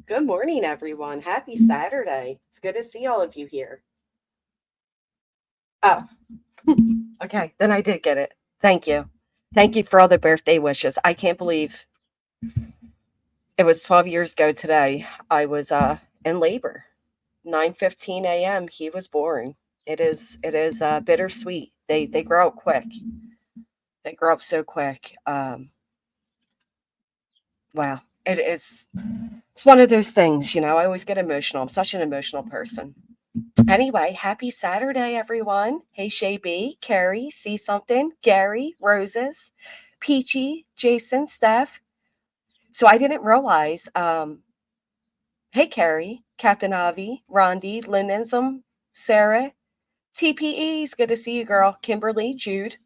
Good morning, everyone. Happy Saturday. It's good to see all of you here. Oh, okay. Then I did get it. Thank you. Thank you for all the birthday wishes. I can't believe it was 12 years ago today. I was in labor. 9:15 a.m. He was born. It is bittersweet. They grow up quick. They grow up so quick. Wow. It's one of those things, I always get emotional. I'm such an emotional person. Anyway, happy Saturday, everyone. Hey, Shay B, Carrie, See Something, Gary, Roses, Peachy, Jason, Steph. So I didn't realize, hey, Carrie, Captain Avi, Rondi, Linism, Sarah, TPE's, good to see you, girl. Kimberly, Jude.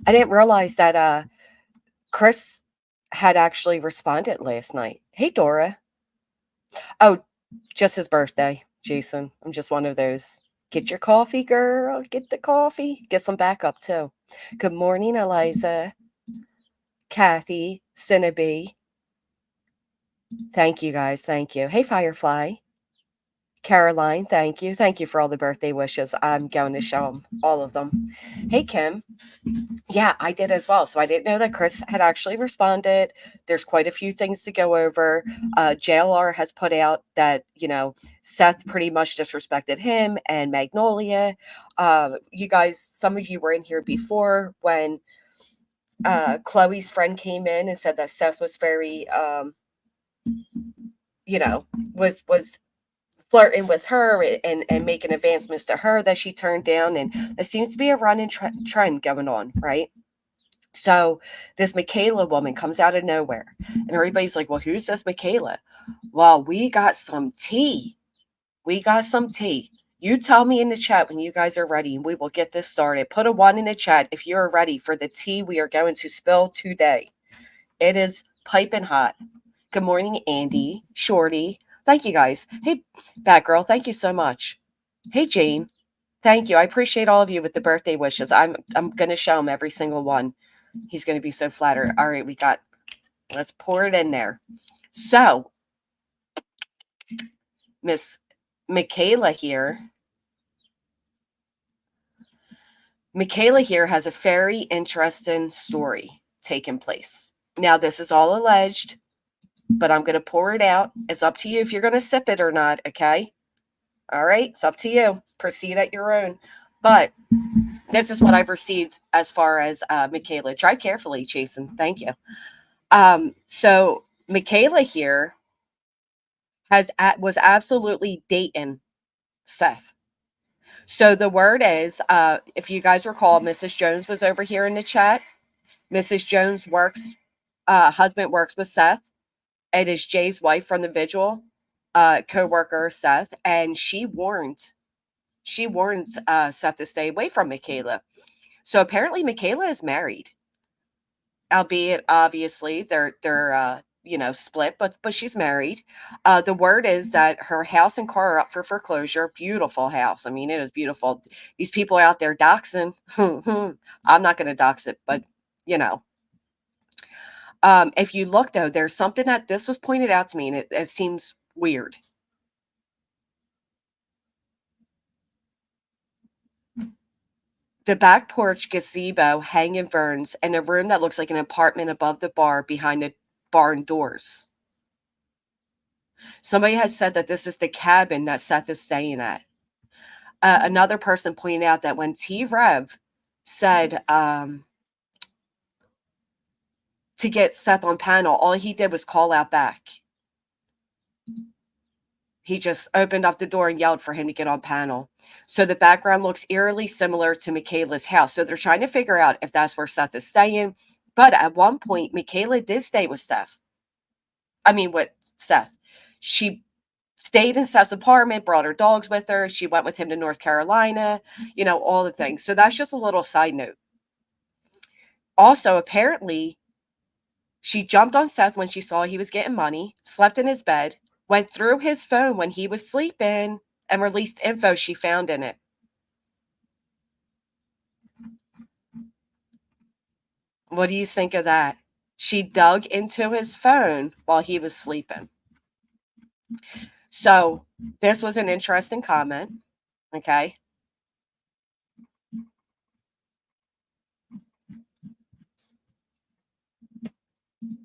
I didn't realize that Chris had actually responded last night. Hey, Dora. Oh, just his birthday, Jason. I'm just one of those. Get your coffee, girl. Get the coffee. Get some backup, too. Good morning, Eliza, Kathy, Cinnabee. Thank you, guys. Thank you. Hey, Firefly. Caroline, thank you. Thank you for all the birthday wishes. I'm going to show them, all of them. Hey, Kim. Yeah, I did as well. So I didn't know that Chris had actually responded. There's quite a few things to go over. JLR has put out that, Seth pretty much disrespected him and Magnolia. You guys, some of you were in here before when Chloe's friend came in and said that Seth was very, you know, was flirting with her and making advancements to her that she turned down. And there seems to be a running trend going on, right? So this Michaela woman comes out of nowhere, and everybody's like, well, who's this Michaela? Well, we got some tea. We got some tea. You tell me in the chat when you guys are ready, and we will get this started. Put a 1 in the chat if you're ready for the tea we are going to spill today. It is piping hot. Good morning, Andy, Shorty. Thank you, guys. Hey, Batgirl, thank you so much. Hey, Jane. Thank you. I appreciate all of you with the birthday wishes. I'm going to show him every single one. He's going to be so flattered. All right, let's pour it in there. So, Miss Michaela here. Michaela here has a very interesting story taking place. Now, this is all alleged, but I'm going to pour it out. It's up to you if you're going to sip it or not, okay? All right, it's up to you. Proceed at your own. But this is what I've received as far as Michaela. Drive carefully, Jason. Thank you. So Michaela here was absolutely dating Seth. So the word is, if you guys recall, Mrs. Jones was over here in the chat. Mrs. Jones husband works with Seth. It is Jay's wife from the vigil, co-worker Seth, and she warned Seth to stay away from Michaela. So apparently Michaela is married, albeit obviously they're split, but she's married. The word is that her house and car are up for foreclosure. Beautiful house. I mean, it is beautiful. These people out there doxing. I'm not going to dox it, but you know. If you look though, there's something that this was pointed out to me, and it seems weird. The back porch gazebo, hanging ferns, and a room that looks like an apartment above the bar behind the barn doors. Somebody has said that this is the cabin that Seth is staying at. Another person pointed out that when T Rev said to get Seth on panel, all he did was call out back. He just opened up the door and yelled for him to get on panel. So the background looks eerily similar to Michaela's house. So they're trying to figure out if that's where Seth is staying. But at one point, Michaela did stay with Seth. With Seth. She stayed in Seth's apartment, brought her dogs with her. She went with him to North Carolina, all the things. So that's just a little side note. Also, apparently, she jumped on Seth when she saw he was getting money, slept in his bed, went through his phone when he was sleeping, and released info she found in it. What do you think of that? She dug into his phone while he was sleeping. So this was an interesting comment. Okay.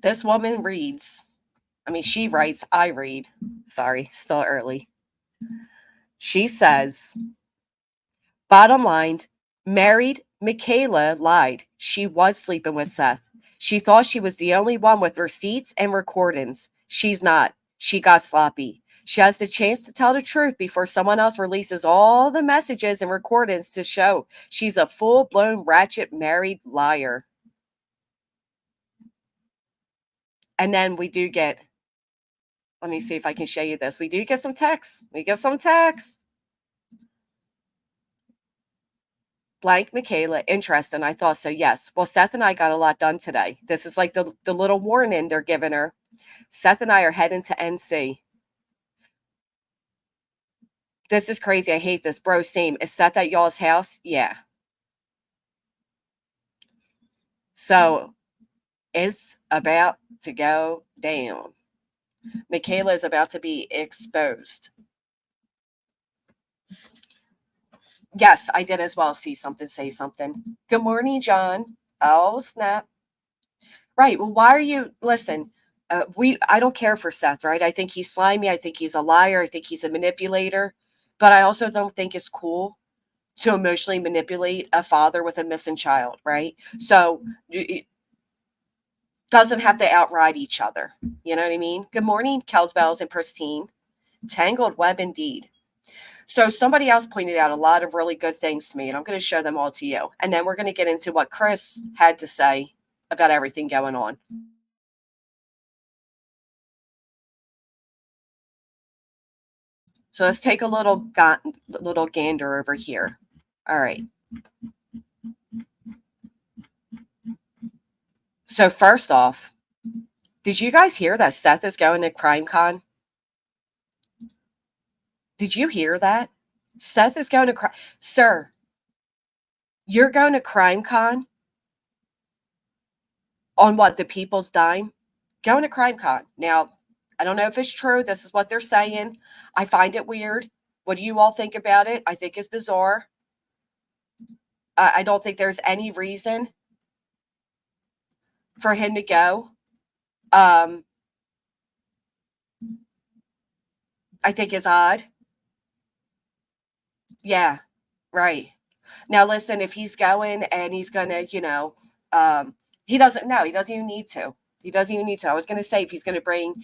This woman reads. I mean, she writes, I read. Sorry, still early. She says, bottom line, married Michaela lied. She was sleeping with Seth. She thought she was the only one with receipts and recordings. She's not. She got sloppy. She has the chance to tell the truth before someone else releases all the messages and recordings to show she's a full-blown ratchet married liar. And then we do get, let me see if I can show you this. We do get some text. We get some text. Blank Michaela, interesting. I thought so, yes. Well, Seth and I got a lot done today. This is like the little warning they're giving her. Seth and I are heading to NC. This is crazy. I hate this. Bro, same. Is Seth at y'all's house? Yeah. So it's about to go down. Michaela is about to be exposed. Yes, I did as well. See something, say something. Good morning, John. Oh, snap. Right. Well, why are you, listen, I don't care for Seth, right? I think he's slimy. I think he's a liar. I think he's a manipulator. But I also don't think it's cool to emotionally manipulate a father with a missing child, right? So it doesn't have to outride each other. You know what I mean? Good morning, Kells Bells and Pristine. Tangled web indeed. So somebody else pointed out a lot of really good things to me, and I'm going to show them all to you. And then we're going to get into what Chris had to say about everything going on. So let's take a little gander over here. All right. So first off, did you guys hear that Seth is going to CrimeCon? Did you hear that? Seth is going to Sir, you're going to CrimeCon on what, the people's dime? Going to CrimeCon. Now, I don't know if it's true. This is what they're saying. I find it weird. What do you all think about it? I think it's bizarre. I don't think there's any reason for him to go. I think it's odd. Yeah, right. Now, listen, if he's going and he's going to, he doesn't know. He doesn't even need to. He doesn't even need to. I was going to say if he's going to bring,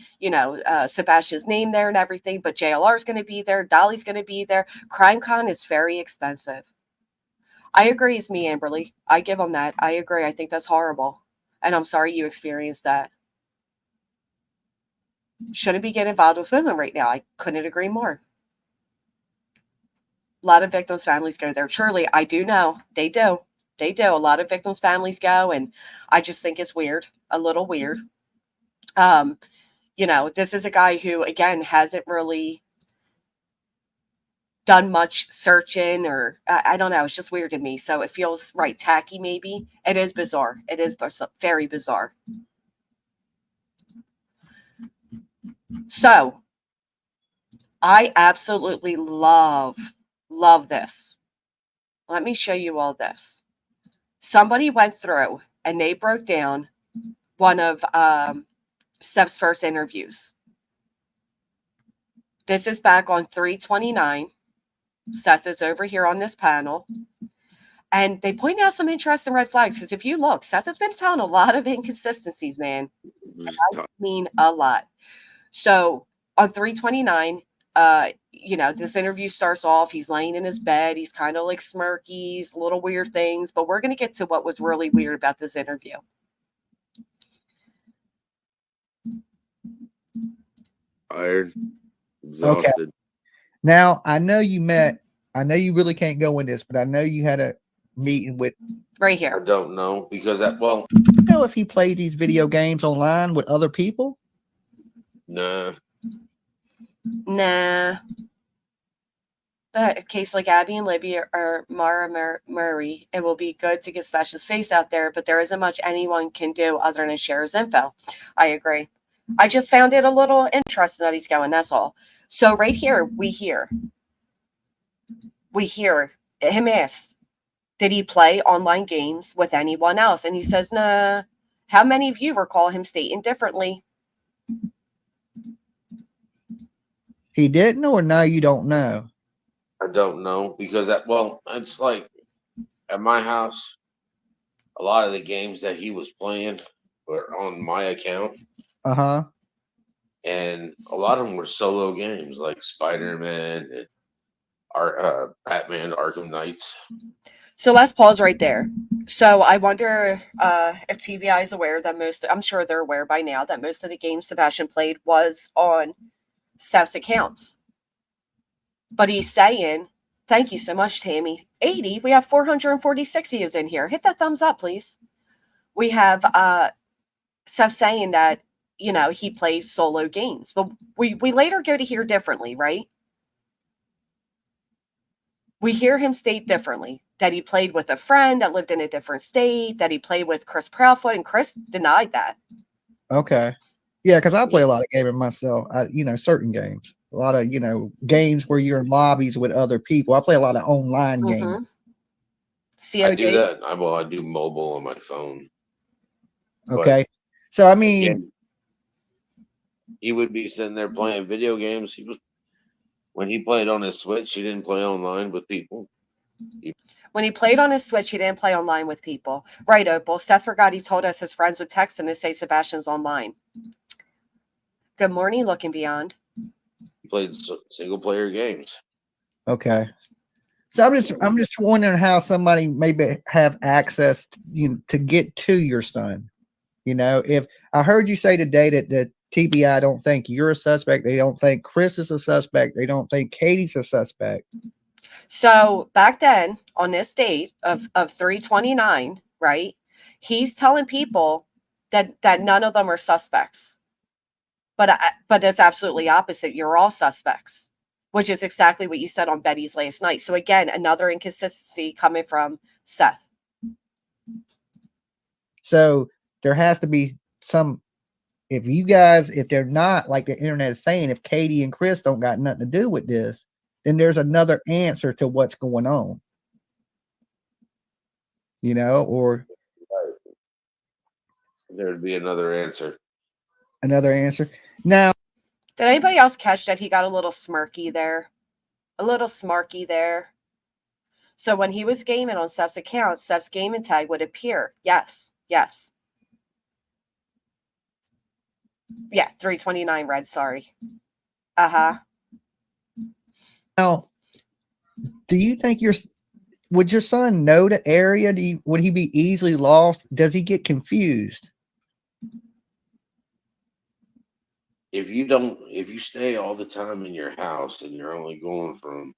Sebastian's name there and everything, but JLR is going to be there. Dolly's going to be there. CrimeCon is very expensive. I agree. It's me, Amberly. I give him that. I agree. I think that's horrible. And I'm sorry you experienced that. Shouldn't be getting involved with women right now. I couldn't agree more. A lot of victims' families go there. Truly, I do know. They do. They do. A lot of victims' families go, and I just think it's weird. A little weird. This is a guy who, again, hasn't really done much searching, or I don't know. It's just weird to me. So it feels right, tacky maybe. It is bizarre. It is very bizarre. So I absolutely love this. Let me show you all this. Somebody went through and they broke down one of Seth's first interviews. This is back on 3/29. Seth is over here on this panel. And they point out some interesting red flags. Because if you look, Seth has been telling a lot of inconsistencies, man. And I mean a lot. So on 3/29, this interview starts off. He's laying in his bed. He's kind of like smirky, little weird things. But we're going to get to what was really weird about this interview. Tired, exhausted. Okay. Now, I know you really can't go in this, but I know you had a meeting with. Right here. I don't know because you know if he played these video games online with other people? Nah. Don't a case like Abby and Libby or Mara Murray, it will be good to get Sebastian's face out there, but there isn't much anyone can do other than share his info. I agree. I just found it a little interesting that he's going, that's all. So right here, we hear him asked, did he play online games with anyone else? And he says, nah. How many of you recall him stating differently? He didn't, or no, you don't know? I don't know because it's like at my house, a lot of the games that he was playing were on my account, Uh-huh. and a lot of them were solo games like Spider-Man and Batman Arkham Knights. So let's pause right there. So I wonder if TBI is aware that I'm sure they're aware by now that most of the games Sebastian played was on Seth's accounts. But he's saying, thank you so much, Tammy. 80, we have 446 he is in here. Hit that thumbs up, please. We have Seth saying that, he plays solo games. But we later go to hear differently, right? We hear him state differently that he played with a friend that lived in a different state, that he played with Chris Proudfoot, and Chris denied that. Okay. Yeah, because I play a lot of gaming myself. Certain games. A lot of, games where you're in lobbies with other people. I play a lot of online games. COD. I do that. I do mobile on my phone. Okay. But, so, I mean. Again, he would be sitting there playing video games. When he played on his Switch, he didn't play online with people. When he played on his Switch, he didn't play online with people. Right, Opal. Seth forgot he told us his friends would text him to say Sebastian's online. Good morning, Looking Beyond. He played single player games. Okay. So I'm just wondering how somebody maybe have access to get to your son. If I heard you say today that TBI don't think you're a suspect, they don't think Chris is a suspect, they don't think Katie's a suspect. So back then, on this date of 3/29, right? He's telling people that none of them are suspects, but it's absolutely opposite. You're all suspects, which is exactly what you said on Betty's last night. So again, another inconsistency coming from Seth. So there has to be some. If they're not, like the internet is saying, if Katie and Chris don't got nothing to do with this, then there's another answer to what's going on. Or there'd be another answer. Now, did anybody else catch that he got a little smirky there? A little smarky there. So when he was gaming on Seth's account, Seth's gaming tag would appear. Yes. Yeah, 329 red, sorry. Uh-huh. Now, do you think would your son know the area? Would he be easily lost? Does he get confused? If you stay all the time in your house and you're only going from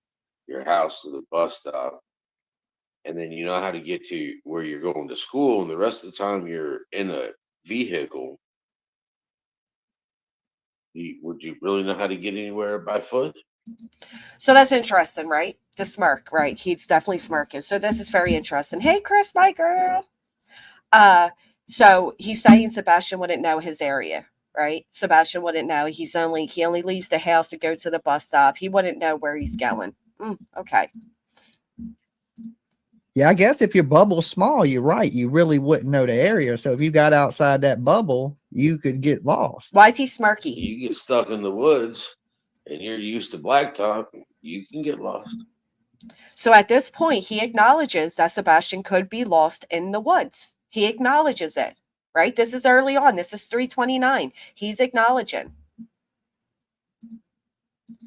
your house to the bus stop, and then you know how to get to where you're going to school, and the rest of the time you're in a vehicle, would you really know how to get anywhere by foot? So that's interesting, right? The smirk, right? He's definitely smirking. So this is very interesting. Hey, Chris, my girl. So he's saying Sebastian wouldn't know his area, right? Sebastian wouldn't know. He only leaves the house to go to the bus stop. He wouldn't know where he's going. Okay. Yeah, I guess if your bubble's small, you're right. You really wouldn't know the area. So if you got outside that bubble, you could get lost. Why is he smirky? You get stuck in the woods and you're used to blacktop, you can get lost. So at this point, he acknowledges that Sebastian could be lost in the woods. He acknowledges it, right? This is early on. This is 329. He's acknowledging.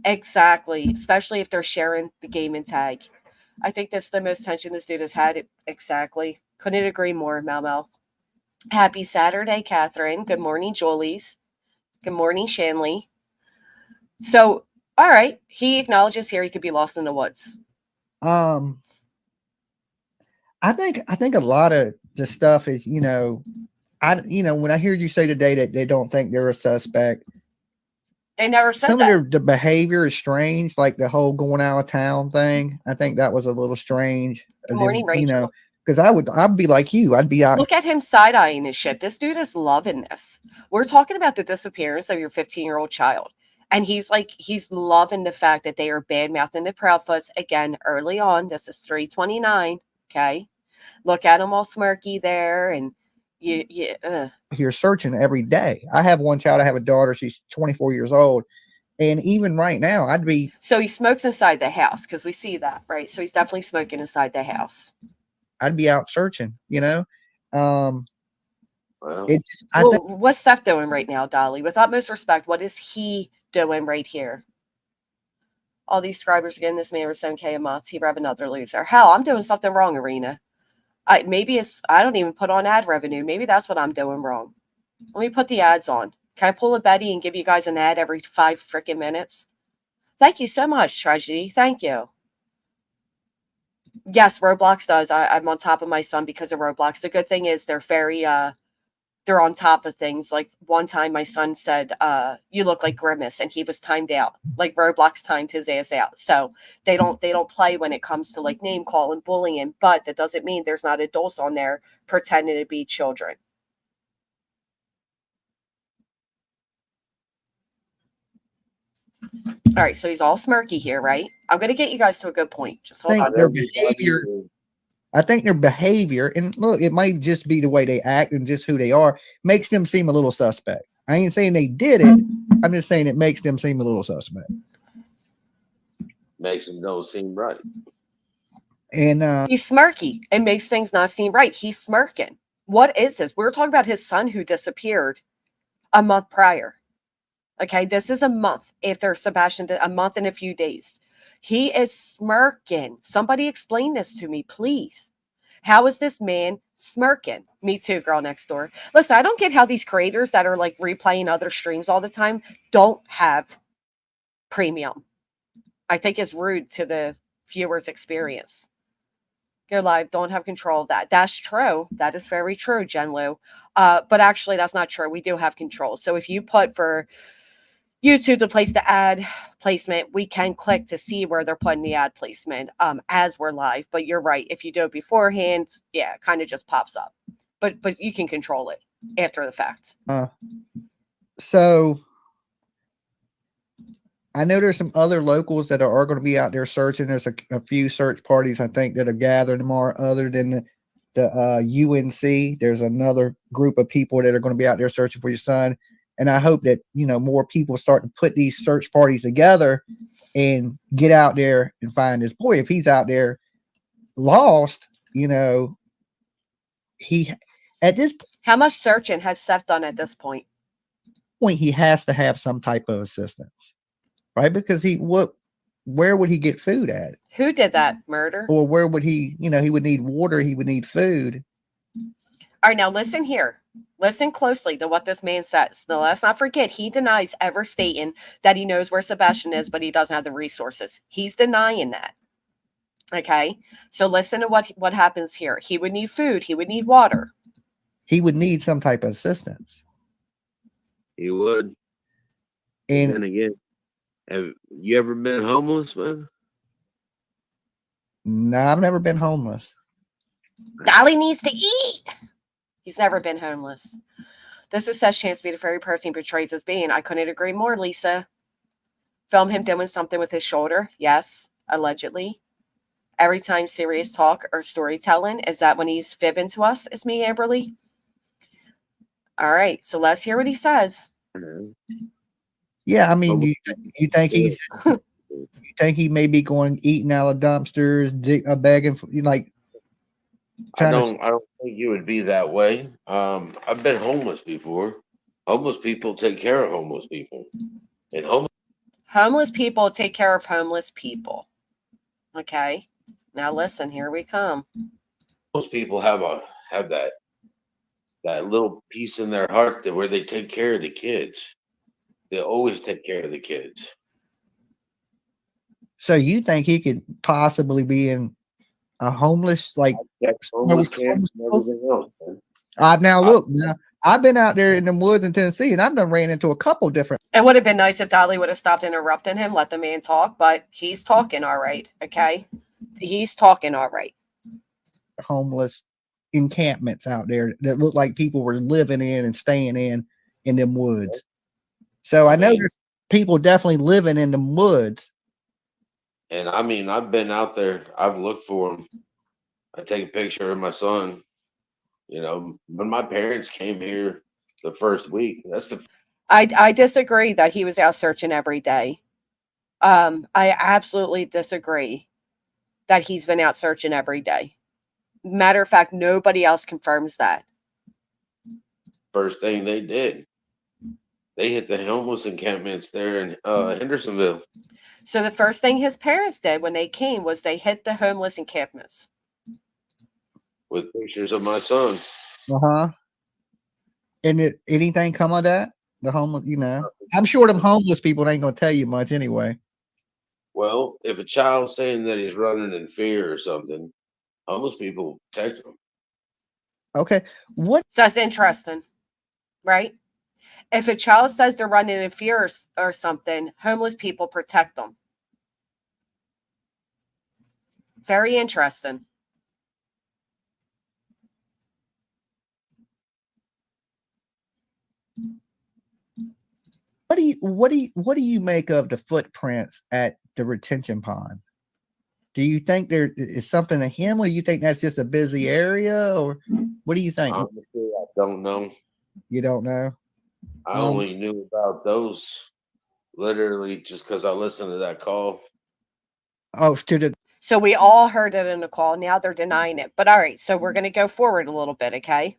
Exactly. Especially if they're sharing the gaming tag. I think that's the most tension this dude has had. Exactly. Couldn't agree more, Mel. Happy Saturday, Catherine. Good morning, Jolie's. Good morning, Shanley. So, all right. He acknowledges here he could be lost in the woods. I think a lot of the stuff is, when I hear you say today that they don't think they're a suspect, They never said some that. of the behavior is strange, like the whole going out of town thing. I think that was a little strange. Good morning, You know, Rachel. because I'd be like you. I'd be out. Look at him side-eyeing his shit. This dude is loving this. We're talking about the disappearance of your 15-year-old child. And he's loving the fact that they are bad-mouthing the Proudfoots again early on. This is 329. Okay. Look at him all smirky there. And You're searching every day. I have one child. I have a daughter. She's 24 years old. And even right now, I'd be. So he smokes inside the house because we see that, right? So he's definitely smoking inside the house. I'd be out searching, you know. Well, What's Seth doing right now, Dolly? With utmost respect, what is he doing right here? All these subscribers again, this man was 7K a month. He rev another loser. Hell, I'm doing something wrong, Arena. I don't even put on ad revenue. Maybe that's what I'm doing wrong. Let me put the ads on. Can I pull a Betty and give you guys an ad every 5 freaking minutes? Thank you so much, Tragedy. Thank you. Yes, Roblox does. I'm on top of my son because of Roblox. The good thing is they're very they're on top of things. Like one time my son said, you look like Grimace, and he was timed out. Like Roblox timed his ass out. So they don't play when it comes to like name call and bullying, but that doesn't mean there's not adults on there pretending to be children. All right, so he's all smirky here, right? I'm going to get you guys to a good point. Just hold on. I think their behavior, and look, it might just be the way they act and just who they are, makes them seem a little suspect. I ain't saying they did it. I'm just saying it makes them seem a little suspect. Makes them don't seem right. And he's smirky. It makes things not seem right. He's smirking. What is this? We were talking about his son who disappeared a month prior. Okay, this is a month after Sebastian, a month and a few days. He is smirking. Somebody explain this to me, please. How is this man smirking? Me too, girl next door. Listen, I don't get how these creators that are like replaying other streams all the time don't have premium. I think it's rude to the viewer's experience. Go live, don't have control of that. That's true. That is very true, Jen Lu. But actually, that's not true. We do have control. So if you put for YouTube to place the ad placement, we can click to see where they're putting the ad placement as we're live. But you're right. If you do it beforehand, yeah, it kind of just pops up. But you can control it after the fact. So I know there's some other locals that are going to be out there searching. There's a few search parties, I think, that are gathered tomorrow other than the UNC. There's another group of people that are going to be out there searching for your son. And I hope that, you know, more people start to put these search parties together and get out there and find this boy. If he's out there lost, you know, at this point. How much searching has Seth done at this point? He has to have some type of assistance, right? Because where would he get food at? Who did that murder? Or where would he, you know, he would need water, he would need food. All right, now listen here. Listen closely to what this man says. Now, let's not forget, he denies ever stating that he knows where Sebastian is, but he doesn't have the resources. He's denying that. Okay? So listen to what happens here. He would need food. He would need water. He would need some type of assistance. He would. And then again, have you ever been homeless, man? No, I've never been homeless. Dolly needs to eat. He's never been homeless. This is Seth's chance to be the very person he portrays as being. I couldn't agree more, Lisa. Film him doing something with his shoulder. Yes, allegedly. Every time serious talk or storytelling, is that when he's fibbing to us? Is me, Amberly? All right, so let's hear what he says. Yeah, I mean, you think he's you think he may be going eating out of dumpsters, begging for, like. I don't think you would be that way. I've been homeless before. Homeless people take care of homeless people, and homeless people take care of homeless people. Okay, now listen. Here we come. Most people have that little piece in their heart where they take care of the kids. They always take care of the kids. So you think he could possibly be in a homeless, like homeless camp and everything else, man. Now look, I've been out there in the woods in Tennessee, and I've done ran into a couple different It would have been nice if Dolly would have stopped interrupting him, let the man talk, but he's talking all right, okay? He's talking all right. homeless encampments out there that look like people were living in and staying in them woods. So I know there's people definitely living in the woods. And I mean, I've been out there. I've looked for them. I take a picture of my son. You know, when my parents came here the first week, that's the I disagree that he was out searching every day. I absolutely disagree that he's been out searching every day. Matter of fact, nobody else confirms that. first thing they did. They hit the homeless encampments there in Hendersonville. So the first thing his parents did when they came was they hit the homeless encampments. With pictures of my son. And anything come of that? The homeless, I'm sure them homeless people ain't gonna tell you much anyway. Well, if a child's saying that he's running in fear or something, homeless people protect them. Okay, what? So that's interesting, right? If a child says they're running in fear or something, homeless people protect them. Very interesting. What do you make of the footprints at the retention pond? Do you think there is something to him, or you think that's just a busy area, or what do you think? Honestly, I don't know. You don't know? I only knew about those literally just because I listened to that call. Oh, to the So we all heard it in the call. Now they're denying it. But all right, so we're going to go forward a little bit, okay?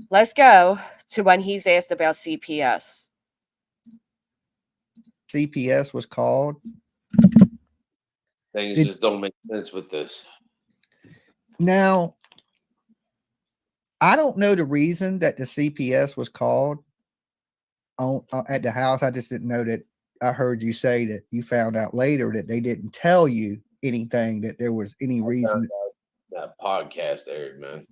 Let's go to when he's asked about CPS. CPS was called. Things just don't make sense with this. Now, I don't know the reason that the CPS was called on at the house. I just didn't know that. I heard you say that you found out later that they didn't tell you anything, that there was any reason that podcast aired, man.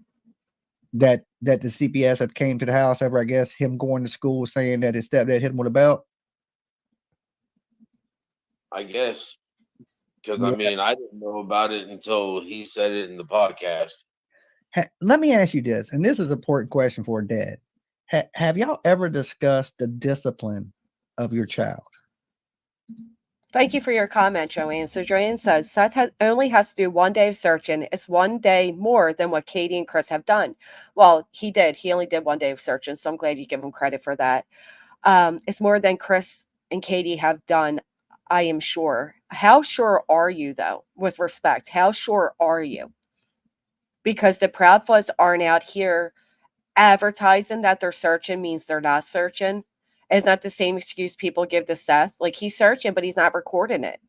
That the CPS had came to the house ever, I guess, him going to school saying that his stepdad hit him with a belt. I guess. Because I mean, I didn't know about it until he said it in the podcast. Let me ask you this, and this is an important question for a dad. Have y'all ever discussed the discipline of your child? Thank you for your comment, Joanne. So Joanne says, Seth only has to do 1 day of searching. It's 1 day more than what Katie and Chris have done. Well, he did. He only did 1 day of searching, so I'm glad you give him credit for that. It's more than Chris and Katie have done, I am sure. How sure are you, though, with respect? How sure are you? Because the Proudfoots aren't out here advertising that they're searching means they're not searching. It's not the same excuse people give to Seth. Like, he's searching, but he's not recording it.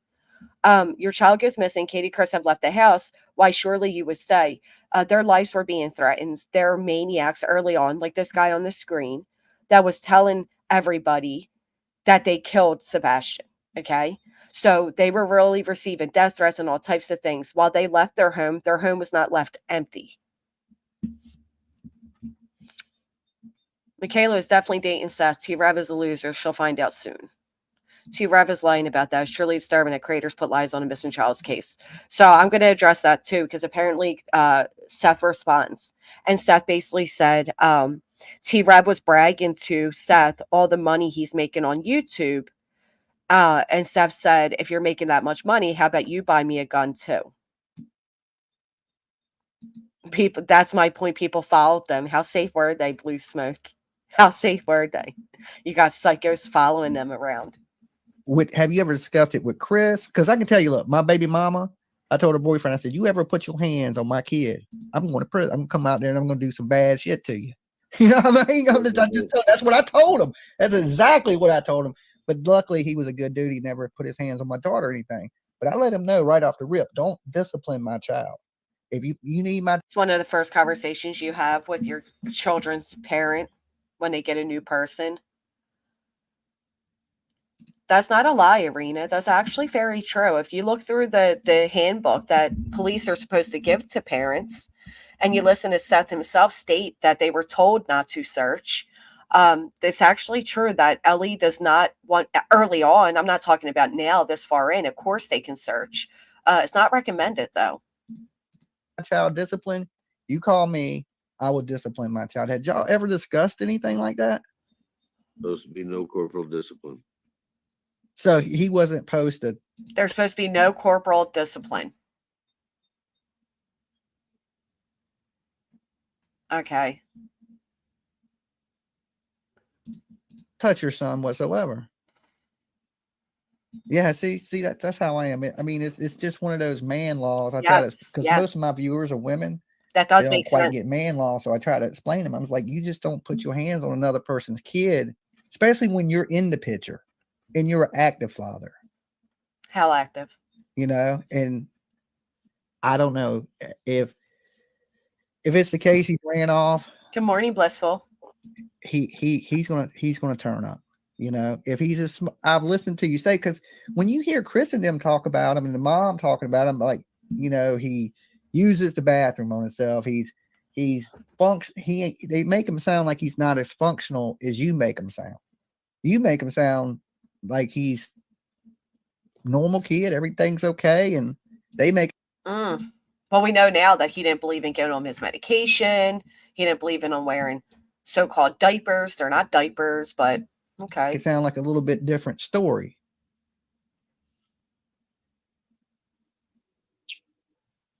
Your child goes missing. Katie and Chris have left the house. Why, surely you would stay. Their lives were being threatened. They're maniacs early on, like this guy on the screen that was telling everybody that they killed Sebastian. Okay. So they were really receiving death threats and all types of things. While they left their home was not left empty. Michaela is definitely dating Seth. T-Rev is a loser. She'll find out soon. T-Rev is lying about that. It's truly disturbing that creators put lies on a missing child's case. So I'm going to address that too, because apparently Seth responds. And Seth basically said T-Rev was bragging to Seth all the money he's making on YouTube. And Seth said, if you're making that much money, how about you buy me a gun too? People, that's my point. People followed them. How safe were they, Blue Smoke? How safe were they? You got psychos following them around. Have you ever discussed it with Chris? Because I can tell you, look, my baby mama, I told her boyfriend, I said, you ever put your hands on my kid, I'm going to prison. I'm going to come out there and I'm going to do some bad shit to you. You know what I mean? That's what I told him. That's exactly what I told him. But luckily, he was a good dude. He never put his hands on my daughter or anything. But I let him know right off the rip, don't discipline my child. If you need my... It's one of the first conversations you have with your children's parent when they get a new person. That's not a lie, Irina. That's actually very true. If you look through the handbook that police are supposed to give to parents, and you listen to Seth himself state that they were told not to search, it's actually true that Ellie does not want, early on, I'm not talking about now this far in, of course they can search. It's not recommended, though. Child discipline, you call me, I will discipline my child. Had y'all ever discussed anything like that? Supposed to be no corporal discipline. So he wasn't posted. There's supposed to be no corporal discipline. Okay. Touch your son whatsoever. Yeah, see, that's how I am. I mean, it's just one of those man laws. I try to, Yes, because yes. most of my viewers are women. That They does don't make quite sense. get man law, so I try to explain them. I was like, you just don't put your hands on another person's kid, especially when you're in the picture and you're an active father. How active? You know, and I don't know if it's the case he's ran off. Good morning, Blissful. He's gonna turn up. You know, if he's I've listened to you say, because when you hear Chris and them talk about him and the mom talking about him, like, you know, he uses the bathroom on himself. They make him sound like he's not as functional as you make him sound. You make him sound like he's normal kid, everything's okay, and they make. Well, we know now that he didn't believe in getting on his medication. He didn't believe in him wearing so-called diapers. They're not diapers, but okay. It sound like a little bit different story.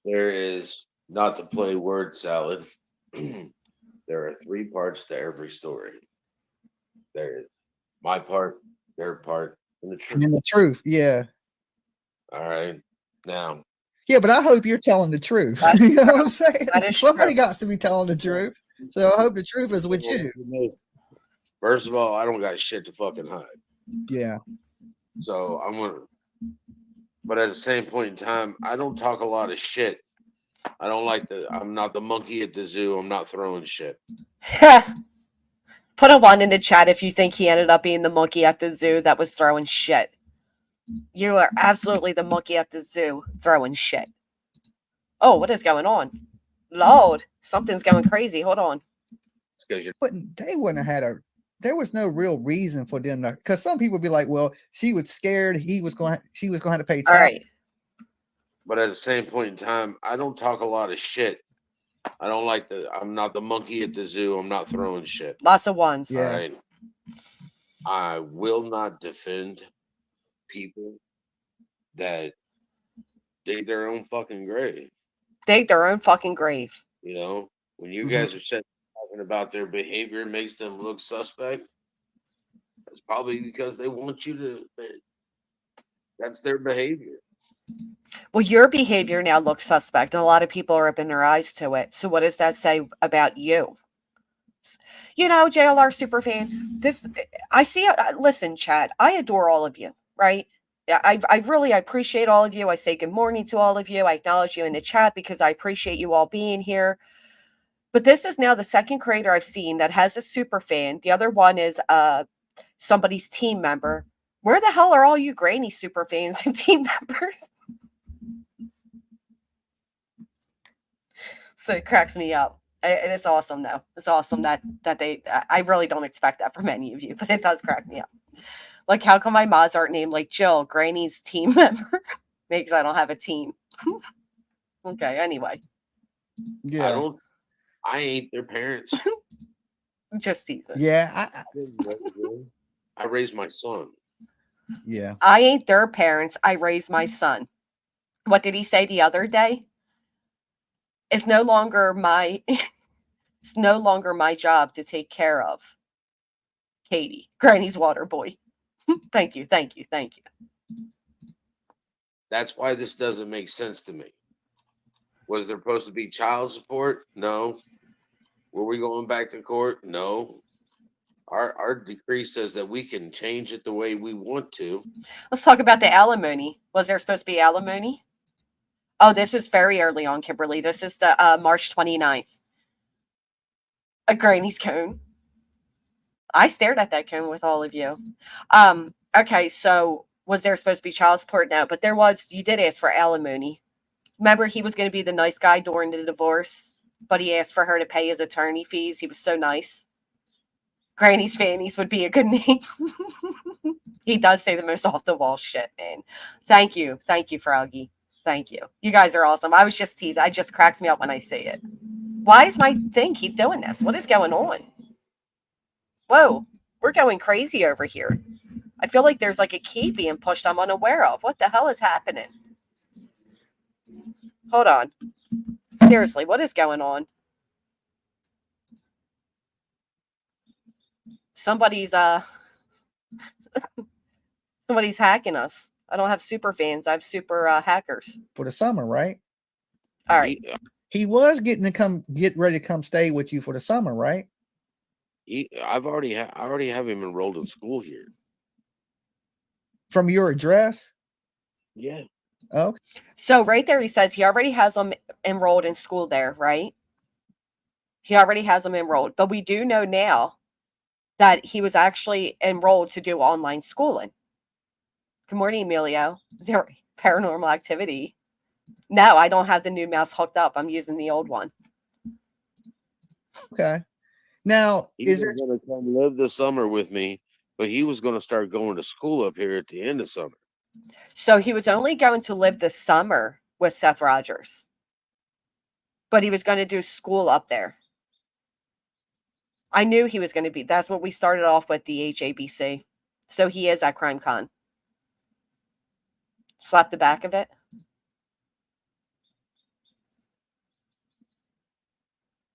There is, not to play word salad, there are 3 parts to every story. There is my part, their part, and the truth. And the truth, yeah. All right. Now, yeah, but I hope you're telling the truth. That's you know true. what I'm saying? That is Somebody true. got to be telling the truth. So I hope the truth is with you. First of all, I don't got shit to fucking hide. Yeah. So I'm gonna, but at the same point in time, I don't talk a lot of shit. I don't like I'm not the monkey at the zoo. I'm not throwing shit. Put a 1 in the chat if you think he ended up being the monkey at the zoo that was throwing shit. You are absolutely the monkey at the zoo throwing shit. Oh, what is going on? Lord, something's going crazy. Hold on. It's because you They wouldn't have had there was no real reason for them to, because some people be like, well, she was scared she was going to have to pay All child. right. But at the same point in time, I don't talk a lot of shit. I don't like I'm not the monkey at the zoo. I'm not throwing shit. Lots of 1s. Yeah. All right. I will not defend people that dig their own fucking grave. Dig their own fucking grave. You know, when you guys are talking about their behavior makes them look suspect, it's probably because they want you to. That's their behavior. Well, your behavior now looks suspect, and a lot of people are opening their eyes to it. So what does that say about you? You know, JLR superfan, I see, listen, Chad, I adore all of you, right? I really appreciate all of you. I say good morning to all of you. I acknowledge you in the chat because I appreciate you all being here. But this is now the second creator I've seen that has a super fan. The other one is somebody's team member. Where the hell are all you granny super fans and team members? So it cracks me up. And it's awesome, though. It's awesome that they. I really don't expect that from any of you, but it does crack me up. Like, how come my mods aren't named like Jill, Granny's team member? Because I don't have a team. Okay. Anyway. Yeah. I ain't their parents. Just teasing. Yeah. I raised my son. Yeah. I ain't their parents. I raised my son. What did he say the other day? It's no longer my job to take care of Katie, Granny's water boy. Thank you. That's why this doesn't make sense to me. Was there supposed to be child support? No. Were we going back to court? No. Our decree says that we can change it the way we want to. Let's talk about the alimony. Was there supposed to be alimony? Oh, this is very early on, Kimberly. This is the March 29th. A Granny's cone. I stared at that cone with all of you. Okay, so was there supposed to be child support? No, but there was. You did ask for alimony. Remember, he was going to be the nice guy during the divorce, but he asked for her to pay his attorney fees. He was so nice. Granny's Fannies would be a good name. He does say the most off the wall shit, man. Thank you. Thank you, Froggy. Thank you. You guys are awesome. I was just teasing. It just cracks me up when I say it. Why does my thing keep doing this? What is going on? Whoa, we're going crazy over here. I feel like there's like a key being pushed I'm unaware of. What the hell is happening? Hold on. Seriously, what is going on? Somebody's somebody's hacking us. I don't have super fans. I have super hackers. For the summer, right? All right. He was get ready to come stay with you for the summer, right? I already have him enrolled in school here. From your address? Yeah. Oh. So right there, he says he already has them enrolled in school there, right? He already has them enrolled. But we do know now that he was actually enrolled to do online schooling. Good morning, Emilio. Zero paranormal activity. No, I don't have the new mouse hooked up. I'm using the old one. Okay. Now, He was going to come live the summer with me, but he was going to start going to school up here at the end of summer. So he was only going to live the summer with Seth Rogers, but he was going to do school up there. I knew he was going to be. That's what we started off with, the HABC. So he is at CrimeCon. Slap the back of it.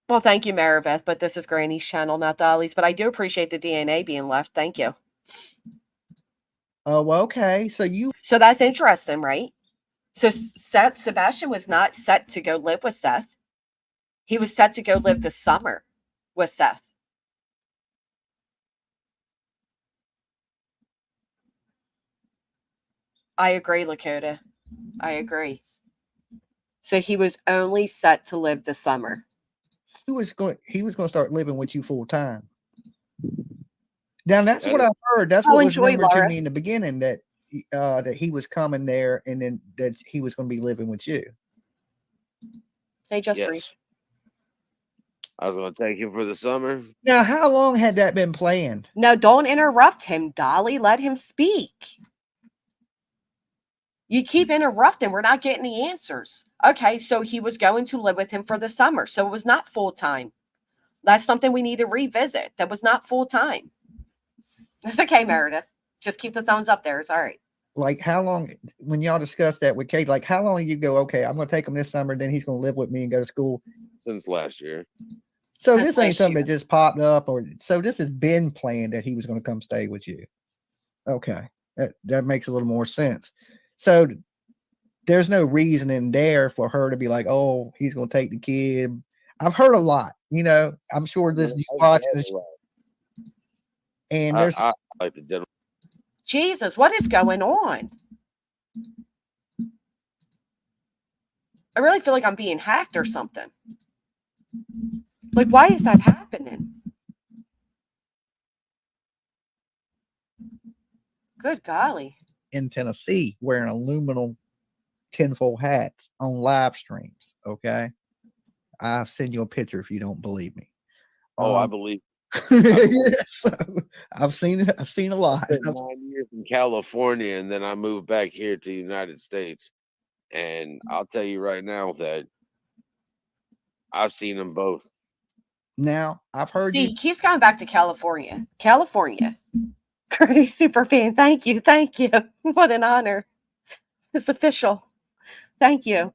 Well, thank you, Maribeth, but this is Granny's channel, not Dolly's. But I do appreciate the DNA being left. Thank you. Oh, well, okay. So that's interesting, right? So Sebastian was not set to go live with Seth. He was set to go live the summer with Seth. I agree, Lakota. I agree. So he was only set to live the summer. He was going to start living with you full time. Now that's what I've heard. That's what was rumored to me in the beginning, that he was coming there and then that he was going to be living with you. Hey, just brief. I was going to take him for the summer. Now, how long had that been planned? No, don't interrupt him, Dolly. Let him speak. You keep interrupting. We're not getting the answers. Okay, so he was going to live with him for the summer. So it was not full time. That's something we need to revisit. That was not full time. It's okay, Meredith. Just keep the thumbs up there. It's all right. Like, how long, when y'all discussed that with Kate, like, how long you go, okay, I'm going to take him this summer, then he's going to live with me and go to school? Since last year. So this ain't something that just popped up, so this has been planned that he was going to come stay with you. Okay, that makes a little more sense. So there's no reason in there for her to be like, oh, he's going to take the kid. I've heard a lot, I'm sure this you watch this. And there's I like the gentleman. Jesus, what is going on? I really feel like I'm being hacked or something. Like, why is that happening? Good golly. In Tennessee wearing aluminum tinfoil hats on live streams. Okay. I'll send you a picture if you don't believe me. Oh, I believe. Yes, I've seen it. I've seen a lot. I spent 9 years in California, and then I moved back here to the United States. And I'll tell you right now that I've seen them both. Now, I've heard he keeps going back to California. California. Great super fan. Thank you. Thank you. What an honor. It's official. Thank you.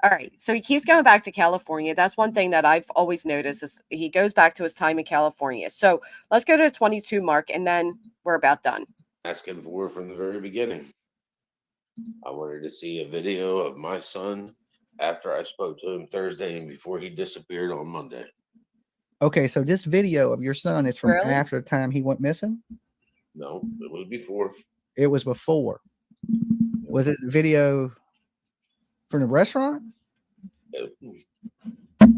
All right. So he keeps going back to California. That's one thing that I've always noticed is he goes back to his time in California. So let's go to the 22 mark and then we're about done. Asking for from the very beginning. I wanted to see a video of my son after I spoke to him Thursday and before he disappeared on Monday. Okay, so this video of your son is from after the time he went missing? No, it was before. It was before. Was it the video from the restaurant?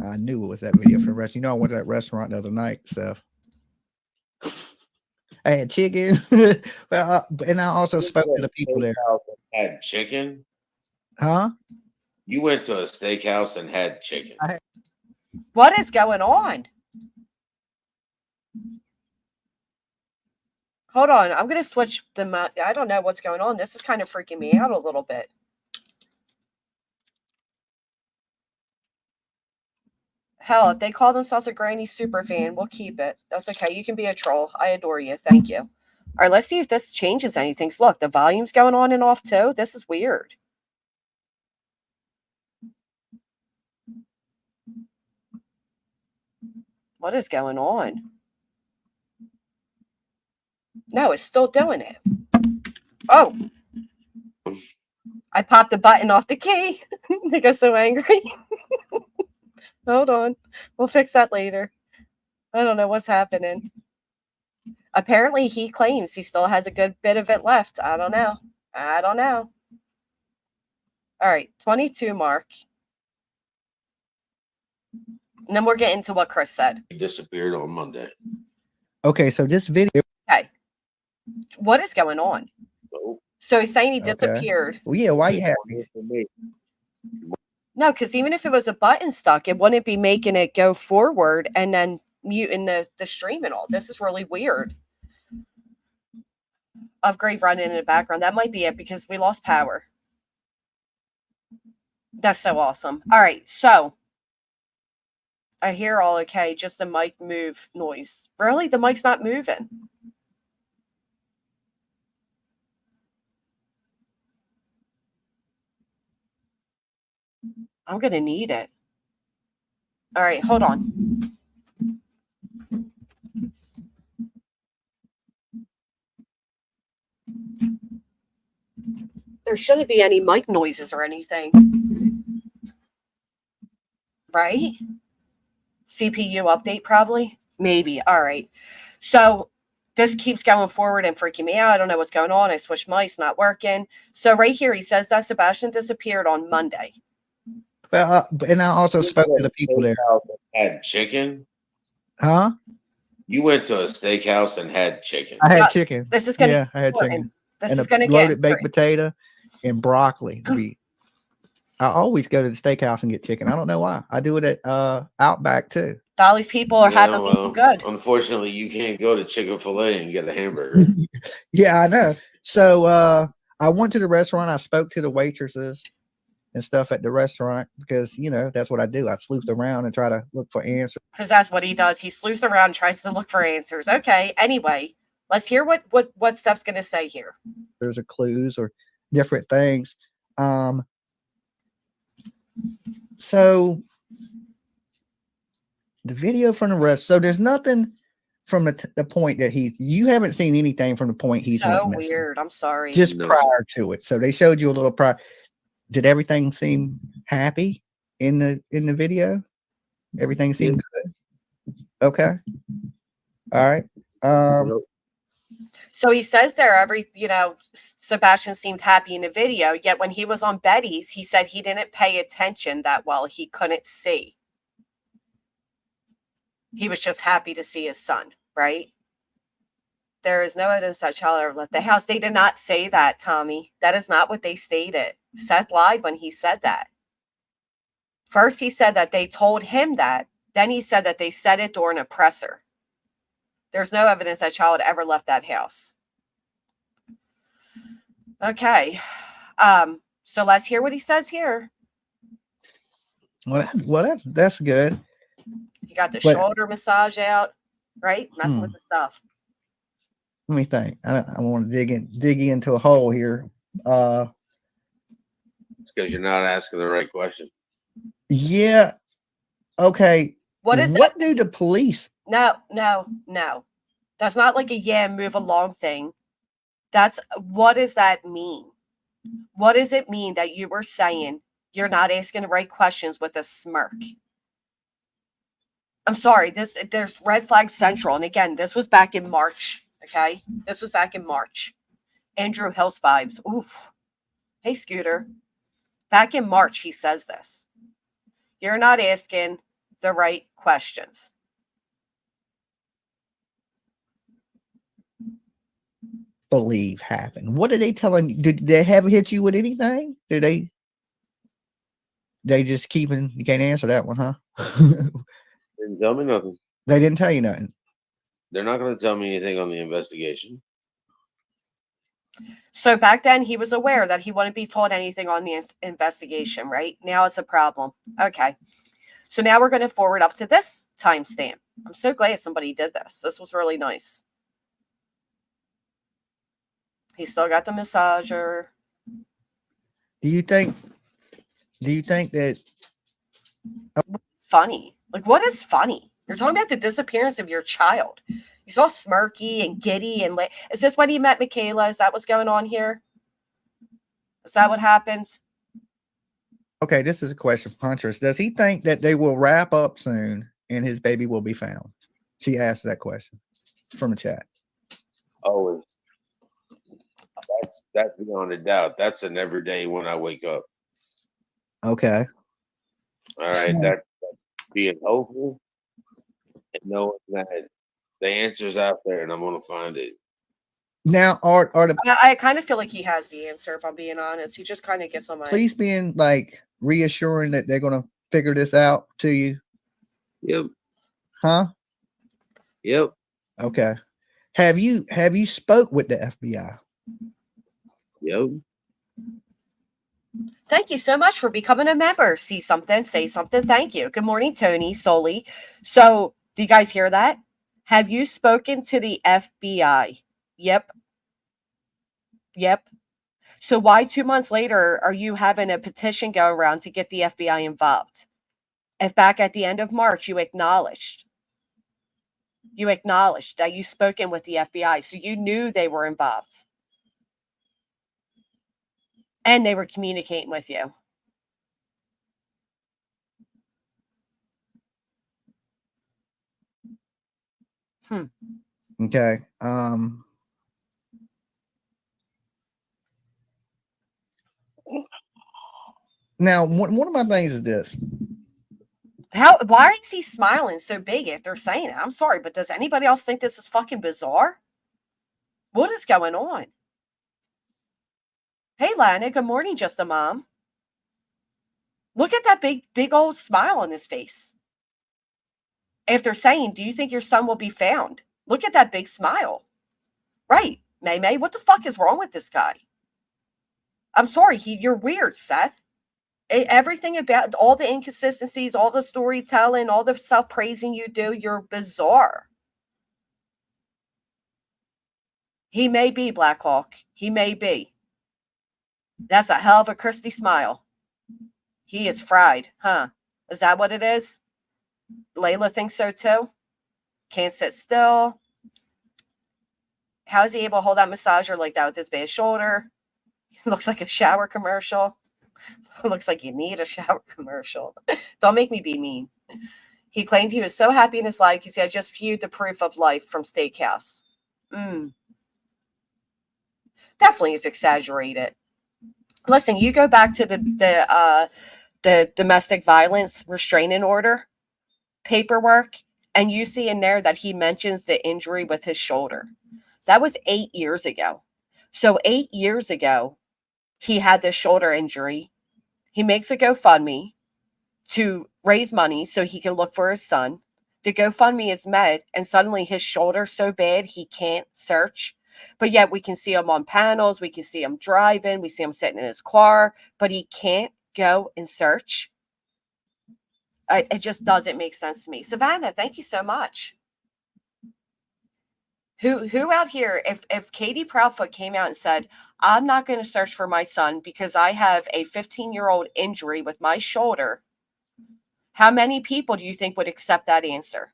I knew it was that video from the restaurant. I went to that restaurant the other night, Seth. I had chicken. And I also spoke to the people there. Had chicken? Huh? You went to a steakhouse and had chicken. What is going on? Hold on. I'm going to switch the... I don't know what's going on. This is kind of freaking me out a little bit. Hell, if they call themselves a granny super fan, we'll keep it. That's okay. You can be a troll. I adore you. Thank you. All right, let's see if this changes anything. So look, the volume's going on and off too. This is weird. What is going on? No, it's still doing it. Oh. I popped the button off the key. They got so angry. Hold on. We'll fix that later. I don't know what's happening. Apparently, he claims he still has a good bit of it left. I don't know. I don't know. All right, 22 mark. And then we're getting to what Chris said. He disappeared on Monday. Okay, so this video. Okay. What is going on? So he's saying he disappeared. Well, yeah, why you happy? No, because even if it was a button stuck, it wouldn't be making it go forward and then muting the stream and all. This is really weird. Upgrade running in the background. That might be it because we lost power. That's so awesome. All right, so I hear all okay, just the mic move noise. Really? The mic's not moving. I'm going to need it. All right, hold on. There shouldn't be any mic noises or anything. Right? CPU update probably? Maybe. All right. So this keeps going forward and freaking me out. I don't know what's going on. I switched mice, not working. So right here, he says that Sebastian disappeared on Monday. Well, and I also spoke to the people there. Had chicken? Huh? You went to a steakhouse and had chicken. I had chicken. This is going to I had chicken. This and is going to loaded get baked potato and broccoli. I always go to the steakhouse and get chicken. I don't know why. I do it at Outback too. All these people are having people good. Unfortunately, you can't go to Chick-fil-A and get a hamburger. Yeah, I know. So I went to the restaurant. I spoke to the waitresses and stuff at the restaurant because, you know, that's what I do. I sleuth around and try to look for answers. Because that's what he does. He sleuths around, tries to look for answers. Okay. Anyway, let's hear what Steph's going to say here. There's clues or different things. So the video from the rest. So there's nothing from the point that you haven't seen anything from the point he's so weird. I'm sorry. Just prior to it. So they showed you a little prior. Did everything seem happy in the video? Everything seemed good. Okay. All right. So he says there Sebastian seemed happy in the video, yet when he was on Betty's, he said he didn't pay attention that well. He couldn't see. He was just happy to see his son, right? There is no evidence that child ever left the house. They did not say that, Tommy. That is not what they stated. Seth lied when he said that. First, he said that they told him that. Then he said that they said it during a presser. There's no evidence that child ever left that house. Okay. So let's hear what he says here. Well, that's good. You got the shoulder massage out, right? Messing with the stuff. Let me think. I want to dig into a hole here. It's because you're not asking the right question. Yeah. Okay. What do the police? No. That's not like a move along thing. What does that mean? What does it mean that you were saying you're not asking the right questions with a smirk? I'm sorry, there's red flag central. And again, this was back in March. Okay. This was back in March. Andrew Hills vibes. Oof. Hey, Scooter. Back in March, he says this. You're not asking the right questions. believe happened? What are they telling you? Did they have hit you with anything? Did they just keeping? You can't answer that one, huh? Didn't tell me nothing. They didn't tell you nothing. They're not going to tell me anything on the investigation. So back then he was aware that he wouldn't be told anything on the investigation, right? Now it's a problem. Okay. So now we're going to forward up to this timestamp. I'm so glad somebody did this. This was really nice. He still got the massager. Do you think that It's funny. Like, what is funny? You're talking about the disappearance of your child. He's all smirky and giddy and is this when he met Michaela? Is that what's going on here? Is that what happens? okay, this is a question for Huntress. Does he think that they will wrap up soon and his baby will be found? She asked that question from the chat. Always. That's beyond a doubt. That's an everyday when I wake up. Okay. All right. That's being hopeful and knowing that the answer's out there and I'm going to find it. Now, are the I kind of feel like he has the answer, if I'm being honest. He just kind of gets on my... police being like reassuring that they're going to figure this out to you? Yep. Huh? Yep. Okay. Have you spoke with the FBI? Yep. Thank you so much for becoming a member. See something, say something. Thank you. Good morning, Tony, Soli. So, do you guys hear that? Have you spoken to the FBI? Yep. Yep. So why 2 months later are you having a petition go around to get the FBI involved? If back at the end of March you acknowledged that you spoken with the FBI, so you knew they were involved and they were communicating with you. Okay. Now, one of my things is this. Why is he smiling so big if they're saying it? I'm sorry, but does anybody else think this is fucking bizarre? What is going on? Hey, Lana, good morning, just a mom. Look at that big old smile on his face. If they're saying, do you think your son will be found? Look at that big smile. Right, May, what the fuck is wrong with this guy? I'm sorry, you're weird, Seth. Everything about all the inconsistencies, all the storytelling, all the self-praising you do, you're bizarre. He may be, Black Hawk. He may be. That's a hell of a crispy smile. He is fried, huh? Is that what it is? Layla thinks so too. Can't sit still. How is he able to hold that massager like that with his bad shoulder? Looks like a shower commercial. Looks like you need a shower commercial. Don't make me be mean. He claimed he was so happy in his life because he had just viewed the proof of life from Steakhouse. Definitely is exaggerated. Listen, you go back to the domestic violence restraining order paperwork, and you see in there that he mentions the injury with his shoulder. That was 8 years ago. So 8 years ago, he had this shoulder injury. He makes a GoFundMe to raise money so he can look for his son. The GoFundMe is met, and suddenly his shoulder's so bad he can't search. But yet we can see him on panels. We can see him driving. We see him sitting in his car, but he can't go and search. It just doesn't make sense to me. Savannah, thank you so much. Who out here, if Katie Proudfoot came out and said, I'm not going to search for my son because I have a 15-year-old injury with my shoulder, how many people do you think would accept that answer?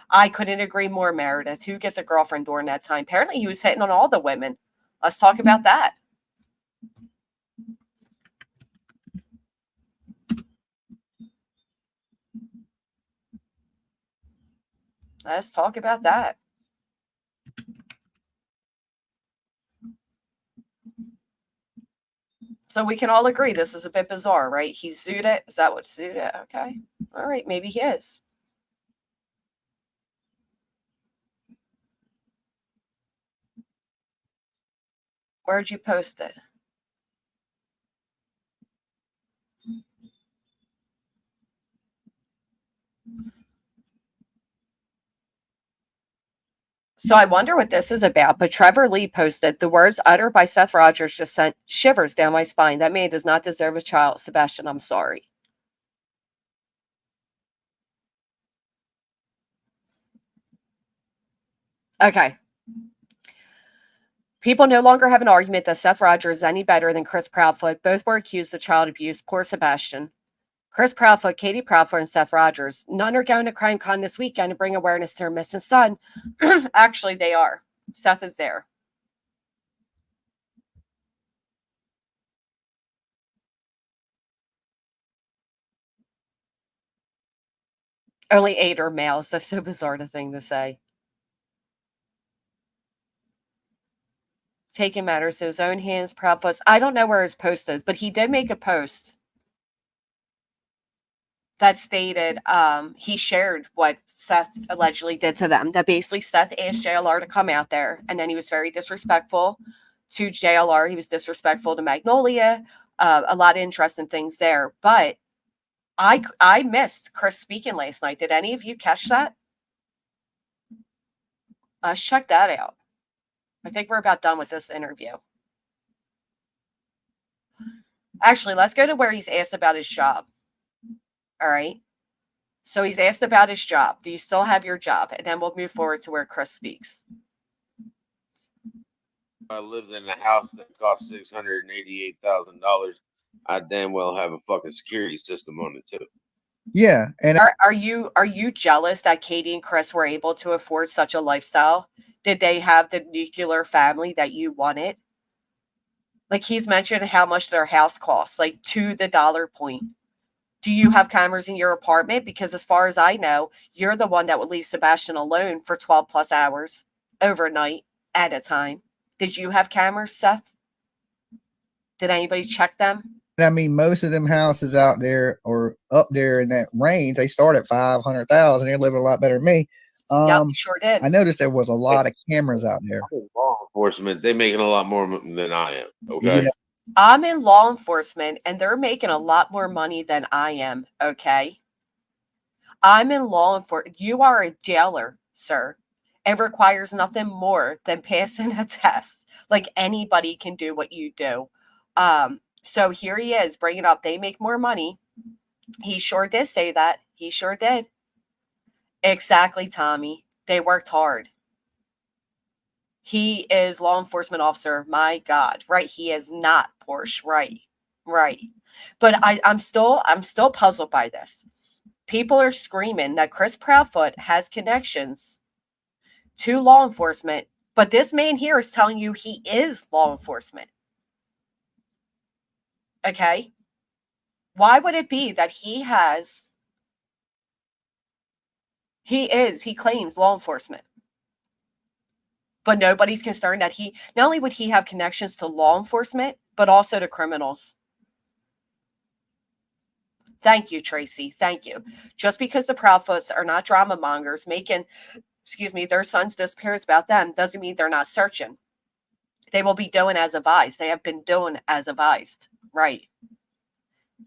I couldn't agree more, Meredith. Who gets a girlfriend during that time? Apparently he was hitting on all the women. Let's talk about that. Let's talk about that. So we can all agree this is a bit bizarre, right? He's sued it. Is that what sued it? Okay. All right. Maybe he is. Where'd you post it? So I wonder what this is about, but Trevor Lee posted, the words uttered by Seth Rogers just sent shivers down my spine. That man does not deserve a child. Sebastian, I'm sorry. Okay. People no longer have an argument that Seth Rogers is any better than Chris Proudfoot. Both were accused of child abuse. Poor Sebastian. Chris Proudfoot, Katie Proudfoot, and Seth Rogers. None are going to CrimeCon this weekend to bring awareness to their missing son. Actually, they are. Seth is there. Only 8 are males. That's so bizarre a thing to say. Taking matters to his own hands, Proudfoot. I don't know where his post is, but he did make a post that stated he shared what Seth allegedly did to them. That basically Seth asked JLR to come out there, and then he was very disrespectful to JLR. He was disrespectful to Magnolia. A lot of interesting things there. But I missed Chris speaking last night. Did any of you catch that? Let's check that out. I think we're about done with this interview. Actually, let's go to where he's asked about his job. All right. So he's asked about his job. Do you still have your job? And then we'll move forward to where Chris speaks. I lived in a house that cost $688,000. I damn well have a fucking security system on it too. Yeah, and Are you jealous that Katie and Chris were able to afford such a lifestyle? Did they have the nuclear family that you wanted? Like he's mentioned how much their house costs, like to the dollar point. Do you have cameras in your apartment? Because as far as I know, you're the one that would leave Sebastian alone for 12 plus hours overnight at a time. Did you have cameras, Seth? Did anybody check them? I mean, most of them houses out there or up there in that range, they start at 500,000. They're living a lot better than me. Yep, sure did. I noticed there was a lot of cameras out there. Law enforcement, they're making a lot more than I am. Okay. Yeah. I'm in law enforcement and they're making a lot more money than I am. Okay. I'm in law enforcement. You are a jailer, sir. It requires nothing more than passing a test. Like anybody can do what you do. So here he is bringing up they make more money. He sure did say that. He sure did. Exactly, Tommy. They worked hard. He is law enforcement officer. My God, right? He is not Porsche, right? Right. But I'm still puzzled by this. People are screaming that Chris Proudfoot has connections to law enforcement, but this man here is telling you he is law enforcement. Okay? Why would it be that he claims law enforcement? But nobody's concerned that not only would he have connections to law enforcement, but also to criminals. Thank you, Tracy. Thank you. Just because the Proudfoots are not drama mongers making, their son's disappearance about them doesn't mean they're not searching. They will be doing as advised. They have been doing as advised. Right.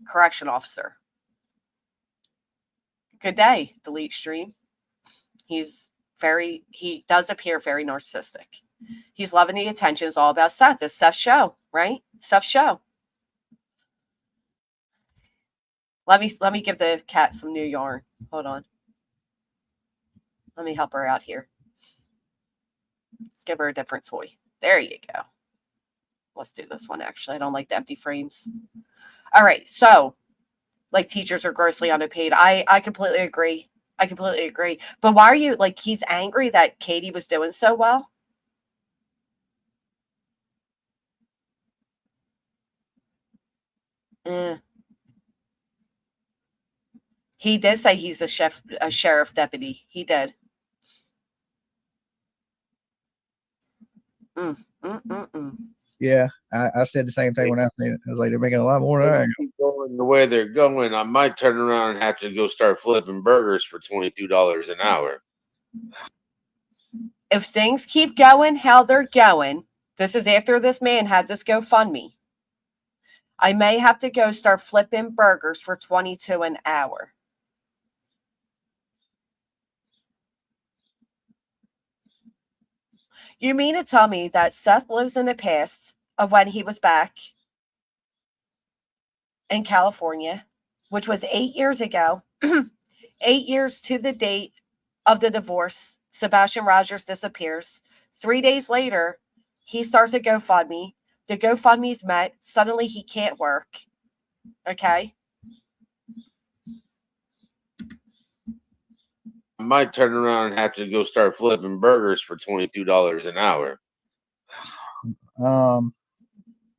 Correction officer. Good day, delete stream. He does appear very narcissistic. He's loving the attention. It's all about Seth. It's Seth's show, right? Seth's show. Let me give the cat some new yarn. Hold on. Let me help her out here. Let's give her a different toy. There you go. Let's do this one, actually. I don't like the empty frames. All right. So, like, teachers are grossly underpaid. I completely agree. I completely agree. But why are you, like, he's angry that Katie was doing so well? He did say he's a sheriff deputy. He did. Yeah, I said the same thing when I said it. I was like, they're making a lot more than I am. Keep going the way they're going, I might turn around and have to go start flipping burgers for $22 an hour. If things keep going how they're going, This is after this man had this GoFundMe. I may have to go start flipping burgers for $22 an hour. You mean to tell me that Seth lives in the past of when he was back in California, which was 8 years ago, 8 years to the date of the divorce. Sebastian Rogers disappears. 3 days later, he starts a GoFundMe. The GoFundMe's met. Suddenly, he can't work. Okay? I might turn around and have to go start flipping burgers for $22 an hour.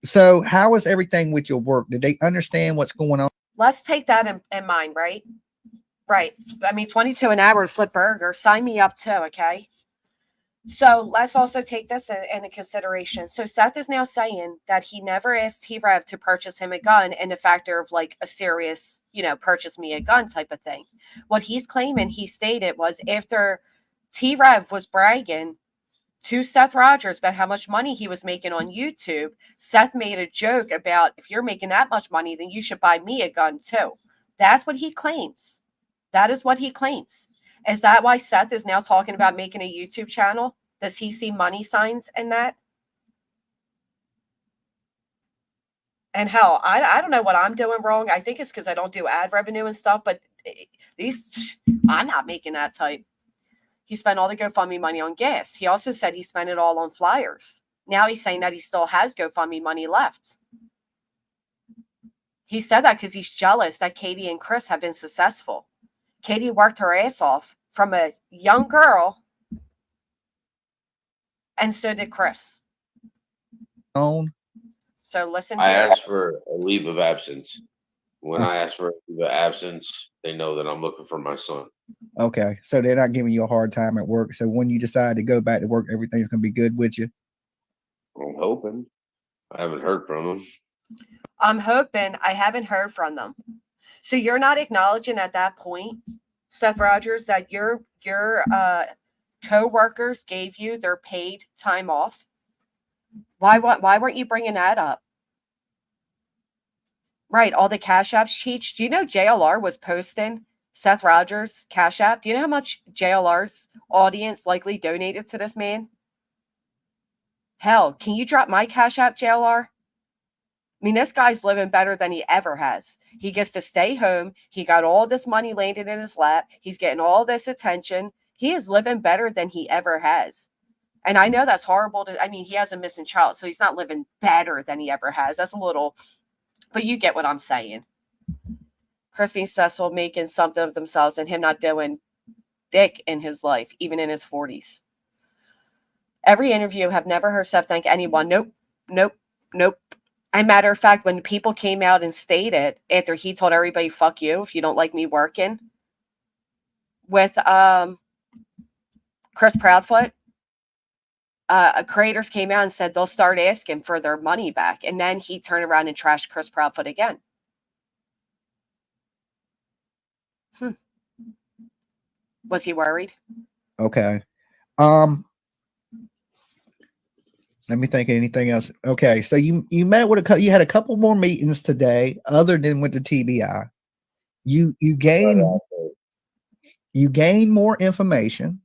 So how is everything with your work? Did they understand what's going on? Let's take that in mind, right? Right. I mean, 22 an hour to flip burgers. Sign me up too, okay? So let's also take this into consideration. So Seth is now saying that he never asked T-Rev to purchase him a gun in the factor of like a serious, purchase me a gun type of thing. What he's claiming he stated was after T-Rev was bragging to Seth Rogers about how much money he was making on YouTube, Seth made a joke about, if you're making that much money, then you should buy me a gun too. That's what he claims. That is what he claims. Is that why Seth is now talking about making a YouTube channel? Does he see money signs in that? And hell, I don't know what I'm doing wrong. I think it's because I don't do ad revenue and stuff, but I'm not making that type. He spent all the GoFundMe money on gas. He also said he spent it all on flyers. Now he's saying that he still has GoFundMe money left. He said that because he's jealous that Katie and Chris have been successful. Katie worked her ass off from a young girl, and so did Chris. So listen here. I asked for a leave of absence. When I ask for a leave of absence, they know that I'm looking for my son. Okay, so they're not giving you a hard time at work. So when you decide to go back to work, everything's gonna be good with you. I'm hoping. I haven't heard from them. I'm hoping. I haven't heard from them. So you're not acknowledging at that point, Seth Rogers, that your co-workers gave you their paid time off? Why weren't you bringing that up? Right, all the Cash App sheets. Do you know JLR was posting Seth Rogers' Cash App? Do you know how much JLR's audience likely donated to this man? Hell, can you drop my Cash App, JLR? I mean, this guy's living better than he ever has. He gets to stay home. He got all this money landed in his lap. He's getting all this attention. He is living better than he ever has. And I know that's horrible he has a missing child, so he's not living better than he ever has. That's a little, but you get what I'm saying. Chris being successful, making something of themselves, and him not doing dick in his life, even in his 40s. Every interview, have never heard Seth thank anyone. Nope. And matter of fact, when people came out and stated after he told everybody, fuck you, if you don't like me working, with Chris Proudfoot, creators came out and said they'll start asking for their money back. And then he turned around and trashed Chris Proudfoot again. Was he worried? Okay. Let me think of anything else. Okay, so you met with you had a couple more meetings today, other than with the TBI. You gained more information.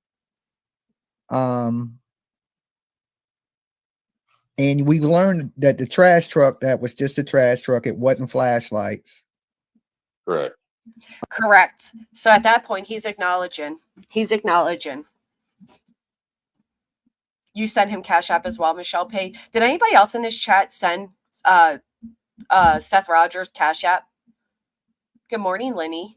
And we learned that the trash truck, that was just a trash truck. It wasn't flashlights. Correct. So at that point, he's acknowledging. You sent him Cash App as well, Michelle Pay. Did anybody else in this chat send Seth Rogers Cash App? Good morning, Lenny.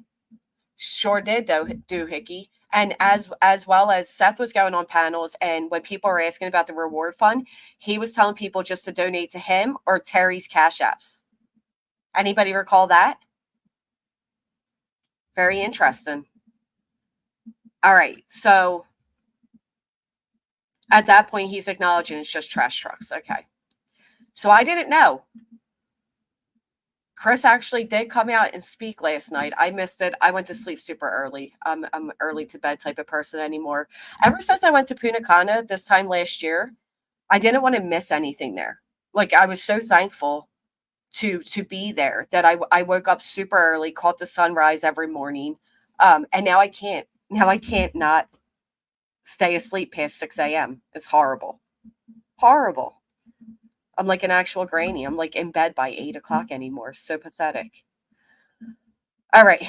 Sure did, do Hickey. And as well as Seth was going on panels, and when people were asking about the reward fund, he was telling people just to donate to him or Terry's Cash Apps. Anybody recall that? Very interesting. All right, so at that point, he's acknowledging it's just trash trucks. Okay. So I didn't know. Chris actually did come out and speak last night. I missed it. I went to sleep super early. I'm early to bed type of person anymore. Ever since I went to Punta Cana this time last year, I didn't want to miss anything there. Like, I was so thankful to be there that I woke up super early, caught the sunrise every morning. And now I can't not stay asleep past 6 a.m. It's horrible. Horrible. I'm like an actual granny. I'm like in bed by 8 o'clock anymore. So pathetic. All right.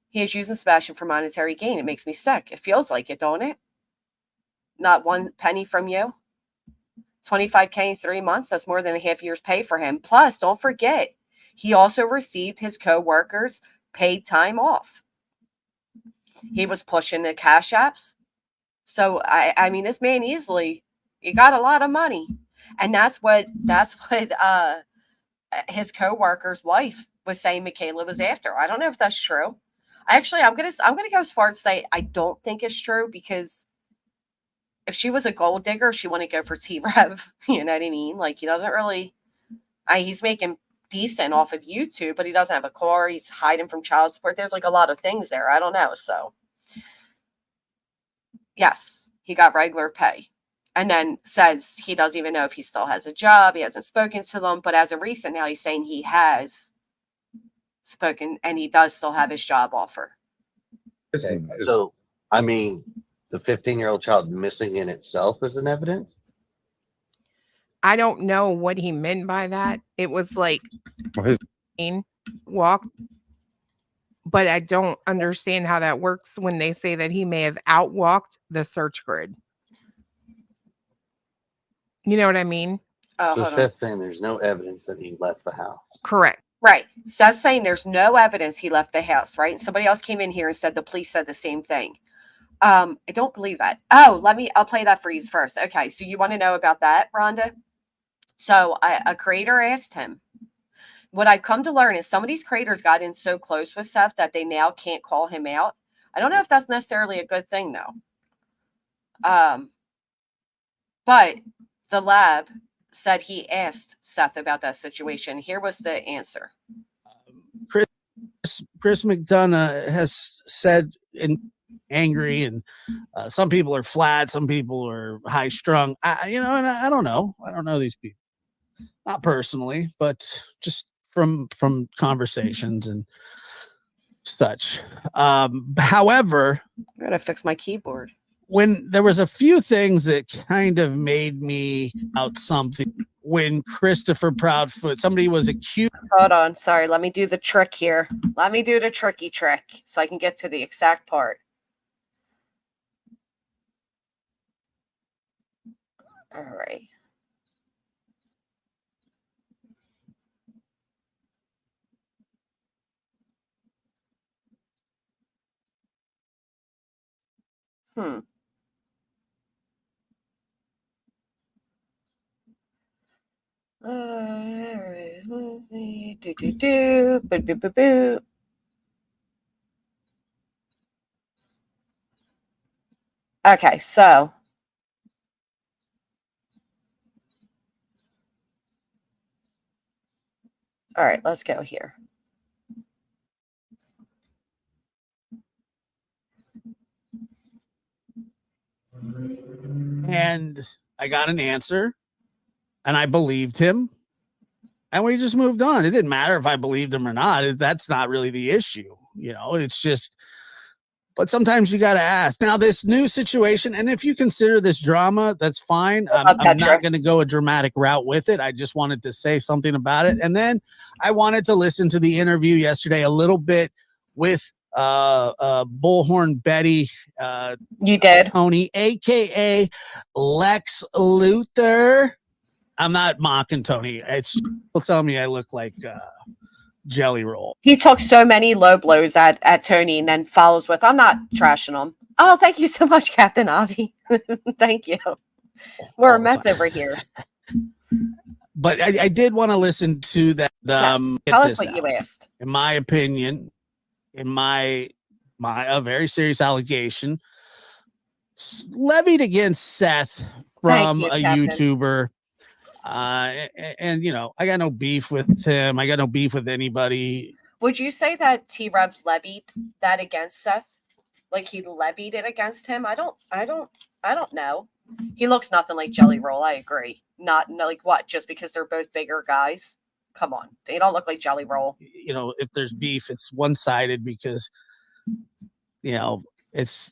He is using Sebastian for monetary gain. It makes me sick. It feels like it, don't it? Not one penny from you. 25K in 3 months. That's more than a half year's pay for him. Plus, don't forget, he also received his co-workers paid time off. He was pushing the cash apps. So I mean, this man easily, he got a lot of money. And that's what his co-worker's wife was saying Michaela was after. I don't know if that's true. Actually, I'm gonna go as far as say I don't think it's true, because if she was a gold digger, she wouldn't go for T-Rev. You know what I mean? Like, he doesn't really. He's making decent off of YouTube, but he doesn't have a car. He's hiding from child support. There's like a lot of things there. I don't know. So, yes, he got regular pay. And then says he doesn't even know if he still has a job. He hasn't spoken to them. But as of recent now, he's saying he has spoken and he does still have his job offer. Okay. So, I mean, the 15-year-old child missing in itself is an evidence? I don't know what he meant by that. It was like walk, but I don't understand how that works when they say that he may have outwalked the search grid. You know what I mean? Oh, So hold on. Seth's saying there's no evidence that he left the house. Correct. Right. Seth's saying there's no evidence he left the house, right? Somebody else came in here and said the police said the same thing. I don't believe that. Oh, I'll play that for you first. Okay, so you want to know about that, Rhonda? So a creator asked him. What I've come to learn is some of these creators got in so close with Seth that they now can't call him out. I don't know if that's necessarily a good thing, though. But the lab said he asked Seth about that situation. Here was the answer. Chris McDonough has said angry, and some people are flat, some people are high strung. And I don't know. I don't know these people, not personally, but just from conversations and such. However, I gotta fix my keyboard. when there was a few things that kind of made me out something when Christopher Proudfoot, somebody was accused. Hold on. Sorry. Let me do the trick here. Let me do the tricky trick so I can get to the exact part. All right. All right. Let me do. Boo. Okay, so all right, let's go here. And I got an answer, and I believed him, and we just moved on. It didn't matter if I believed him or not. That's not really the issue. It's just, but sometimes you got to ask. Now, this new situation, and if you consider this drama, that's fine. I'm not going to go a dramatic route with it. I just wanted to say something about it. And then I wanted to listen to the interview yesterday a little bit with Bullhorn Betty. You did? Tony, a.k.a. Lex Luthor. I'm not mocking Tony. People tell me I look like Jelly Roll. He took so many low blows at Tony and then follows with, I'm not trashing him. Oh, thank you so much, Captain Avi. Thank you. We're a mess over here. But I did want to listen to that. Tell us what you asked. In my opinion, a very serious allegation levied against Seth from a YouTuber. And I got no beef with him. I got no beef with anybody. Would you say that T-Rev levied that against Seth? Like he levied it against him? I don't know. He looks nothing like Jelly Roll. I agree. Not like what? Just because they're both bigger guys? Come on, they don't look like Jelly Roll. You know, if there's beef, it's one-sided because, you know, it's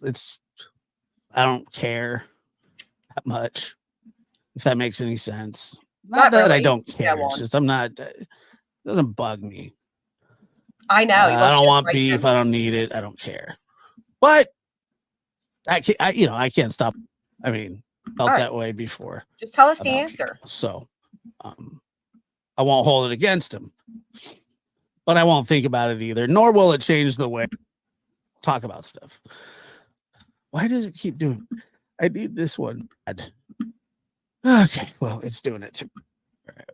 I don't care that much, if that makes any sense. Not that I really. don't care. Go It's on. just I'm not. It doesn't bug me. I know. He I looks don't just want like beef. him. I don't need it. I don't care. But I can't stop. I mean, felt All right. that way before. Just tell us the about answer. people. So, I won't hold it against him, but I won't think about it either. Nor will it change the way I talk about stuff. Why does it keep doing? I need this one. Okay, well, it's doing it too.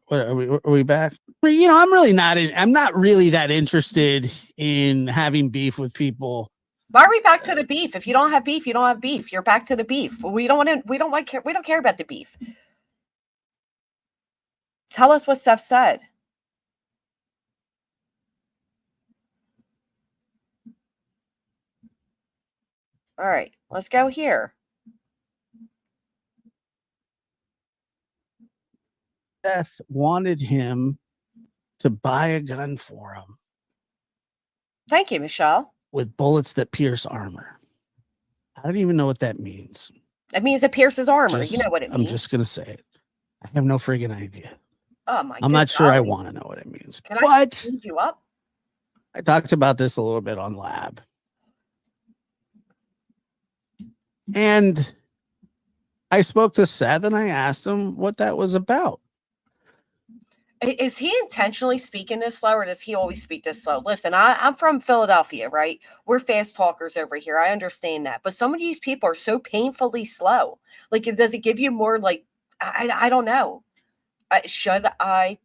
All right, what are we back? You know, I'm not really that interested in having beef with people. Why are we back to the beef? If you don't have beef, you don't have beef. You're back to the beef. We don't care about the beef. Tell us what Seth said. All right, let's go here. Seth wanted him to buy a gun for him Thank you, Michelle. with bullets that pierce armor. I don't even know what that means. It means it pierces armor. You know what it means. I'm just gonna say it. I have no friggin' idea. Oh my! I'm not sure I golly. want to know what it means. Can I But speed you up? I talked about this a little bit on Lab. And I spoke to Seth and I asked him what that was about. Is he intentionally speaking this slow, or does he always speak this slow? Listen, I'm from Philadelphia, right? We're fast talkers over here. I understand that. But some of these people are so painfully slow. Like, does it give you more, like, I don't know. Should I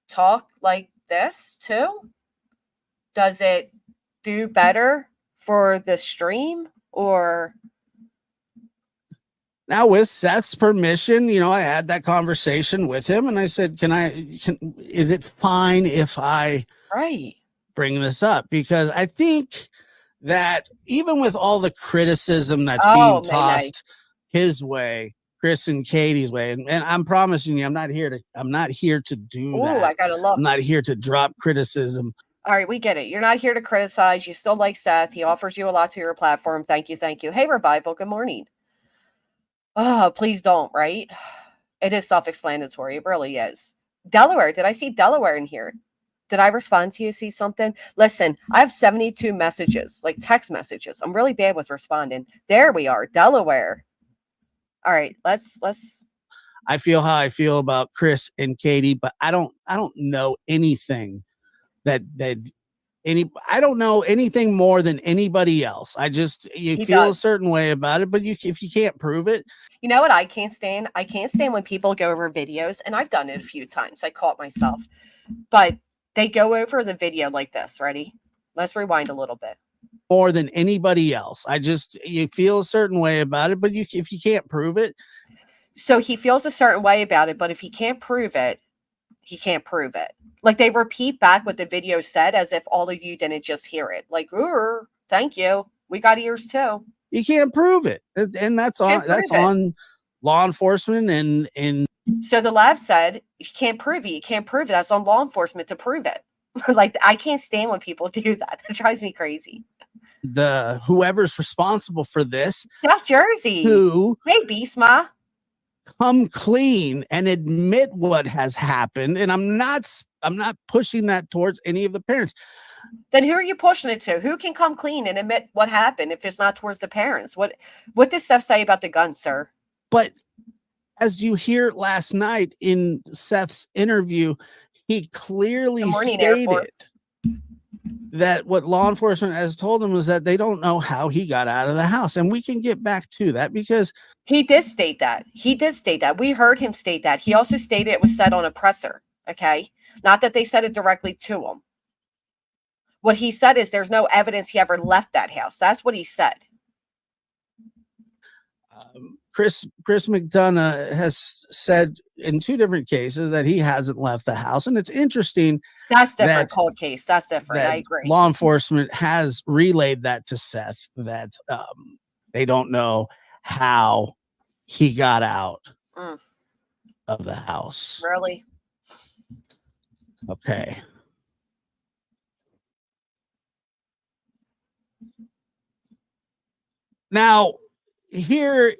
talk like this too? Does it do better for the stream, or... Now, with Seth's permission, you know, I had that conversation with him and I said, is it fine if I Right. bring this up? Because I think that even with all the criticism that's Oh, being May. tossed his way, Chris and Katie's way, and I'm promising you, I'm not here to do Ooh, that. I gotta love. I'm not here to drop criticism. All right, we get it. You're not here to criticize. You still like Seth. He offers you a lot to your platform. Thank you. Thank you. Hey, Revival. Good morning. Oh, please don't, right? It is self-explanatory. It really is. Delaware. Did I see Delaware in here? Did I respond to you? See something? Listen, I have 72 messages, like text messages. I'm really bad with responding. There we are. Delaware. All right, let's. I feel how I feel about Chris and Katie, but I don't know anything I don't know anything more than anybody else. You feel a certain way about it, but if you can't prove it. You know what I can't stand? I can't stand when people go over videos, and I've done it a few times. I caught myself. But they go over the video like this. Ready? Let's rewind a little bit. More than anybody else. You feel a certain way about it, but if you can't prove it. So he feels a certain way about it, but if he can't prove it, he can't prove it. Like, they repeat back what the video said as if all of you didn't just hear it. Like, ooh, thank you. We got ears too. You can't prove it. And that's on law enforcement and so the lab said you can't prove it. You can't prove it. That's on law enforcement to prove it. Like, I can't stand when people do that. That drives me crazy. Whoever's responsible for this. South Jersey. Hey, Beastma. Come clean and admit what has happened. And I'm not pushing that towards any of the parents. Then who are you pushing it to? Who can come clean and admit what happened if it's not towards the parents? What does Seth say about the gun, sir? But as you hear last night in Seth's interview, he clearly stated that what law enforcement has told him is that they don't know how he got out of the house. And we can get back to that because he did state that. We heard him state that. He also stated it was said on a presser. Okay. Not that they said it directly to him. What he said is there's no evidence he ever left that house. That's what he said. Chris McDonough has said in 2 different cases that he hasn't left the house. And it's interesting. That's different. Cold case. That's different. I agree. Law enforcement has relayed that to Seth, that they don't know how he got out Mm, of the house. really? Okay. Now, here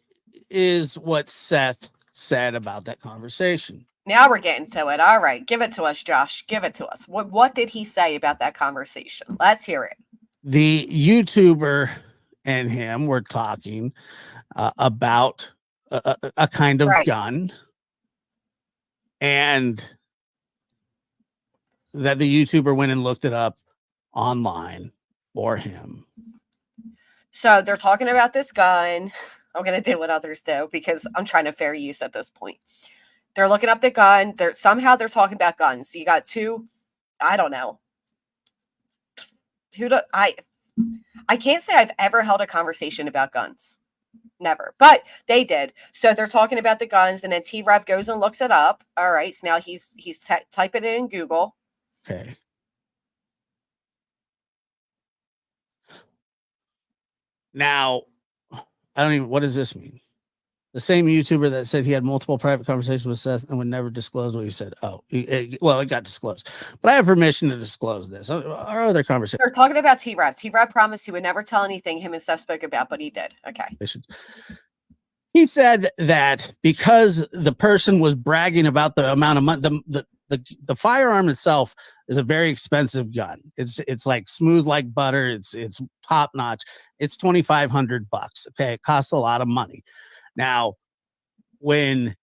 is what Seth said about that conversation. Now we're getting to it. All right. Give it to us, Josh. Give it to us. What did he say about that conversation? Let's hear it. The YouTuber and him were talking about a kind of Right. gun, and that the YouTuber went and looked it up online for him. So they're talking about this gun. I'm going to do what others do because I'm trying to fair use at this point. They're looking up the gun. They're talking about guns. So you got two, I don't know. I can't say I've ever held a conversation about guns. Never. But they did. So they're talking about the guns, and then T-Rev goes and looks it up. All right. So now he's typing it in Google. Okay. Now, I don't even, what does this mean? The same YouTuber that said he had multiple private conversations with Seth and would never disclose what he said. Oh, well, it got disclosed, but I have permission to disclose this. Our other conversation. They're talking about T-Rev. T-Rev promised he would never tell anything him and Seth spoke about, but he did. Okay. He said that because the person was bragging about the amount of money, the firearm itself is a very expensive gun. It's like smooth like butter. It's top notch. It's $2,500. Okay, it costs a lot of money. Now, when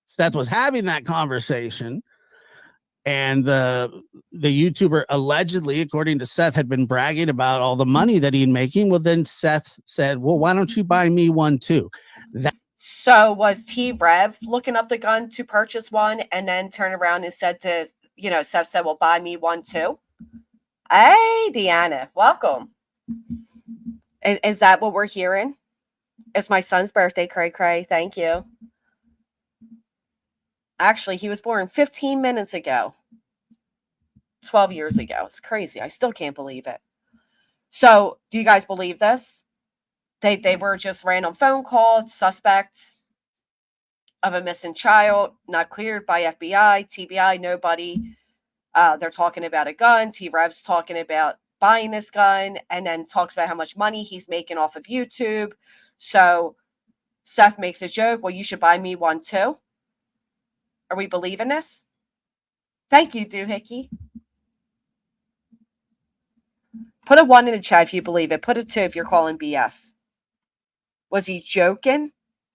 Seth was having that conversation, and the YouTuber allegedly, according to Seth, had been bragging about all the money that he'd making, well, then Seth said, "Well, why don't you buy me one too?" So was T-Rev looking up the gun to purchase one and then turn around and said to, Seth said, "Well, buy me one too"? Hey, Deanna, welcome. Is that what we're hearing? It's my son's birthday, cray cray. Thank you. Actually, he was born 15 minutes ago. 12 years ago. It's crazy. I still can't believe it. So, do you guys believe this? They were just random phone calls, suspects of a missing child, not cleared by FBI, TBI, nobody. They're talking about a gun. T-Rev's talking about buying this gun and then talks about how much money he's making off of YouTube. So Seth makes a joke. Well, you should buy me one too. Are we believing this? Thank you, Doohickey. Put a 1 in the chat if you believe it. Put a 2 if you're calling BS. Was he joking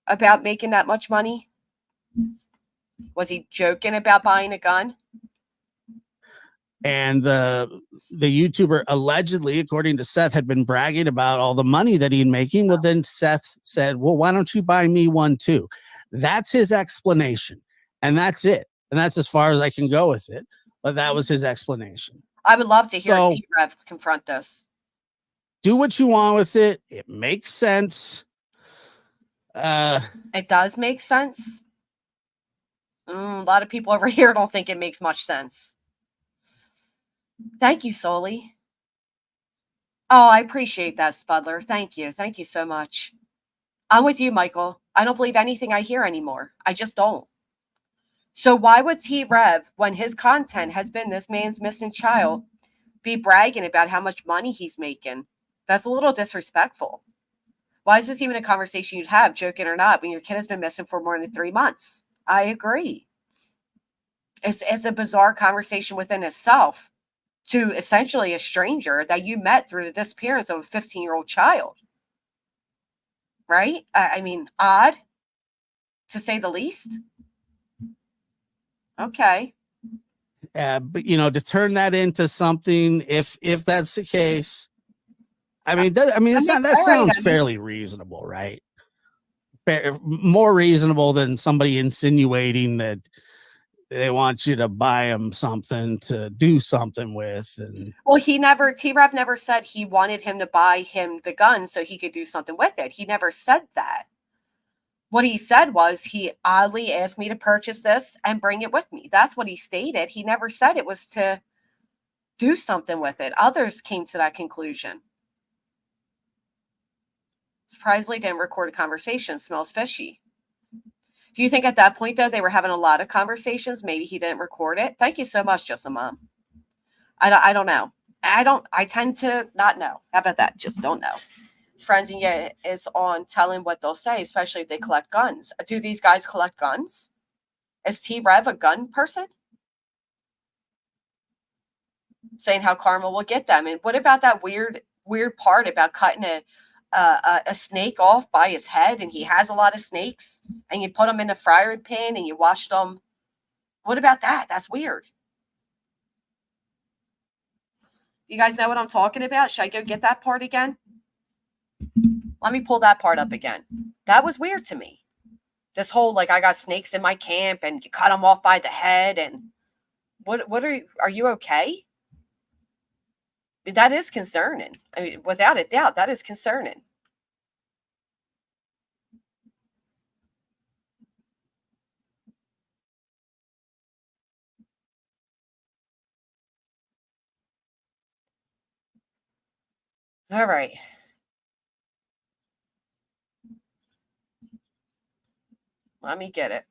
about making that much money? Was he joking about buying a gun? And the YouTuber allegedly, according to Seth, had been bragging about all the money that he'd making. Well, then Seth said, "Well, why don't you buy me one too?" That's his explanation. And that's it. And that's as far as I can go with it. But that was his explanation. I would love to hear T-Rev confront this. Do what you want with it. It makes sense. It does make sense. A lot of people over here don't think it makes much sense. Thank you, Soli. Oh, I appreciate that, Spudler. Thank you. Thank you so much. I'm with you, Michael. I don't believe anything I hear anymore. I just don't. So why would T-Rev, when his content has been this man's missing child, be bragging about how much money he's making? That's a little disrespectful. Why is this even a conversation you'd have, joking or not, when your kid has been missing for more than 3 months? I agree. It's a bizarre conversation within itself to essentially a stranger that you met through the disappearance of a 15-year-old child. Right? I mean, odd, to say the least. Okay. But to turn that into something, if that's the case, that sounds fairly reasonable, right? More reasonable than somebody insinuating that they want you to buy them something to do something with. And well, T-Rev never said he wanted him to buy him the gun so he could do something with it. He never said that. What he said was he oddly asked me to purchase this and bring it with me. That's what he stated. He never said it was to do something with it. Others came to that conclusion. Surprisingly, didn't record a conversation. Smells fishy. Do you think at that point, though, they were having a lot of conversations? Maybe he didn't record it. Thank you so much, Just a Mom. I don't know. I tend to not know. How about that? Just don't know. Frenzy is on telling what they'll say, especially if they collect guns. Do these guys collect guns? Is T-Rev a gun person? Saying how karma will get them. And what about that weird part about cutting a snake off by his head, and he has a lot of snakes, and you put them in the fryer pan and you wash them? What about that? That's weird. You guys know what I'm talking about? Should I go get that part again? Let me pull that part up again. That was weird to me. This whole, like, I got snakes in my camp and you cut them off by the head. And what are you okay? That is concerning. I mean, without a doubt, that is concerning. All right. Let me get it.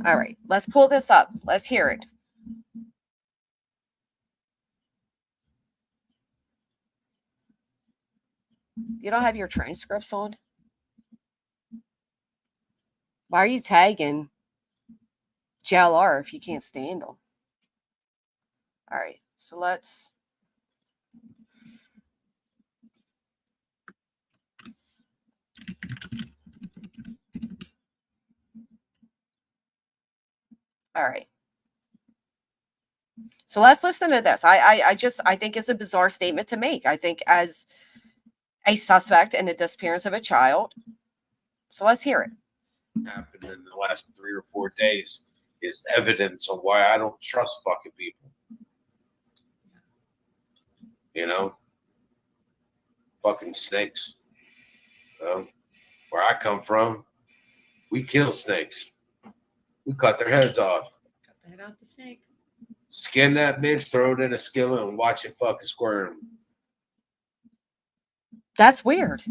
All right, let's pull this up. Let's hear it. You don't have your transcripts on? Why are you tagging JLR if you can't stand them? All right, so let's. All right. So let's listen to this. I think it's a bizarre statement to make. I think as a suspect in the disappearance of a child. So let's hear it. Happened in the last 3 or 4 days is evidence of why I don't trust fucking people. You know? Fucking snakes. Where I come from, we kill snakes. We cut their heads off. Cut the head off the snake. Skin that bitch, throw it in a skillet, and watch it fucking squirm. That's weird.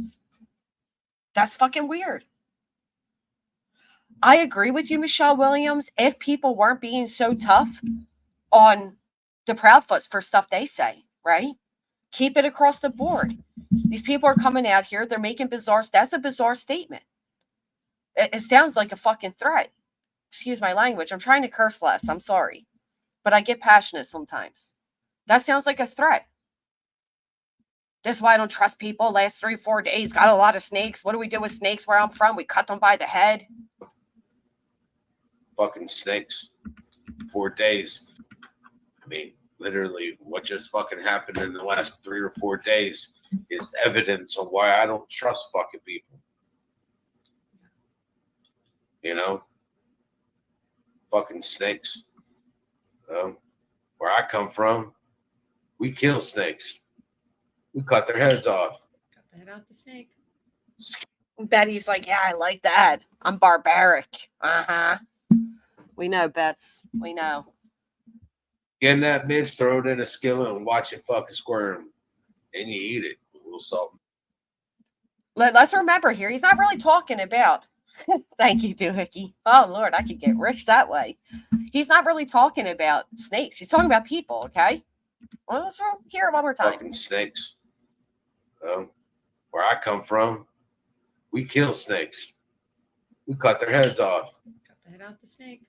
That's fucking weird. I agree with you, Michelle Williams. If people weren't being so tough on the Proudfoots for stuff they say, right? Keep it across the board. These people are coming out here. They're making bizarre. That's a bizarre statement. It sounds like a fucking threat. Excuse my language. I'm trying to curse less. I'm sorry. But I get passionate sometimes. That sounds like a threat. This is why I don't trust people. Last 3 or 4 days, got a lot of snakes. What do we do with snakes where I'm from? We cut them by the head. Fucking snakes. 4 days. I mean, literally, what just fucking happened in the last 3 or 4 days is evidence of why I don't trust fucking people. You know? Fucking snakes. Where I come from, we kill snakes. We cut their heads off. Cut the head off the snake. Betty's like, yeah, I like that. I'm barbaric. Uh-huh. We know, Bets. We know. Skin that bitch, throw it in a skillet, and watch it fucking squirm. And you eat it with a little salt. Let's remember here, he's not really talking about. Thank you, Doohickey. Oh, Lord, I could get rich that way. He's not really talking about snakes. He's talking about people, okay? Well, let's hear it one more time. Fucking snakes. Where I come from, we kill snakes. We cut their heads off. Cut the head off the snake.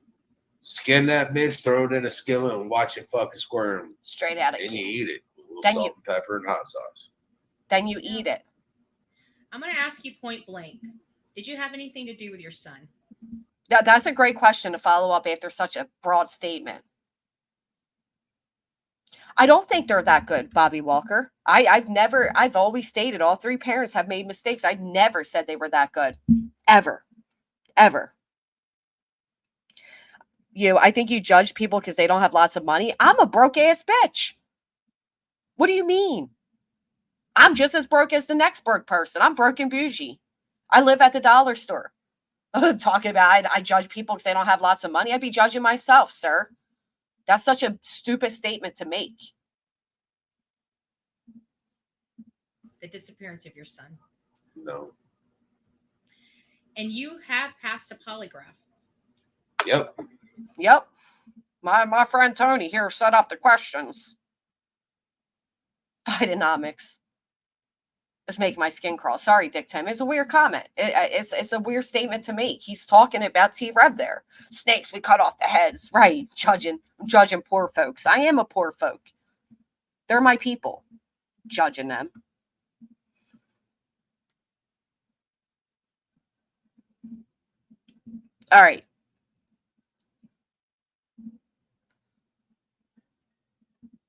Skin that bitch, throw it in a skillet, and watch it fucking squirm. Straight out of And you eat it with a little Then salt you- and pepper and hot sauce. Then you eat it. I'm going to ask you point blank. Did you have anything to do with your son? That's a great question to follow up after such a broad statement. I don't think they're that good, Bobby Walker. I've always stated all 3 parents have made mistakes. I never said they were that good. Ever. I think you judge people because they don't have lots of money. I'm a broke ass bitch. What do you mean? I'm just as broke as the next broke person. I'm broke and bougie. I live at the dollar store. Talking about I judge people because they don't have lots of money. I'd be judging myself, sir. That's such a stupid statement to make. The disappearance of your son. No. And you have passed a polygraph. Yep. Yep. My friend Tony here set up the questions. Bidenomics. It's making my skin crawl. Sorry, Dick Tim. It's a weird comment. It's a weird statement to make. He's talking about T-Rev there. Snakes, we cut off the heads. Right. I'm judging poor folks. I am a poor folk. They're my people. Judging them. All right.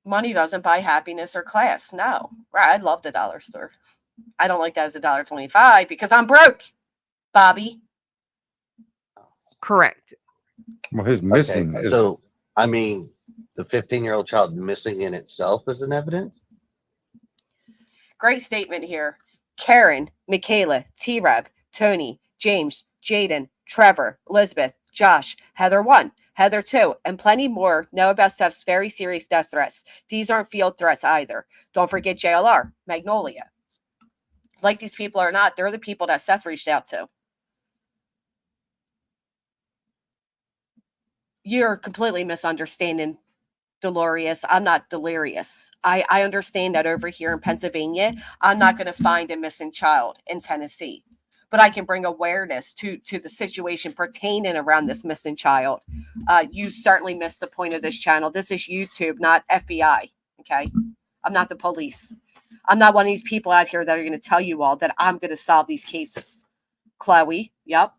Money doesn't buy happiness or class. No. Right. I love the dollar store. I don't like that as $1.25 because I'm broke, Bobby. Correct. Well, his missing Okay, is so I mean, the 15-year-old child missing in itself is an evidence. Great statement here. Karen, Michaela, T-Rev, Tony, James, Jaden, Trevor, Elizabeth, Josh, Heather 1, Heather 2, and plenty more know about Seth's very serious death threats. These aren't field threats either. Don't forget JLR, Magnolia. Like these people or not, they're the people that Seth reached out to. You're completely misunderstanding, Delirious. I'm not delirious. I understand that over here in Pennsylvania, I'm not going to find a missing child in Tennessee, but I can bring awareness to the situation pertaining around this missing child. You certainly missed the point of this channel. This is YouTube, not FBI. Okay, I'm not the police. I'm not one of these people out here that are going to tell you all that I'm going to solve these cases. Chloe, yep.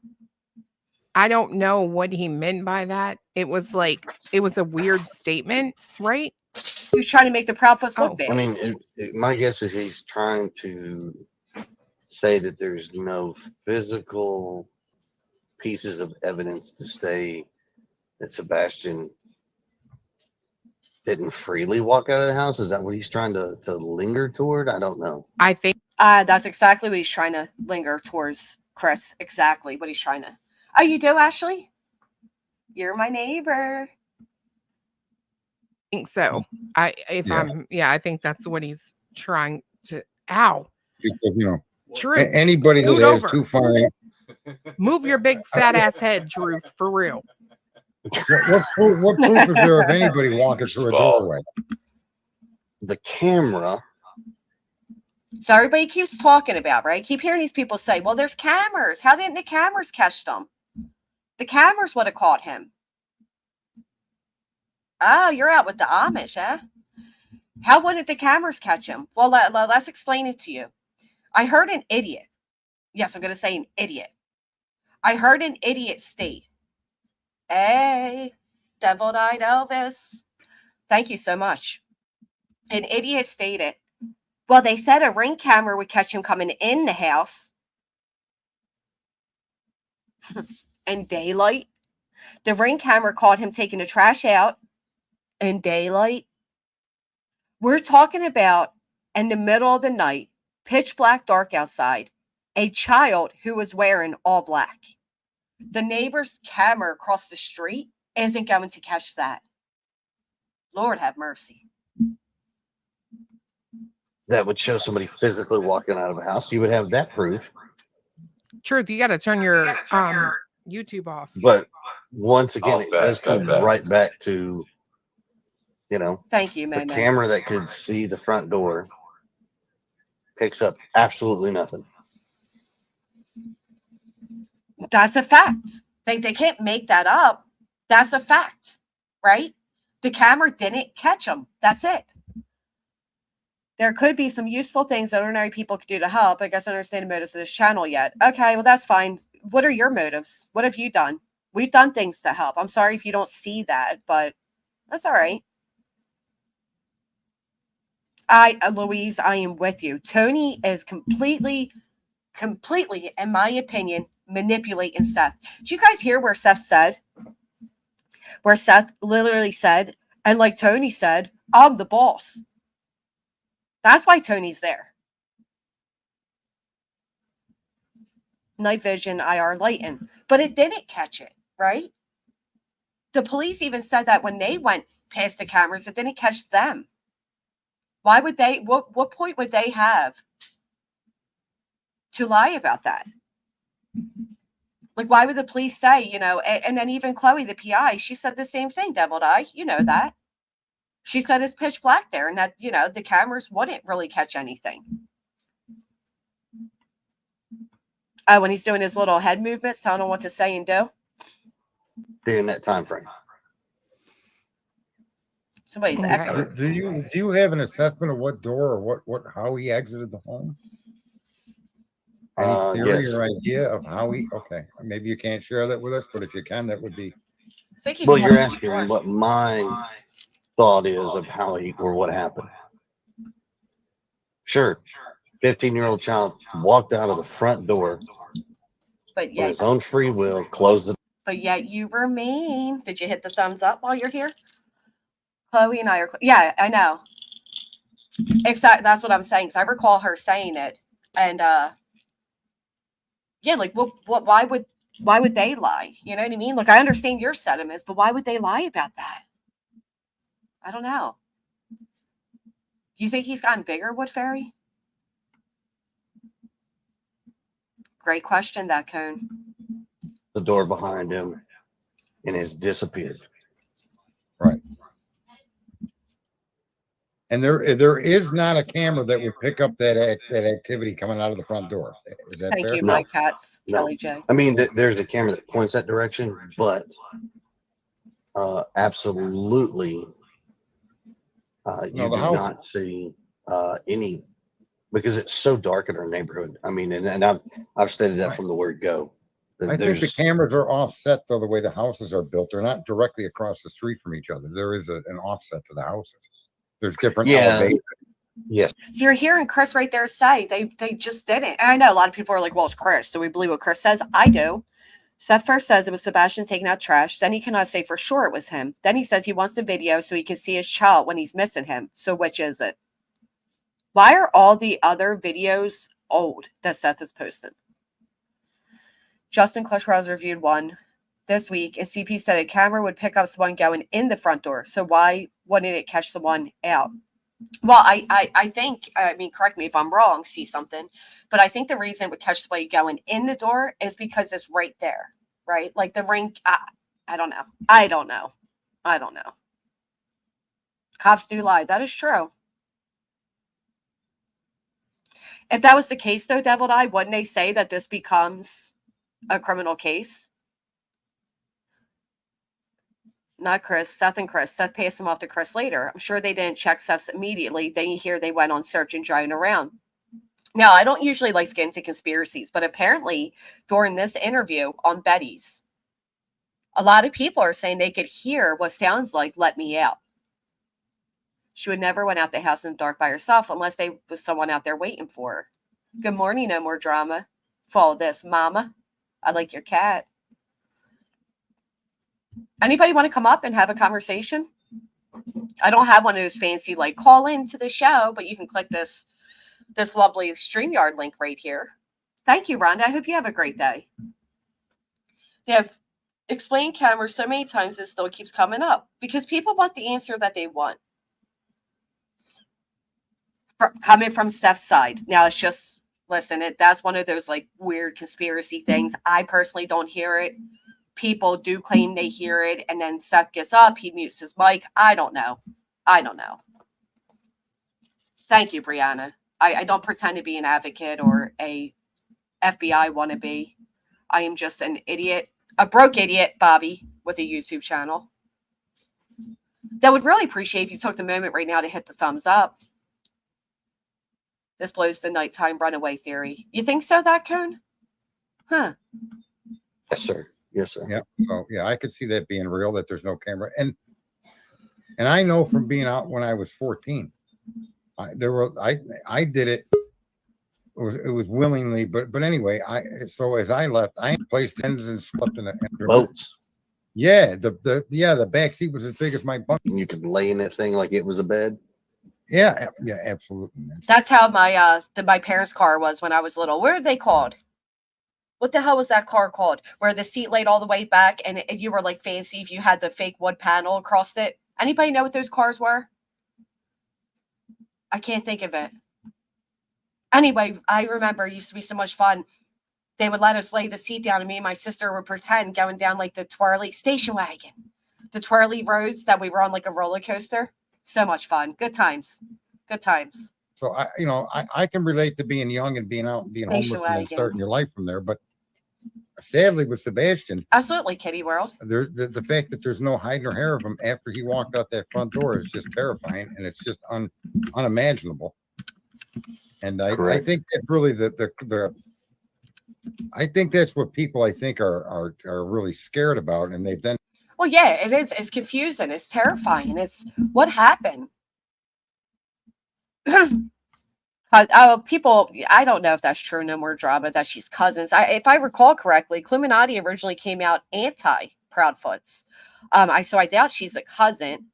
I don't know what he meant by that. It was a weird statement, right? He was trying to make the Proudfoots look Oh. big. I mean, my guess is he's trying to say that there's no physical pieces of evidence to say that Sebastian didn't freely walk out of the house. Is that what he's trying to linger toward? I don't know. I think That's exactly what he's trying to linger towards, Chris. Exactly what he's trying to. Oh, you do, Ashley? You're my neighbor. so. I think that's what he's trying to. Ow. because, you know, True. anybody that Scoot has over. too fine. Move your big fat ass head, Drew, for real. What proof is there of anybody walking through a doorway? The camera. So everybody keeps talking about, right? Keep hearing these people say, well, there's cameras. How didn't the cameras catch them? The cameras would have caught him. Oh, you're out with the Amish, huh? How wouldn't the cameras catch him? Well, let's explain it to you. I heard an idiot. Yes, I'm going to say an idiot. I heard an idiot state, hey, devil-eyed Elvis. Thank you so much. An idiot stated, well, they said a ring camera would catch him coming in the house. In daylight. The ring camera caught him taking the trash out in daylight. We're talking about in the middle of the night, pitch black dark outside, a child who was wearing all black. The neighbor's camera across the street isn't going to catch that. Lord have mercy. That would show somebody physically walking out of a house. You would have that proof. Truth, you got to turn your YouTube off. But once again, it that- does come that- right back to, Thank you, the May. camera that could see the front door picks up absolutely nothing. That's a fact. They can't make that up. That's a fact, right? The camera didn't catch him. That's it. There could be some useful things that ordinary people could do to help. I guess I don't understand the motives of this channel yet. Okay, well, that's fine. What are your motives? What have you done? We've done things to help. I'm sorry if you don't see that, but that's all right. Louise, I am with you. Tony is completely, in my opinion, manipulating Seth. Did you guys hear where Seth said? Where Seth literally said, and like Tony said, I'm the boss. That's why Tony's there. Night vision, IR lighting. But it didn't catch it, right? the police even said that when they went past the cameras, it didn't catch them. Why would they, what point would they have to lie about that? Like, why would the police say, you know, and then even Chloe, the PI, she said the same thing, Deviled Eye, you know that. She said it's pitch black there and that, you know, the cameras wouldn't really catch anything. When he's doing his little head movements, telling him what to say and do. During that time frame. Somebody's Okay. echoing. Do you have an assessment of what door or how he exited the home? Any theory Yes. or idea of how he? Okay, maybe you can't share that with us, but if you can, that would be. I think he's Well, you're closing the asking door. what my thought is of how he or what happened. Sure. 15-year-old child walked out of the front door But on yet, his own free will, closed it. but yet you remain. Did you hit the thumbs up while you're here? Chloe and I are, yeah, I know. Exactly. That's what I'm saying. Because I recall her saying it. And, yeah, like, why would they lie? You know what I mean? Like, I understand your sentiments, but why would they lie about that? I don't know. You think he's gotten bigger, Wood Fairy? Great question, that Cone. The door behind him and has disappeared. Right. And there is not a camera that would pick up that activity coming out of the front door. Is that Thank fair? you, No. my cats, No. Kelly J. I mean, there's a camera that points that direction, but absolutely, you No, the do house- not see any, because it's so dark in our neighborhood. I mean, and I've stated that from the word go. I think the There's- cameras are offset though, the way the houses are built. They're not directly across the street from each other. There is an offset to the houses. There's different Yeah. elevations. Yes. So you're hearing Chris right there say they just didn't. And I know a lot of people are like, well, it's Chris. Do we believe what Chris says? I do. Seth first says it was Sebastian taking out trash. Then he cannot say for sure it was him. Then he says he wants the video so he can see his child when he's missing him. So which is it? Why are all the other videos old that Seth has posted? Justin Clutchwell reviewed one this week. And CP said a camera would pick up someone going in the front door. So why wouldn't it catch someone out? Well, I think, I mean, correct me if I'm wrong, see something, but I think the reason it would catch somebody going in the door is because it's right there, right? Like the ring, I don't know. I don't know. Cops do lie. That is true. If that was the case, though, Deviled Eye, wouldn't they say that this becomes a criminal case? Not Chris, Seth and Chris. Seth passed him off to Chris later. I'm sure they didn't check Seth's immediately. Then you hear they went on search and driving around. Now, I don't usually like to get into conspiracies, but apparently during this interview on Betty's, a lot of people are saying they could hear what sounds like "let me out." She would never went out the house in the dark by herself unless there was someone out there waiting for her. Good morning, no more drama. Follow this, mama. I like your cat. Anybody want to come up and have a conversation? I don't have one of those fancy like call into the show, but you can click this lovely StreamYard link right here. Thank you, Rhonda. I hope you have a great day. They have explained cameras so many times it still keeps coming up because people want the answer that they want. Coming from Steph's side. Now it's just, listen, that's one of those like weird conspiracy things. I personally don't hear it. People do claim they hear it, and then Seth gets up, he mutes his mic. I don't know. Thank you, Brianna. I don't pretend to be an advocate or a FBI wannabe. I am just an idiot, a broke idiot, Bobby, with a YouTube channel. That would really appreciate if you took the moment right now to hit the thumbs up. This blows the nighttime runaway theory. You think so, that Cone? Huh. Yes, sir. Yes, sir. Yeah. So yeah, I could see that being real, that there's no camera. And I know from being out when I was 14, I did it. It was willingly, but anyway, so as I left, I placed tents and slept in the Boats. Yeah, the back seat was as big as my bunk. And you could lay in that thing like it was a bed. Yeah, absolutely. That's how my parents' car was when I was little. What are they called? What the hell was that car called? Where the seat laid all the way back and you were like fancy if you had the fake wood panel across it. Anybody know what those cars were? I can't think of it. Anyway, I remember it used to be so much fun. They would let us lay the seat down and me and my sister would pretend going down like the twirly station wagon, the twirly roads that we were on like a roller coaster. So much fun. Good times. Good times. So I can relate to being young and being out and being Station homeless and then starting wagons. your life from there. But sadly with Sebastian, Absolutely, Kitty World. the fact that there's no hiding or hair of him after he walked out that front door is just terrifying, and it's just unimaginable. And I think that really I think that's what people I think are really scared about, and they've then. Well, yeah, it is. It's confusing. It's terrifying. It's what happened. People, I don't know if that's true. No more drama that she's cousins. If I recall correctly, Illuminati originally came out anti Proudfoots. So I doubt she's a cousin,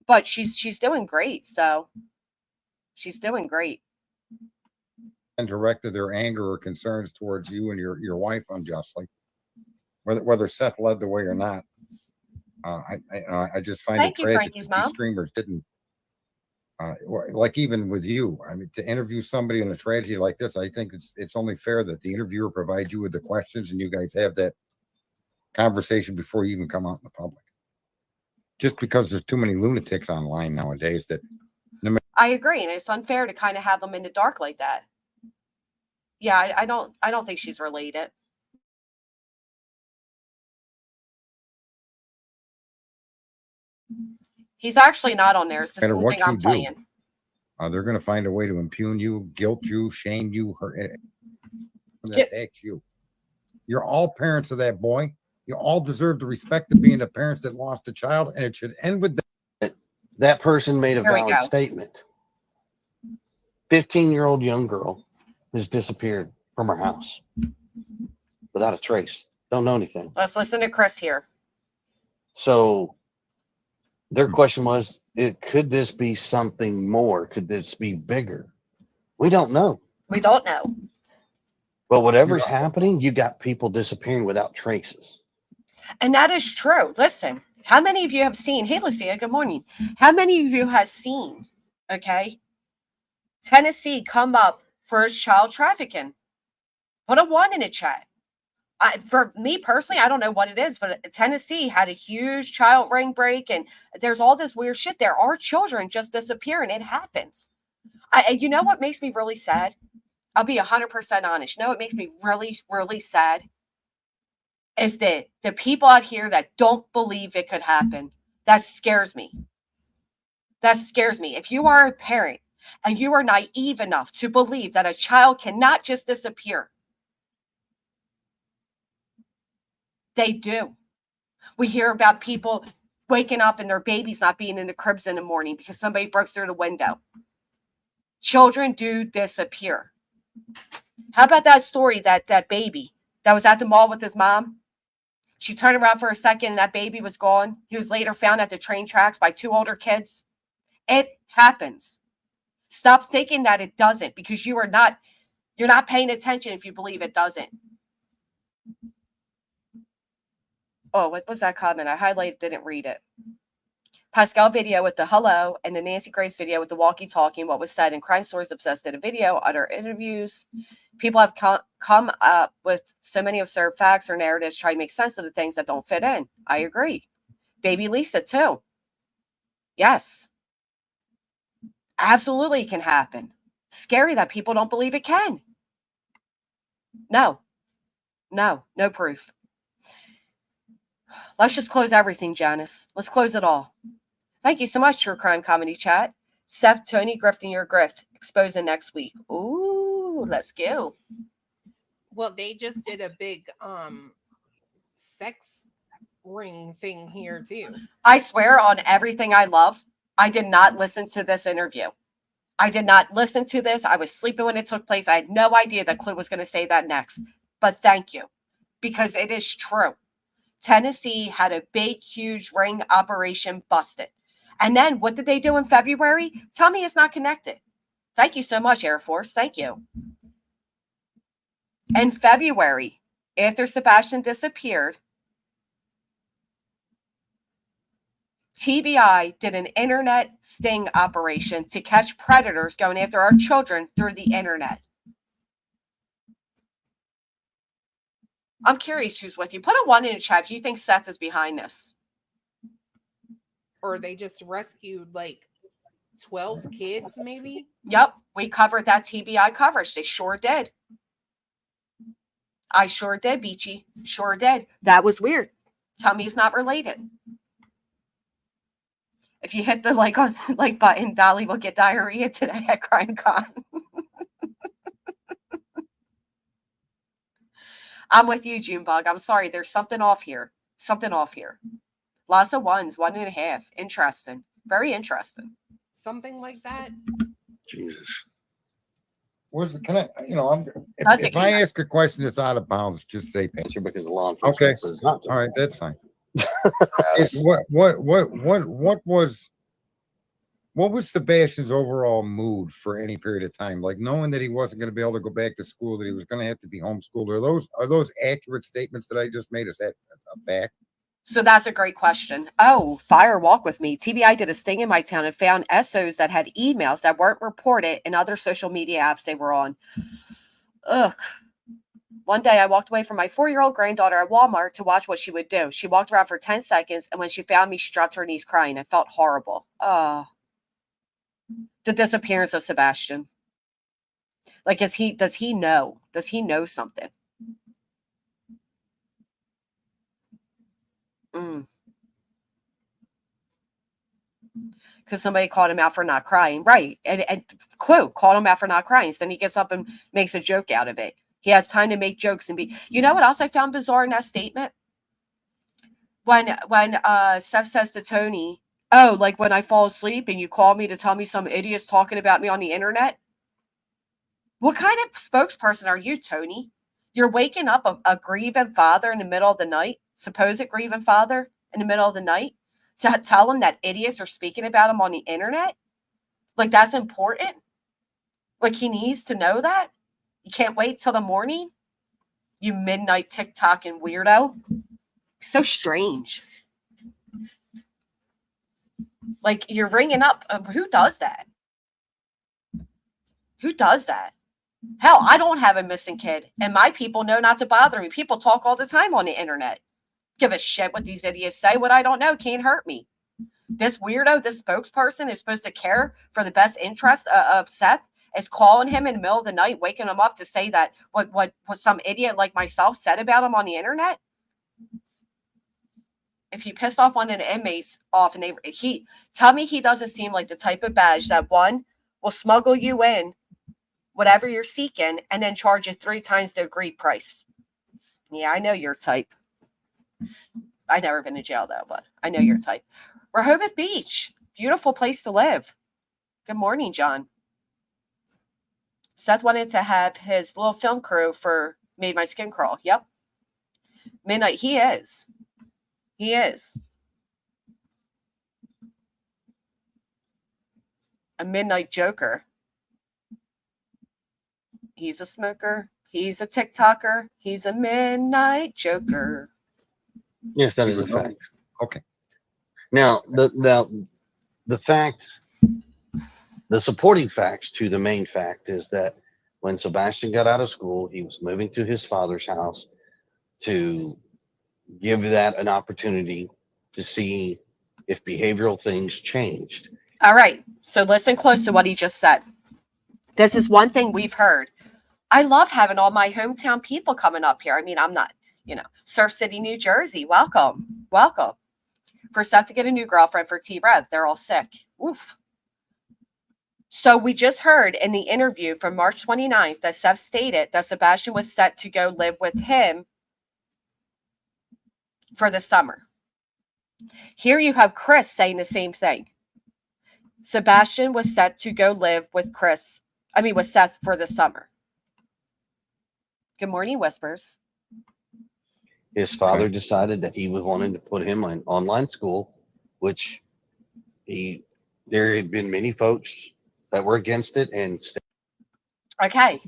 but she's doing great. So she's doing great. And directed their anger or concerns towards you and your wife unjustly, whether Seth led the way or not. I just find Thank it you, tragic Frankie's that these mom. streamers didn't. Like even with you, I mean, to interview somebody in a tragedy like this, I think it's only fair that the interviewer provides you with the questions and you guys have that conversation before you even come out in the public. Just because there's too many lunatics online nowadays that. I agree, and it's unfair to kind of have them in the dark like that. Yeah, I don't think she's related. He's actually not on there. It's just No matter one what thing I'm you do, playing. they're going to find a way to impugn you, guilt you, shame you, hurt. That affects you. You're all parents of that boy. You all deserve the respect of being the parents that lost a child, and it should end with that. That person made a There we valid go. statement. 15-year-old young girl has disappeared from her house without a trace. Don't know anything. Let's listen to Chris here. So their question was, could this be something more? Could this be bigger? We don't know. We don't know. But whatever's happening, you got people disappearing without traces. And that is true. Listen, how many of you have seen, hey, Lucia, good morning. How many of you have seen, okay, Tennessee come up for child trafficking? Put a 1 in the chat. For me personally, I don't know what it is, but Tennessee had a huge child ring break, and there's all this weird shit. There are children just disappearing. It happens. You know what makes me really sad? I'll be 100% honest. You know what makes me really, really sad? Is that the people out here that don't believe it could happen. That scares me. That scares me. If you are a parent and you are naive enough to believe that a child cannot just disappear, they do. We hear about people waking up and their babies not being in the cribs in the morning because somebody broke through the window. Children do disappear. How about that story that baby that was at the mall with his mom? She turned around for a second and that baby was gone. He was later found at the train tracks by 2 older kids. It happens. Stop thinking that it doesn't, because you're not paying attention if you believe it doesn't. Oh, what was that comment? I highlighted, didn't read it. Pascal video with the hello and the Nancy Grace video with the walkie-talkie and what was said in Crime Stories Obsessed did a video, other interviews. People have come up with so many absurd facts or narratives trying to make sense of the things that don't fit in. I agree. Baby Lisa too. Yes. Absolutely it can happen. Scary that people don't believe it can. No proof. Let's just close everything, Janice. Let's close it all. Thank you so much, True Crime Comedy Chat. Seth, Tony, Grifting your grift. Exposing next week. Ooh, let's go. Well, they just did a big sex ring thing here too. I swear on everything I love, I did not listen to this interview. I did not listen to this. I was sleeping when it took place. I had no idea that Clue was going to say that next. But thank you, because it is true. Tennessee had a big, huge ring operation busted. And then what did they do in February? Tell me it's not connected. Thank you so much, Air Force. Thank you. In February, After Sebastian disappeared, TBI did an internet sting operation to catch predators going after our children through the internet. I'm curious who's with you. Put a 1 in the chat if you think Seth is behind this. Or they just rescued like 12 kids, maybe? Yep, we covered that TBI coverage. They sure did. I sure did, Beachy. Sure did. That was weird. Tell me it's not related. If you hit the like button, Dolly will get diarrhea today at CrimeCon. I'm with you, Junebug. I'm sorry. There's something off here. Something off here. Lots of ones, 1.5. Interesting. Very interesting. Something like that. Jesus. Where's the, can I, Does it if I connect? ask a question that's out of bounds, just say, Answer because the law enforcement okay, says not to. all right, that's fine. What was Sebastian's overall mood for any period of time? Like knowing that he wasn't going to be able to go back to school, that he was going to have to be homeschooled. Are those accurate statements that I just made? Is that a fact? So that's a great question. Oh, fire walk with me. TBI did a sting in my town and found SOs that had emails that weren't reported in other social media apps they were on. Ugh. One day I walked away from my 4-year-old granddaughter at Walmart to watch what she would do. She walked around for 10 seconds, and when she found me, she dropped to her knees crying. It felt horrible. The disappearance of Sebastian. Like, does he know? Does he know something? Because somebody called him out for not crying. Right. And Clue called him out for not crying. So then he gets up and makes a joke out of it. He has time to make jokes and be. You know what else I found bizarre in that statement? When Seth says to Tony, oh, like when I fall asleep and you call me to tell me some idiot's talking about me on the internet. What kind of spokesperson are you, Tony? You're waking up a grieving father in the middle of the night, supposed grieving father in the middle of the night, to tell him that idiots are speaking about him on the internet? Like, that's important? Like, he needs to know that? You can't wait till the morning? You midnight TikToking weirdo. So strange. Like, you're ringing up. Who does that? Who does that? Hell, I don't have a missing kid, and my people know not to bother me. People talk all the time on the internet. Give a shit what these idiots say. What I don't know can't hurt me. This weirdo, this spokesperson is supposed to care for the best interest of Seth, is calling him in the middle of the night, waking him up to say that what some idiot like myself said about him on the internet. If he pissed off one of the inmates off, and he tell me he doesn't seem like the type of badge that one will smuggle you in whatever you're seeking and then charge you 3 times the agreed price. Yeah, I know your type. I've never been to jail though, but I know your type. Rehoboth Beach, beautiful place to live. Good morning, John. Seth wanted to have his little film crew for Made My Skin Crawl. Yep. Midnight, he is. He is. A midnight joker. He's a smoker. He's a TikToker. He's a midnight joker. Yes, that is a fact. Okay. Now, the fact, the supporting facts to the main fact is that when Sebastian got out of school, he was moving to his father's house to give that an opportunity to see if behavioral things changed. All right. So listen close to what he just said. This is one thing we've heard. I love having all my hometown people coming up here. I mean, I'm not, Surf City, New Jersey. Welcome. Welcome. For Seth to get a new girlfriend for T-Rev. They're all sick. Oof. So we just heard in the interview from March 29th that Seth stated that Sebastian was set to go live with him for the summer. Here you have Chris saying the same thing. Sebastian was set to go live with Seth for the summer. Good morning, Whispers. His father decided that he was wanting to put him in online school, which there had been many folks that were against it. And okay.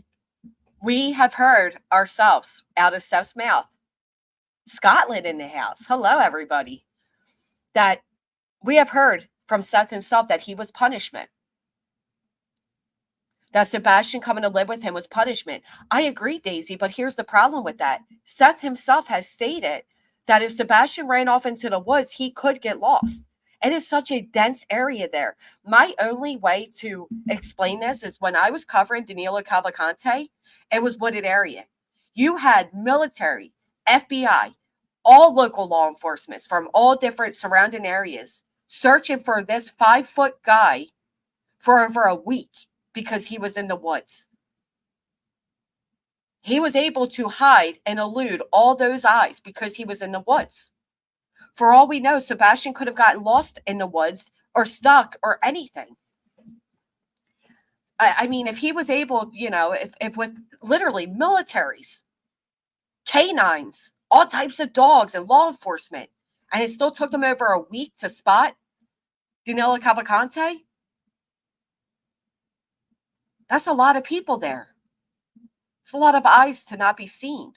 We have heard ourselves out of Seth's mouth, Scotland in the house. Hello, everybody. That we have heard from Seth himself that he was punishment. That Sebastian coming to live with him was punishment. I agree, Daisy, but here's the problem with that. Seth himself has stated that if Sebastian ran off into the woods, he could get lost. It is such a dense area there. My only way to explain this is when I was covering Danilo Cavalcante, it was wooded area. You had military, FBI, all local law enforcement from all different surrounding areas searching for this 5-foot guy for over a week because he was in the woods. He was able to hide and elude all those eyes because he was in the woods. For all we know, Sebastian could have gotten lost in the woods or stuck or anything. I mean, if he was able, if with literally militaries, canines, all types of dogs and law enforcement, and it still took them over a week to spot Danilo Cavalcante, that's a lot of people there. It's a lot of eyes to not be seen.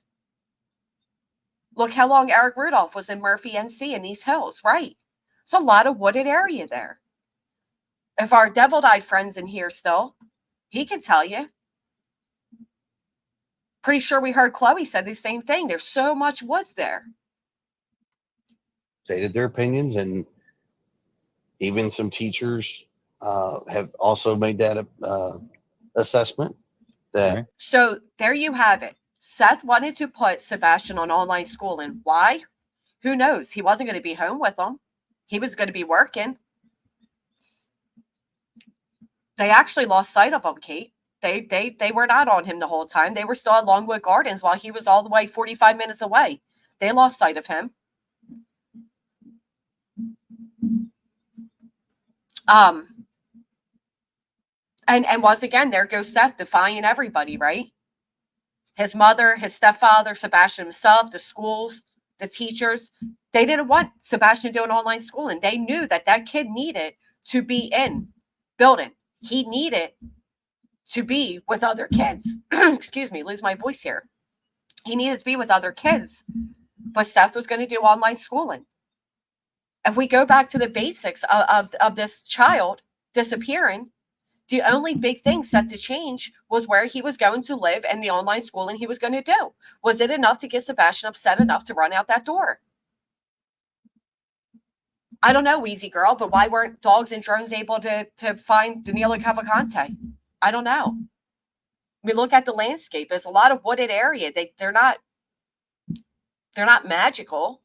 Look how long Eric Rudolph was in Murphy, NC in these hills, right? It's a lot of wooded area there. If our devil-eyed friend's in here still, he can tell you. Pretty sure we heard Chloe said the same thing. There's so much woods there. Stated their opinions, and even some teachers have also made that assessment. That So there you have it. Seth wanted to put Sebastian on online schooling. Why? Who knows? He wasn't going to be home with them. He was going to be working. They actually lost sight of him, Kate. They were not on him the whole time. They were still at Longwood Gardens while he was all the way 45 minutes away. They lost sight of him. And once again, there goes Seth defying everybody, right? His mother, his stepfather, Sebastian himself, the schools, the teachers. They didn't want Sebastian doing online schooling. They knew that that kid needed to be in building. He needed to be with other kids. Excuse me, lose my voice here. He needed to be with other kids. But Seth was going to do online schooling. If we go back to the basics of this child disappearing, the only big thing set to change was where he was going to live and the online schooling he was going to do. Was it enough to get Sebastian upset enough to run out that door? I don't know, Wheezy Girl, but why weren't dogs and drones able to find Danilo Cavalcante? I don't know. We look at the landscape. There's a lot of wooded area. They're not magical.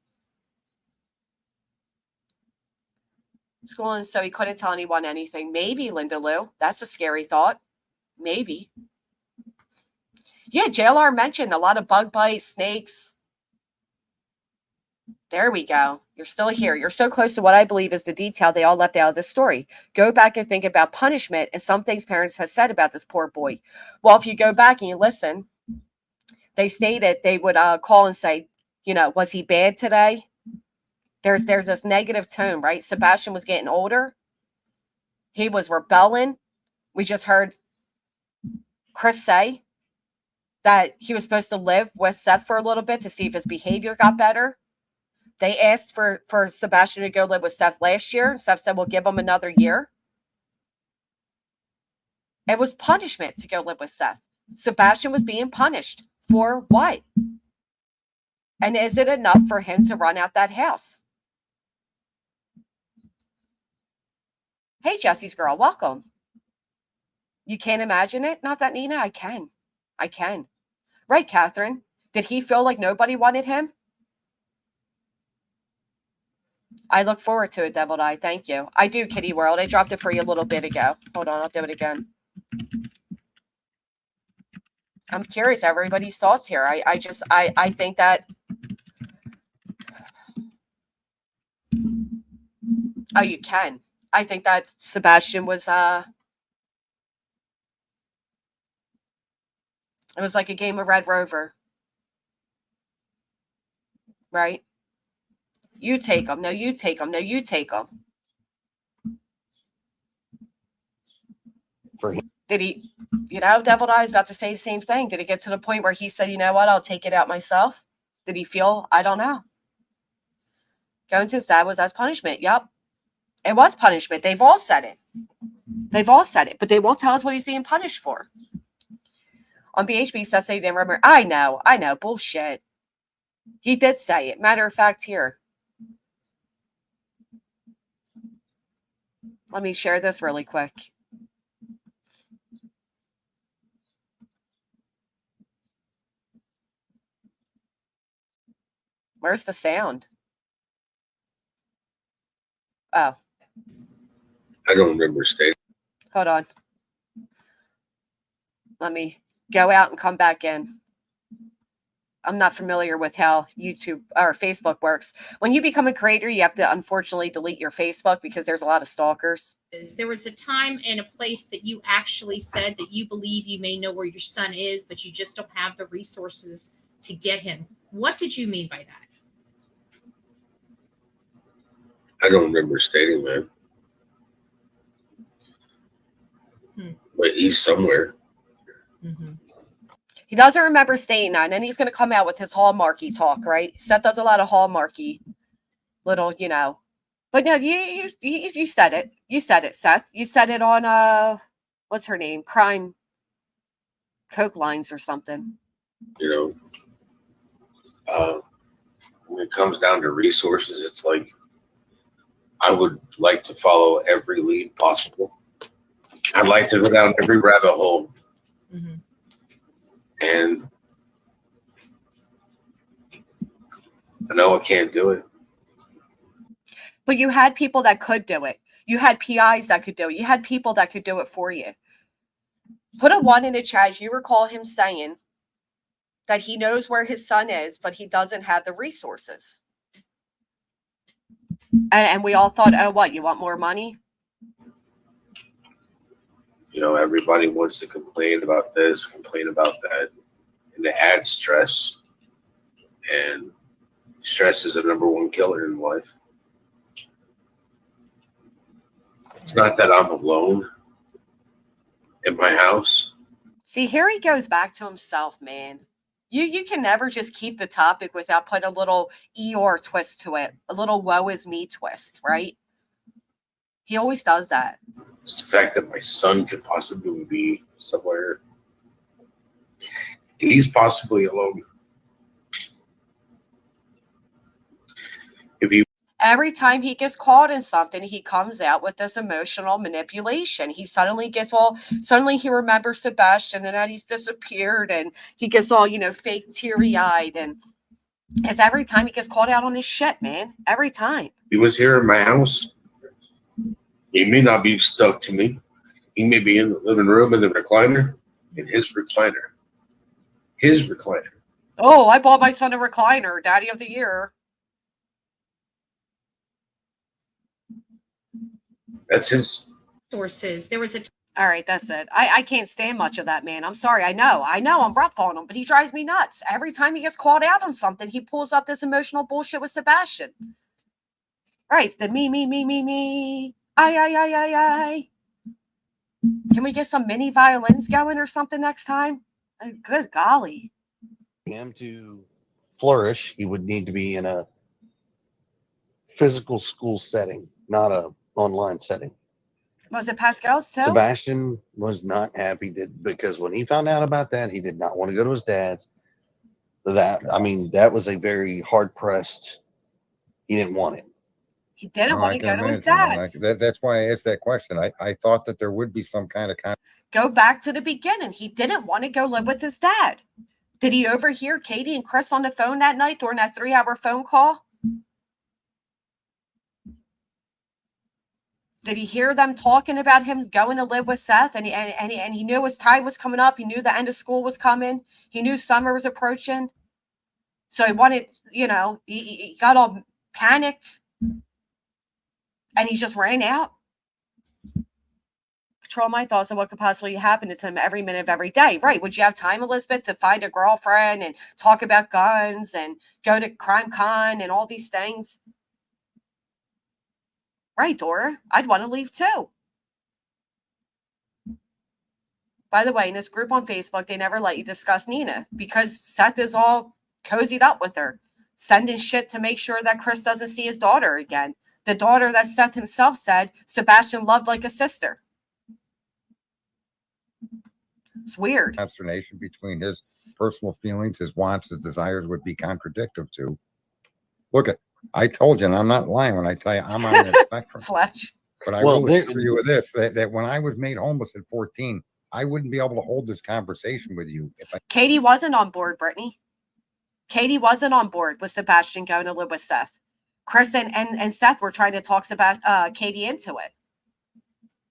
Schooling so he couldn't tell anyone anything. Maybe, Linda Lou. That's a scary thought. Maybe. Yeah, JLR mentioned a lot of bug bites, snakes. There we go. You're still here. You're so close to what I believe is the detail they all left out of this story. Go back and think about punishment and some things parents have said about this poor boy. Well, if you go back and you listen, they stated they would call and say, was he bad today? There's this negative tone, right? Sebastian was getting older. He was rebelling. We just heard Chris say that he was supposed to live with Seth for a little bit to see if his behavior got better. They asked for Sebastian to go live with Seth last year. Seth said, we'll give him another year. It was punishment to go live with Seth. Sebastian was being punished for what? And is it enough for him to run out that house? Hey, Jesse's girl, welcome. You can't imagine it? Not that, Nina? I can. Right, Catherine? Did he feel like nobody wanted him? I look forward to it, Deviled Eye. Thank you. I do, Kitty World. I dropped it for you a little bit ago. Hold on, I'll do it again. I'm curious everybody's thoughts here. I think that. Oh, you can. I think that Sebastian was it was like a game of Red Rover. Right? You take them. No, you take them. No, you take them. For him. Did he? You know, Devil Eye is about to say the same thing. Did it get to the point where he said, you know what, I'll take it out myself? Did he feel, I don't know. Going to his dad was as punishment. Yep. It was punishment. They've all said it. They've all said it, but they won't tell us what he's being punished for. On BHB, Seth said he didn't remember. I know. Bullshit. He did say it. Matter of fact, here. Let me share this really quick. Where's the sound? Oh. I don't remember stating. Hold on. Let me go out and come back in. I'm not familiar with how YouTube or Facebook works. When you become a creator, you have to unfortunately delete your Facebook because there's a lot of stalkers. There was a time and a place that you actually said that you believe you may know where your son is, but you just don't have the resources to get him. What did you mean by that? I don't remember stating that. But he's somewhere. Mm-hmm. He doesn't remember stating that, and then he's going to come out with his hallmarky talk, right? Seth does a lot of hallmarky little, you know. But no, you said it. You said it, Seth. You said it on, what's her name? Crime Coke Lines or something. You know, when it comes down to resources, it's like I would like to follow every lead possible. I'd like to go down every rabbit hole. Mm-hmm. And I know I can't do it. But you had people that could do it. You had PIs that could do it. You had people that could do it for you. Put a 1 in the chat. You recall him saying that he knows where his son is, but he doesn't have the resources. And we all thought, oh, what? You want more money? You know, everybody wants to complain about this, complain about that, and it adds stress. And stress is the #1 killer in life. It's not that I'm alone in my house. See, here he goes back to himself, man. You can never just keep the topic without putting a little Eeyore twist to it, a little woe is me twist, right? He always does that. It's the fact that my son could possibly be somewhere. He's possibly alone. If he Every time he gets caught in something, he comes out with this emotional manipulation. He suddenly he remembers Sebastian and that he's disappeared, and he gets all, you know, fake teary-eyed. And it's every time he gets caught out on his shit, man. Every time. he was here in my house, he may not be stuck to me. He may be in the living room in the recliner, in his recliner. His recliner. Oh, I bought my son a recliner, Daddy of the Year. That's his. Sources. There was a All right, that's it. I can't stand much of that, man. I'm sorry. I know I'm rough on him, but he drives me nuts. Every time he gets called out on something, he pulls up this emotional bullshit with Sebastian. Right, it's the me. I. Can we get some mini violins going or something next time? Good golly. For him to flourish, he would need to be in a physical school setting, not a online setting. Was it Pascal's too? Sebastian was not happy because when he found out about that, he did not want to go to his dad's. That was a very hard pressed. He didn't want it. He didn't want to go to his dad's. dad's. That's why I asked that question. I thought that there would be some kind of Go back to the beginning. He didn't want to go live with his dad. Did he overhear Katie and Chris on the phone that night during that 3-hour phone call? Did he hear them talking about him going to live with Seth? And he knew his time was coming up. He knew the end of school was coming. He knew summer was approaching. So he wanted, you know, he got all panicked. And he just ran out. Control my thoughts on what could possibly happen to him every minute of every day. Right. Would you have time, Elizabeth, to find a girlfriend and talk about guns and go to Crime Con and all these things? Right, Dora. I'd want to leave too. By the way, in this group on Facebook, they never let you discuss Nina because Seth is all cozied up with her, sending shit to make sure that Chris doesn't see his daughter again. The daughter that Seth himself said Sebastian loved like a sister. It's weird. Consternation between his personal feelings, his wants, his desires would be contradictory to. Look at, I told you, and I'm not lying when I tell you I'm on that spectrum. Fletch. But I Well, will assure you with this, that when I was made homeless at 14, I wouldn't be able to hold this conversation with you if I. Katie wasn't on board, Brittany. Katie wasn't on board with Sebastian going to live with Seth. Chris and Seth were trying to talk Katie into it.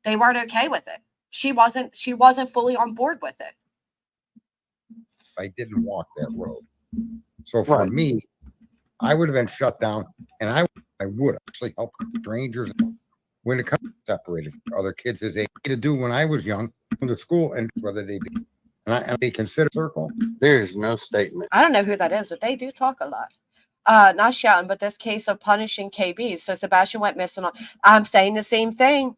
They weren't okay with it. She wasn't fully on board with it. I didn't walk that road. So for Right. me, I would have been shut down, and I would actually help strangers when it comes to separated from other kids as they to do when I was young, from the school, and whether they be and they consider circle. There's no statement. I don't know who that is, but they do talk a lot. Not shouting, but this case of punishing KB. So Sebastian went missing on. I'm saying the same thing.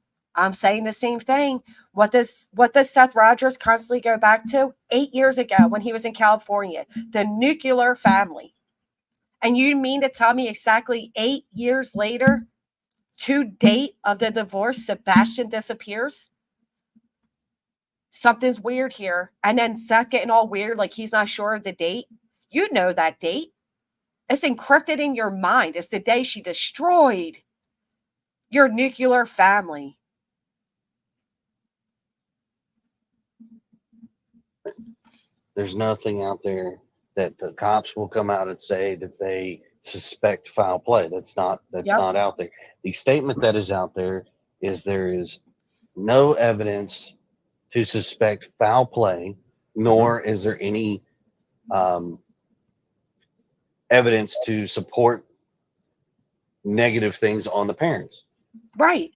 What does Seth Rogers constantly go back to? 8 years ago when he was in California, the nuclear family. And you mean to tell me exactly 8 years later, to date of the divorce, Sebastian disappears? Something's weird here. And then Seth getting all weird, like he's not sure of the date. You know that date. It's encrypted in your mind. It's the day she destroyed your nuclear family. There's nothing out there that the cops will come out and say that they suspect foul play. That's not out there. The statement that is out there is no evidence to suspect foul play, nor is there any evidence to support negative things on the parents. Right.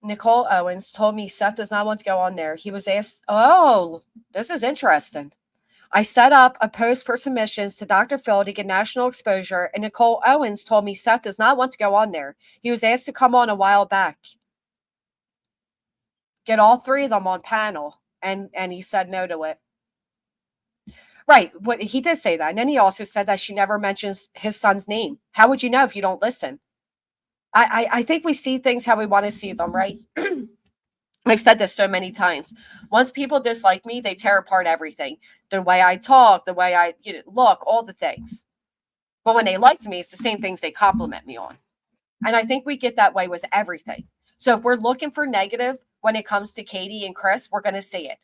Nicole Owens told me Seth does not want to go on there. He was asked, oh, this is interesting. I set up a post for submissions to Dr. Phil to get national exposure, and Nicole Owens told me Seth does not want to go on there. He was asked to come on a while back. Get all three of them on panel, and he said no to it. Right, he did say that. And then he also said that she never mentions his son's name. How would you know if you don't listen? I think we see things how we want to see them, right? I've said this so many times. Once people dislike me, they tear apart everything. The way I talk, the way I look, all the things. But when they like me, it's the same things they compliment me on. And I think we get that way with everything. So if we're looking for negative when it comes to Katie and Chris, we're going to see it.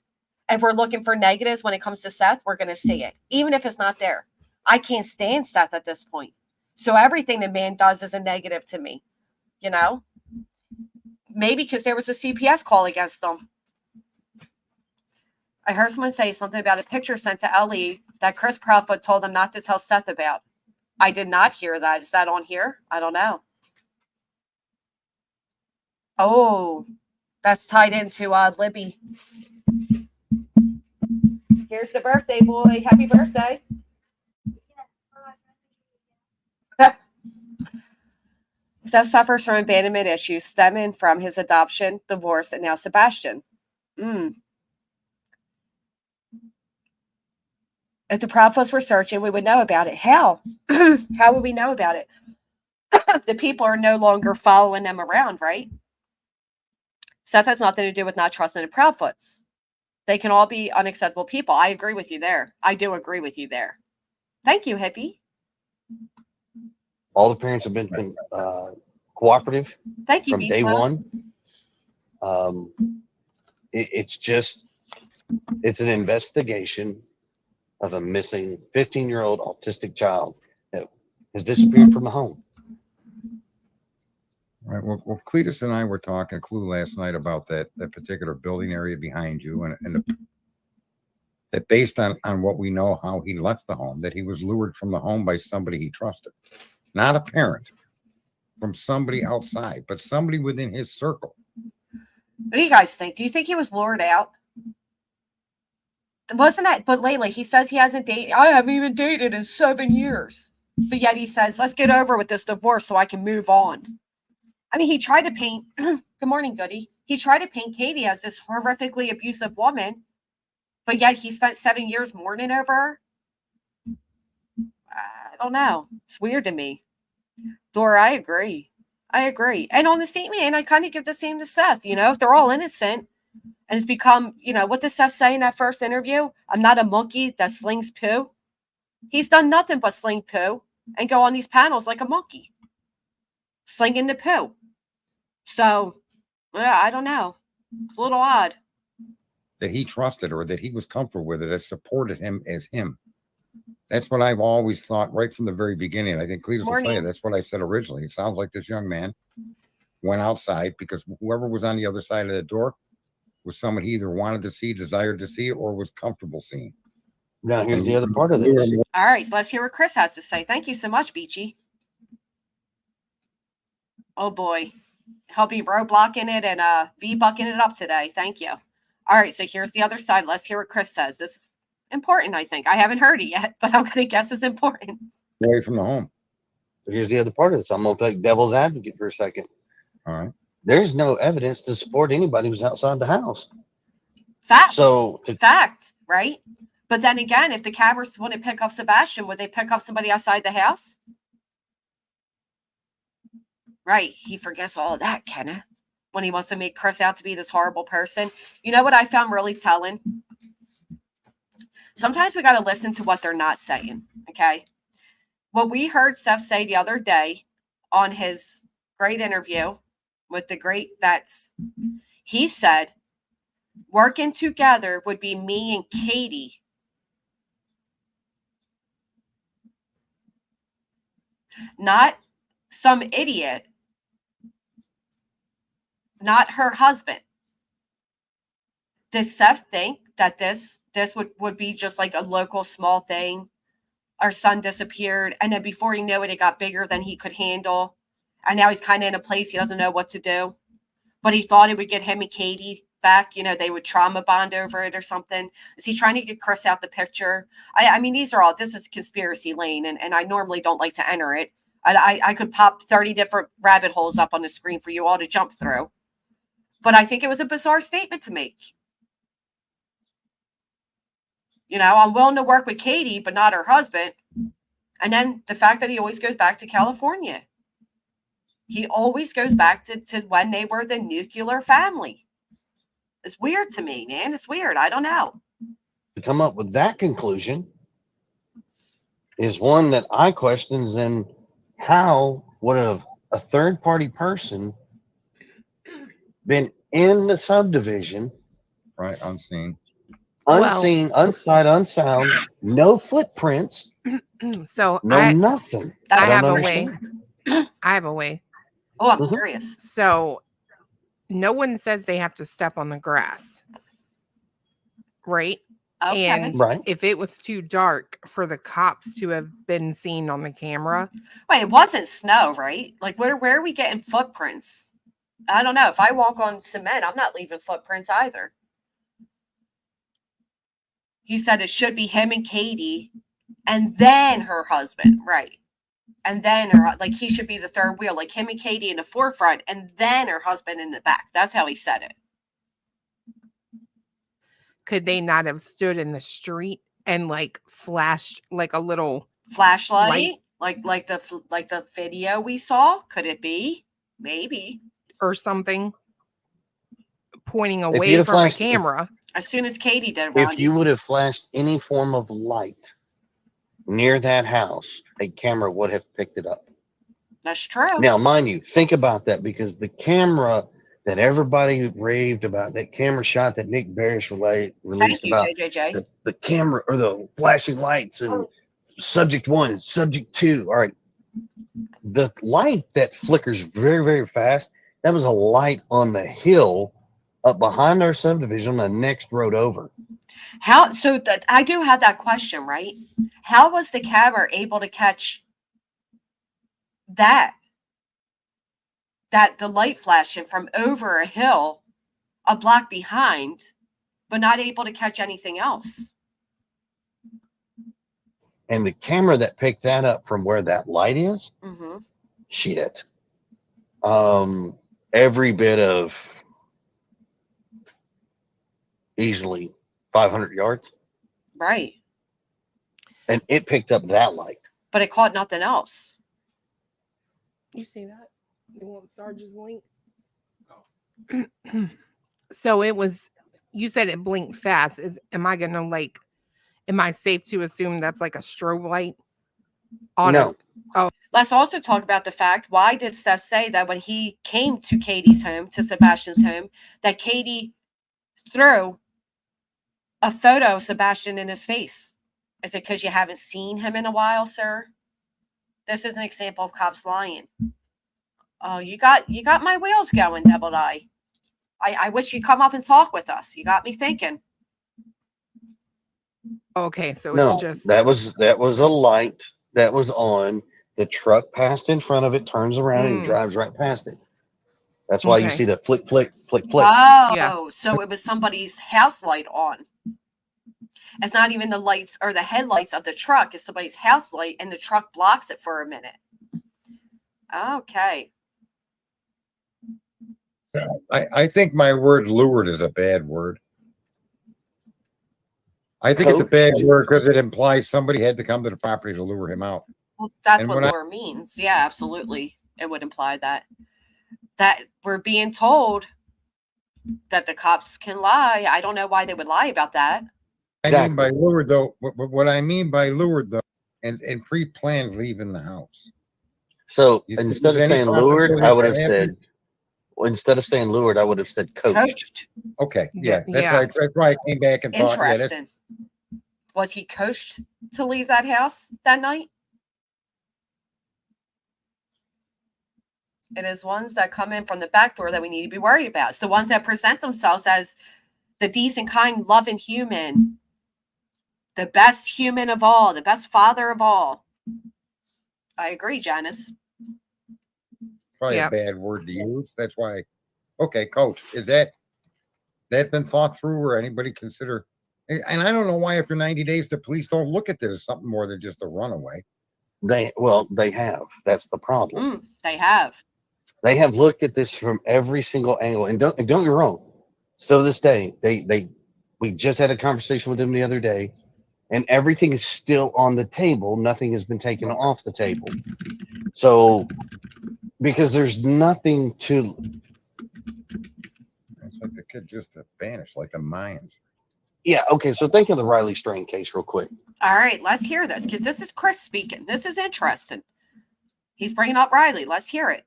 If we're looking for negatives when it comes to Seth, we're going to see it, even if it's not there. I can't stand Seth at this point. So everything the man does is a negative to me, Maybe because there was a CPS call against him. I heard someone say something about a picture sent to Ellie that Chris Proudfoot told him not to tell Seth about. I did not hear that. Is that on here? I don't know. Oh, that's tied into Libby. Here's the birthday boy. Happy birthday. Seth suffers from abandonment issues stemming from his adoption, divorce, and now Sebastian. If the Proudfoots were searching, we would know about it. How? How would we know about it? The people are no longer following them around, right? Seth has nothing to do with not trusting the Proudfoots. They can all be unacceptable people. I agree with you there. I do agree with you there. Thank you, Hippie. All the parents have been cooperative Thank you, from day Beast one. It's an investigation of a missing 15-year-old autistic child that has disappeared from the home. Right. Well, Cletus and I were talking Clue last night about that particular building area behind you, and that based on what we know how he left the home, that he was lured from the home by somebody he trusted, not a parent, from somebody outside, but somebody within his circle. What do you guys think? Do you think he was lured out? Wasn't that? But lately he says he hasn't dated. I haven't even dated in 7 years. But yet he says, let's get over with this divorce so I can move on. I mean, he tried to paint, good morning, Goody. He tried to paint Katie as this horrifically abusive woman, but yet he spent 7 years mourning over her. I don't know. It's weird to me. Dora, I agree. And on the same hand, I kind of give the same to Seth. You know, if they're all innocent and it's become, you know, what does Seth say in that first interview? I'm not a monkey that slings poo. He's done nothing but sling poo and go on these panels like a monkey, slinging the poo. So, yeah, I don't know. It's a little odd. That he trusted or that he was comfortable with it, that supported him as him. That's what I've always thought right from the very beginning. I think Cletus will tell you Morning. that's what I said originally. It sounds like this young man went outside because whoever was on the other side of the door was someone he either wanted to see, desired to see, or was comfortable seeing. Now, here's the other part of this. All right, so let's hear what Chris has to say. Thank you so much, Beachy. Oh boy. He'll be roadblocking it and V-bucking it up today. Thank you. All right, so here's the other side. Let's hear what Chris says. This is important, I think. I haven't heard it yet, but I'm going to guess it's important. Away from the home. Here's the other part of this. I'm going to play devil's advocate for a second. All right. There's no evidence to support anybody who's outside the house. Fact. So, Fact, right? But then again, if the cameras wouldn't pick up Sebastian, would they pick up somebody outside the house? Right. He forgets all of that, Kenna, when he wants to make Chris out to be this horrible person. You know what I found really telling? Sometimes we got to listen to what they're not saying, okay? What we heard Seth say the other day on his great interview with the great vets, he said, working together would be me and Katie. Not some idiot. Not her husband. Does Seth think that this would be just like a local small thing? Our son disappeared, and then before you know it, it got bigger than he could handle. And now he's kind of in a place he doesn't know what to do. But he thought it would get him and Katie back. You know, they would trauma bond over it or something. Is he trying to get Chris out the picture? I mean, this is conspiracy lane, and I normally don't like to enter it. I could pop 30 different rabbit holes up on the screen for you all to jump through. But I think it was a bizarre statement to make. You know, I'm willing to work with Katie, but not her husband. And then the fact that he always goes back to California. He always goes back to when they were the nuclear family. It's weird to me, man. It's weird. I don't know. to come up with that conclusion is one that I question. Then how would a third party person been in the subdivision, Right, unseen. unseen, unsight, unsound, no footprints, So no nothing? I don't have a understand. way. I have a way. Oh, I'm Mhm. curious. So no one says they have to step on the grass. Right? Okay. And Right. if it was too dark for the cops to have been seen on the camera, Wait, it wasn't snow, right? Like, where are we getting footprints? I don't know. If I walk on cement, I'm not leaving footprints either. He said it should be him and Katie and then her husband, right? And then like he should be the third wheel, like him and Katie in the forefront and then her husband in the back. That's how he said it. could they not have stood in the street and like flashed like a little Flashlight, Light. like the video we saw. Could it be? Maybe. or something pointing you'd away have from the flashed- camera? As soon as Katie did, If Ronnie. you would have flashed any form of light near that house, a camera would have picked it up. That's true. Now, mind you, think about that, because the camera that everybody raved about, that camera shot that Nick Barris Thank released you, about JJJ. the camera or the flashing lights and subject 1, subject 2. All right. The light that flickers very, very fast, that was a light on the hill up behind our subdivision on the next road over. How so that I do have that question, right? How was the camera able to catch that the light flashing from over a hill a block behind, but not able to catch anything else? And the camera that picked that up from where that light is, Mm-hmm. shit. every bit of easily 500 yards, Right. and it picked up that light. But it caught nothing else. You see that? You want Sarge's link? So it was, you said it blinked fast. Am I safe to assume that's like a strobe light? No. Let's also talk about the fact, why did Seth say that when he came to Katie's home, to Sebastian's home, that Katie threw a photo of Sebastian in his face? Is it because you haven't seen him in a while, sir? This is an example of cops lying. Oh, you got my wheels going, Deviled Eye. I wish you'd come up and talk with us. You got me thinking. Okay, so No, it's just that was a light that was on. The truck passed in front of it, turns around, and drives right past it. That's why you Okay. see the flick, flick, flick, flick. Oh, Yeah. so it was somebody's house light on. It's not even the lights or the headlights of the truck. It's somebody's house light, and the truck blocks it for a minute. Okay. I think my word lured is a bad word. I think it's a bad word because it implies somebody had to come to the property to lure him out. Well, that's And what when lure means. Yeah, absolutely. It would imply that we're being told that the cops can lie. I don't know why they would lie about that. I mean by lured, though, what I mean by lured, though, and pre-planned leaving the house. So Is instead of any saying lured, possibility I would that have happened? said, well, instead of saying lured, I would have said coached. Okay, yeah, Yeah. that's why I came back and thought, yeah, that's Interesting. Was he coached to leave that house that night? It is ones that come in from the back door that we need to be worried about. It's the ones that present themselves as the decent, kind, loving human, the best human of all, the best father of all. I agree, Janice. probably a bad word to use. That's why. Okay, coach, is that been thought through, or anybody consider? And I don't know why after 90 days the police don't look at this as something more than just a runaway. They have. That's the problem. They have. They have looked at this from every single angle, and don't get me wrong. Still to this day, we just had a conversation with them the other day, and everything is still on the table. Nothing has been taken off the table. So, because there's nothing to. It's like the kid just vanished, like the Mayans. Yeah. Okay. So think of the Riley Strain case real quick. All right, let's hear this because this is Chris speaking. This is interesting. He's bringing up Riley. Let's hear it.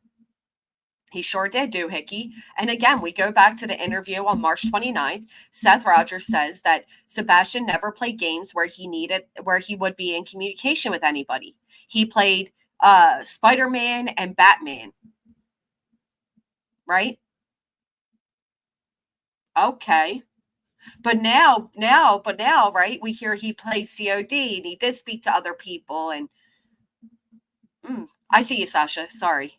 He sure did, Doohickey. And again, we go back to the interview on March 29th. Seth Rogers says that Sebastian never played games where he would be in communication with anybody. He played Spider-Man and Batman. Right? Okay. But now, right? We hear he plays COD and he did speak to other people. And I see you, Sasha. Sorry.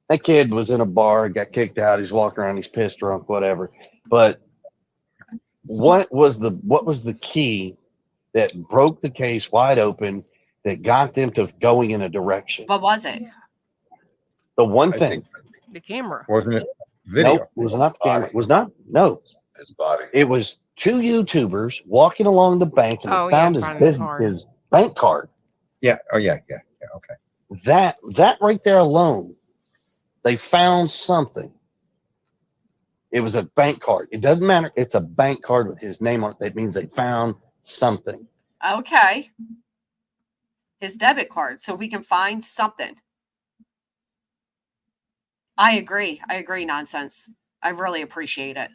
That kid was in a bar, got kicked out. He's walking around, he's pissed drunk, whatever. But what was the key that broke the case wide open that got them to going in a direction? What was it? The one thing. The camera. Wasn't it video? Nope, it was not the camera. It was not. No. His body. It was two YouTubers walking along the bank and they found his bank card. Yeah. Oh, yeah. Okay. That right there alone, they found something. It was a bank card. It doesn't matter. It's a bank card with his name on it. That means they found something. Okay. His debit card, so we can find something. I agree, Nonsense. I really appreciate it.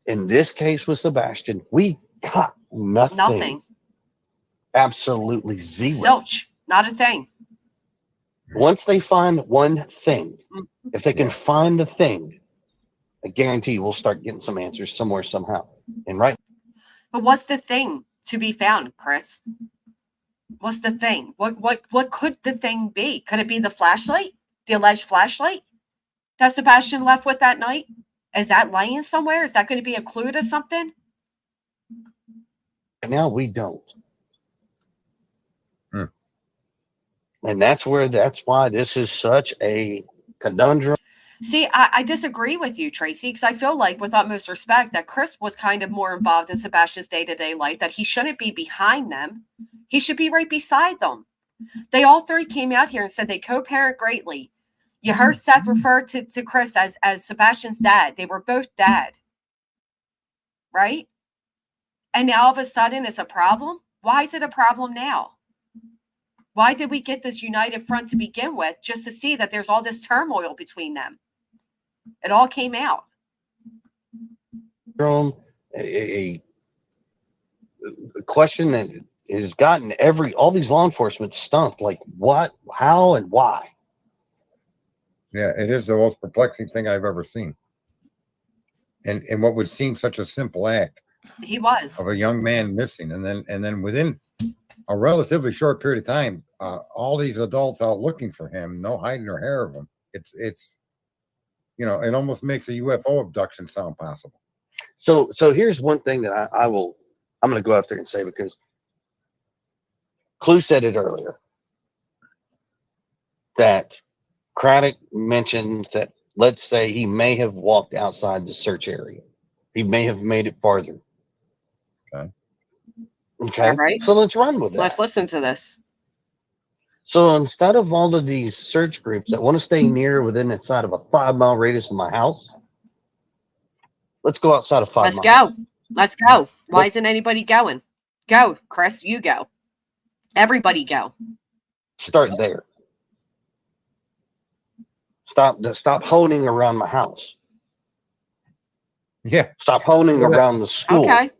In this case with Sebastian, we got nothing. Absolutely zero. Zilch. Not a thing. Once they find one thing, if they can find the thing, I guarantee we'll start getting some answers somewhere, somehow. And right. But what's the thing to be found, Chris? What's the thing? What could the thing be? Could it be the flashlight? The alleged flashlight that Sebastian left with that night? Is that laying somewhere? Is that going to be a clue to something? Now we don't. And that's why this is such a conundrum. See, I disagree with you, Tracy, because I feel like, with utmost respect, that Chris was kind of more involved in Sebastian's day-to-day life, that he shouldn't be behind them. He should be right beside them. They all three came out here and said they co-parent greatly. You heard Seth refer to Chris as Sebastian's dad. They were both dad. Right? And now all of a sudden it's a problem? Why is it a problem now? Why did we get this united front to begin with, just to see that there's all this turmoil between them? It all came out. A question that has gotten all these law enforcement stumped. Like, what, how, and why? Yeah, it is the most perplexing thing I've ever seen. And what would seem such a simple act He was. of a young man missing, and then within a relatively short period of time, all these adults out looking for him, no hiding or hair of him. It's you know, it almost makes a UFO abduction sound possible. So here's one thing that I'm going to go out there and say, because Clue said it earlier, that Craddock mentioned that, let's say he may have walked outside the search area. He may have made it farther. Okay. All right. So let's run with that. Let's listen to this. So instead of all of these search groups that want to stay within inside of a 5-mile radius of my house, let's go outside of 5 miles. Let's go. Let's go. Why isn't anybody going? Go, Chris. You go. Everybody go. Start there. Stop honing around my house. Yeah. Stop honing around the school. Okay.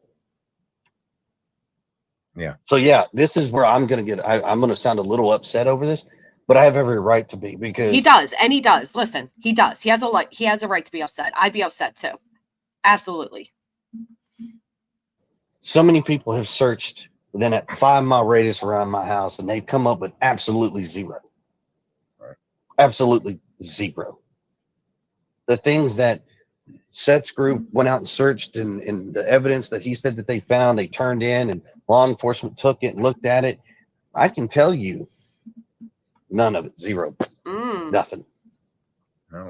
Yeah. So yeah, this is where I'm going to get. I'm going to sound a little upset over this, but I have every right to be, because He does, and he does. Listen, he does. He has a right to be upset. I'd be upset too. Absolutely. so many people have searched within that 5-mile radius around my house, and they've come up with absolutely zero. Right. Absolutely zero. The things that Seth's group went out and searched, and the evidence that he said that they found, they turned in, and law enforcement took it and looked at it. I can tell you, none of it, zero, nothing.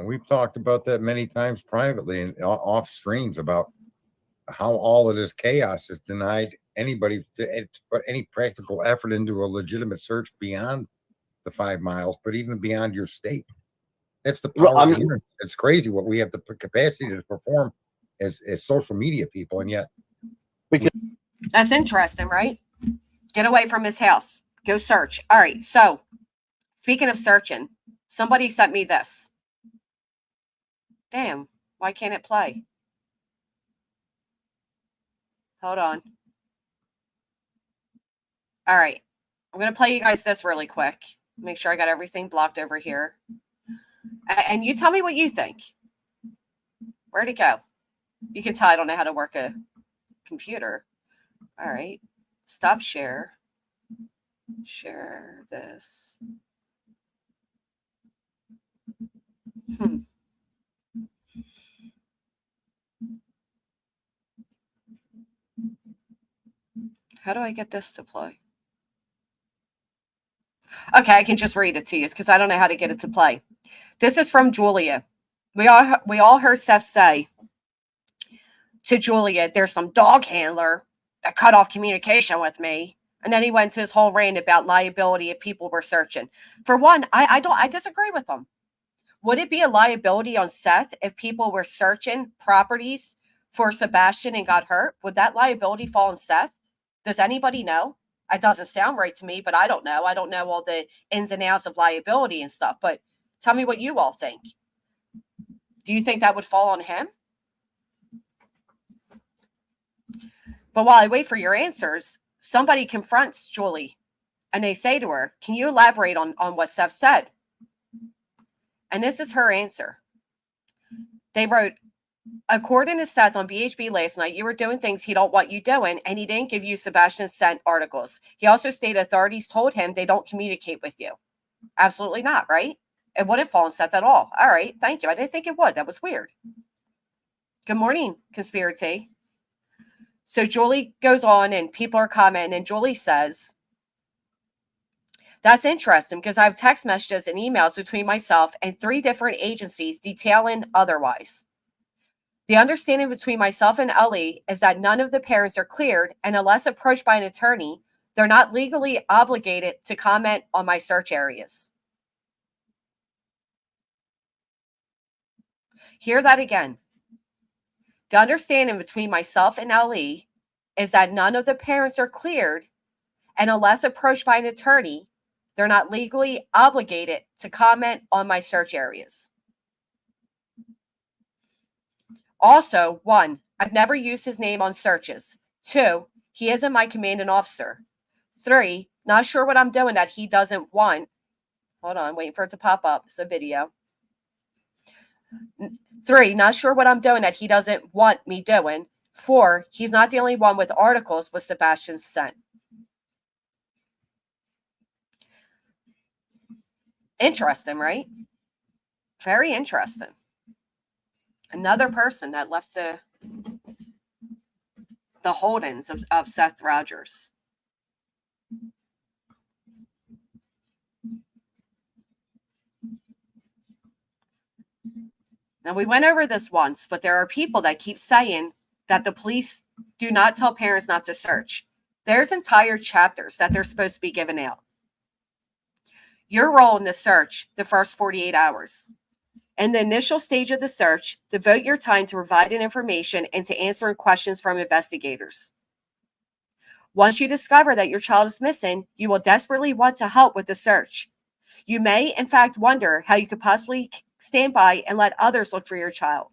We've talked about that many times privately and off streams about how all of this chaos has denied anybody to put any practical effort into a legitimate search beyond the 5 miles, but even beyond your state. That's the power of the internet. It's crazy what we have the capacity to perform as social media people, and yet That's interesting, right? Get away from his house. Go search. All right. So, speaking of searching, somebody sent me this. Damn. Why can't it play? Hold on. All right. I'm going to play you guys this really quick. Make sure I got everything blocked over here. And you tell me what you think. Where'd it go? You can tell I don't know how to work a computer. All right. Stop share. Share this. How do I get this to play? Okay, I can just read it to you because I don't know how to get it to play. This is from Julia. We all heard Seth say to Julia, there's some dog handler that cut off communication with me. And then he went to his whole rant about liability if people were searching. For one, I disagree with him. Would it be a liability on Seth if people were searching properties for Sebastian and got hurt? Would that liability fall on Seth? Does anybody know? It doesn't sound right to me, but I don't know. I don't know all the ins and outs of liability and stuff, but tell me what you all think. Do you think that would fall on him? But while I wait for your answers, somebody confronts Julie and they say to her, can you elaborate on what Seth said? And this is her answer. They wrote, according to Seth on BHB last night, you were doing things he don't want you doing, and he didn't give you Sebastian sent articles. He also stated authorities told him they don't communicate with you. Absolutely not, right? It wouldn't fall on Seth at all. All right, thank you. I didn't think it would. That was weird. Good morning, Conspiracy. So Julie goes on, and people are commenting, and Julie says, That's interesting because I have text messages and emails between myself and 3 different agencies detailing otherwise. The understanding between myself and Ellie is that none of the parents are cleared, and unless approached by an attorney, they're not legally obligated to comment on my search areas. Hear that again. The understanding between myself and Ellie is that none of the parents are cleared, and unless approached by an attorney, they're not legally obligated to comment on my search areas. Also, 1, I've never used his name on searches. 2, he isn't my commanding officer. 3, not sure what I'm doing that he doesn't want. Hold on, waiting for it to pop up. It's a video. 3, not sure what I'm doing that he doesn't want me doing. 4, he's not the only one with articles with Sebastian sent. Interesting, right? Very interesting. Another person that left the holdings of Seth Rogers. Now, we went over this once, but there are people that keep saying that the police do not tell parents not to search. There's entire chapters that they're supposed to be given out. Your role in the search, the first 48 hours. In the initial stage of the search, devote your time to providing information and to answering questions from investigators. Once you discover that your child is missing, you will desperately want to help with the search. You may, in fact, wonder how you could possibly stand by and let others look for your child.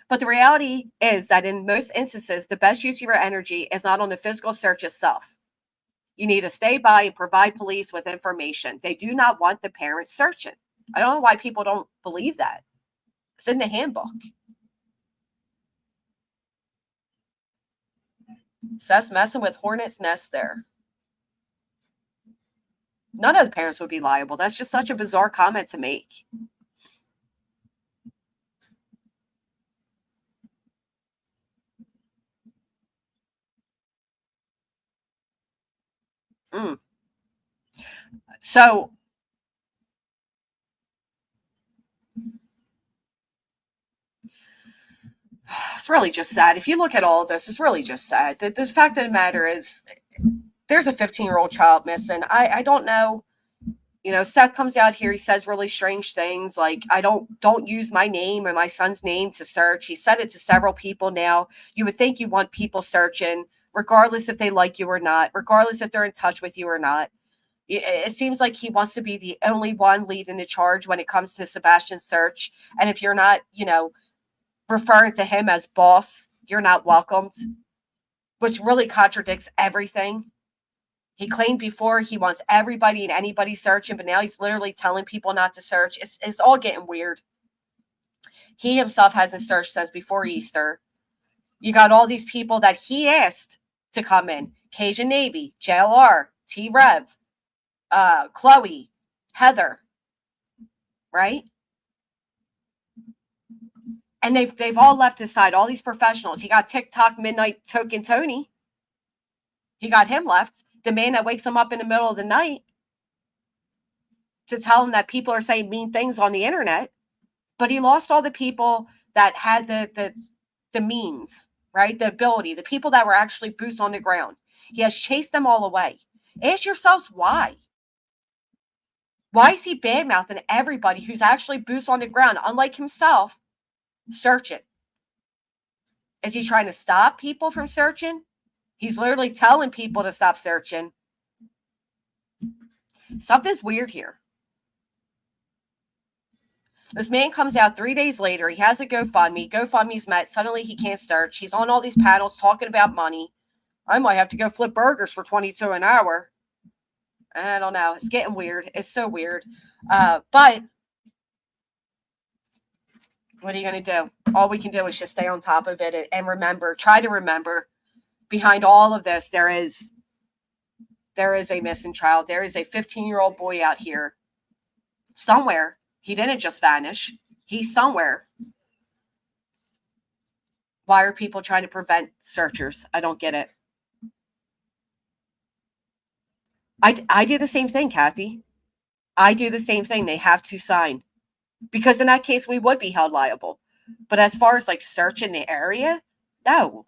But the reality is that in most instances, the best use of your energy is not on the physical search itself. You need to stay by and provide police with information. They do not want the parents searching. I don't know why people don't believe that. It's in the handbook. Seth's messing with hornet's nest there. None of the parents would be liable. That's just such a bizarre comment to make. So it's really just sad. If you look at all of this, it's really just sad. The fact of the matter is there's a 15-year-old child missing. I don't know. You know, Seth comes out here, he says really strange things like, I don't use my name or my son's name to search. He said it to several people now. You would think you want people searching, regardless if they like you or not, regardless if they're in touch with you or not. It seems like he wants to be the only one leading the charge when it comes to Sebastian's search. And if you're not, referring to him as boss, you're not welcomed, which really contradicts everything. He claimed before he wants everybody and anybody searching, but now he's literally telling people not to search. It's all getting weird. He himself hasn't searched since before Easter. You got all these people that he asked to come in. Cajun Navy, JLR, T-Rev, Chloe, Heather, right? And they've all left his side, all these professionals. He got TikTok Midnight Token Tony. He got him left. The man that wakes him up in the middle of the night to tell him that people are saying mean things on the internet. But he lost all the people that had the means, right? The ability, the people that were actually boots on the ground. He has chased them all away. Ask yourselves why. Why is he bad-mouthing everybody who's actually boots on the ground, unlike himself, searching? Is he trying to stop people from searching? He's literally telling people to stop searching. Something's weird here. This man comes out 3 days later. He has a GoFundMe. GoFundMe's met. Suddenly he can't search. He's on all these panels talking about money. I might have to go flip burgers for $22 an hour. I don't know. It's getting weird. It's so weird. But what are you going to do? All we can do is just stay on top of it and remember, try to remember, behind all of this, there is a missing child. There is a 15-year-old boy out here somewhere. He didn't just vanish. He's somewhere. Why are people trying to prevent searchers? I don't get it. I do the same thing, Kathy. I do the same thing. They have to sign, because in that case we would be held liable. But as far as like searching the area, no.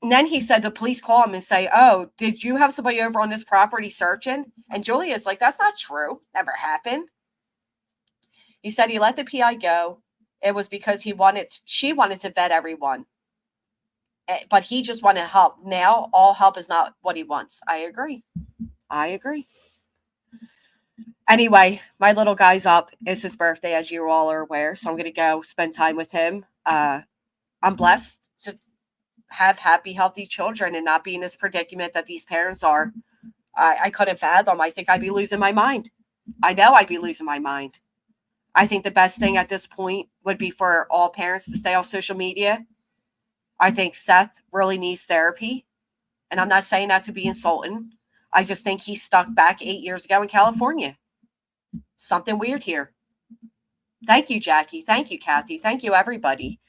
And then he said the police call him and say, "Oh, did you have somebody over on this property searching?" And Julia's like, "That's not true. Never happened." He said he let the PI go. It was because she wanted to vet everyone. But he just wanted help. Now, all help is not what he wants. I agree. Anyway, my little guy's up. It's his birthday, as you all are aware. So I'm going to go spend time with him. I'm blessed to have happy, healthy children and not be in this predicament that these parents are. I couldn't fathom. I think I'd be losing my mind. I know I'd be losing my mind. I think the best thing at this point would be for all parents to stay off social media. I think Seth really needs therapy. And I'm not saying that to be insulting. I just think he's stuck back 8 years ago in California. Something weird here. Thank you, Jackie. Thank you, Kathy. Thank you, everybody.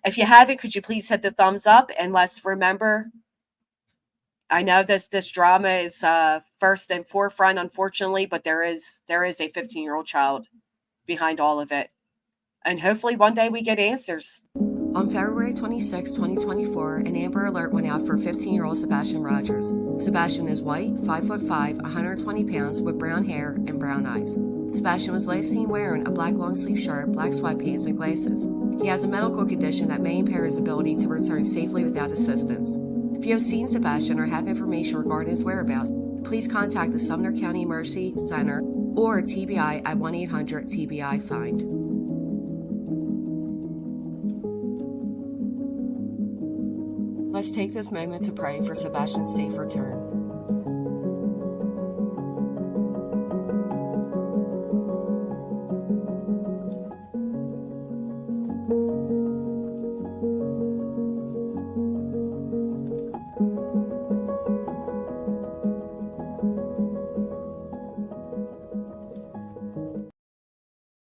If you haven't, could you please hit the thumbs up? And let's remember, I know this drama is first and forefront, unfortunately, but there is a 15-year-old child behind all of it. And hopefully one day we get answers. On February 26, 2024, an Amber Alert went out for 15-year-old Sebastian Rogers. Sebastian is white, 5'5", 120 pounds, with brown hair and brown eyes. Sebastian was last seen wearing a black long-sleeve shirt, black sweatpants, and glasses. He has a medical condition that may impair his ability to return safely without assistance. If you have seen Sebastian or have information regarding his whereabouts, please contact the Sumner County Emergency Center or TBI at 1-800-TBI-FIND. Let's take this moment to pray for Sebastian's safe return.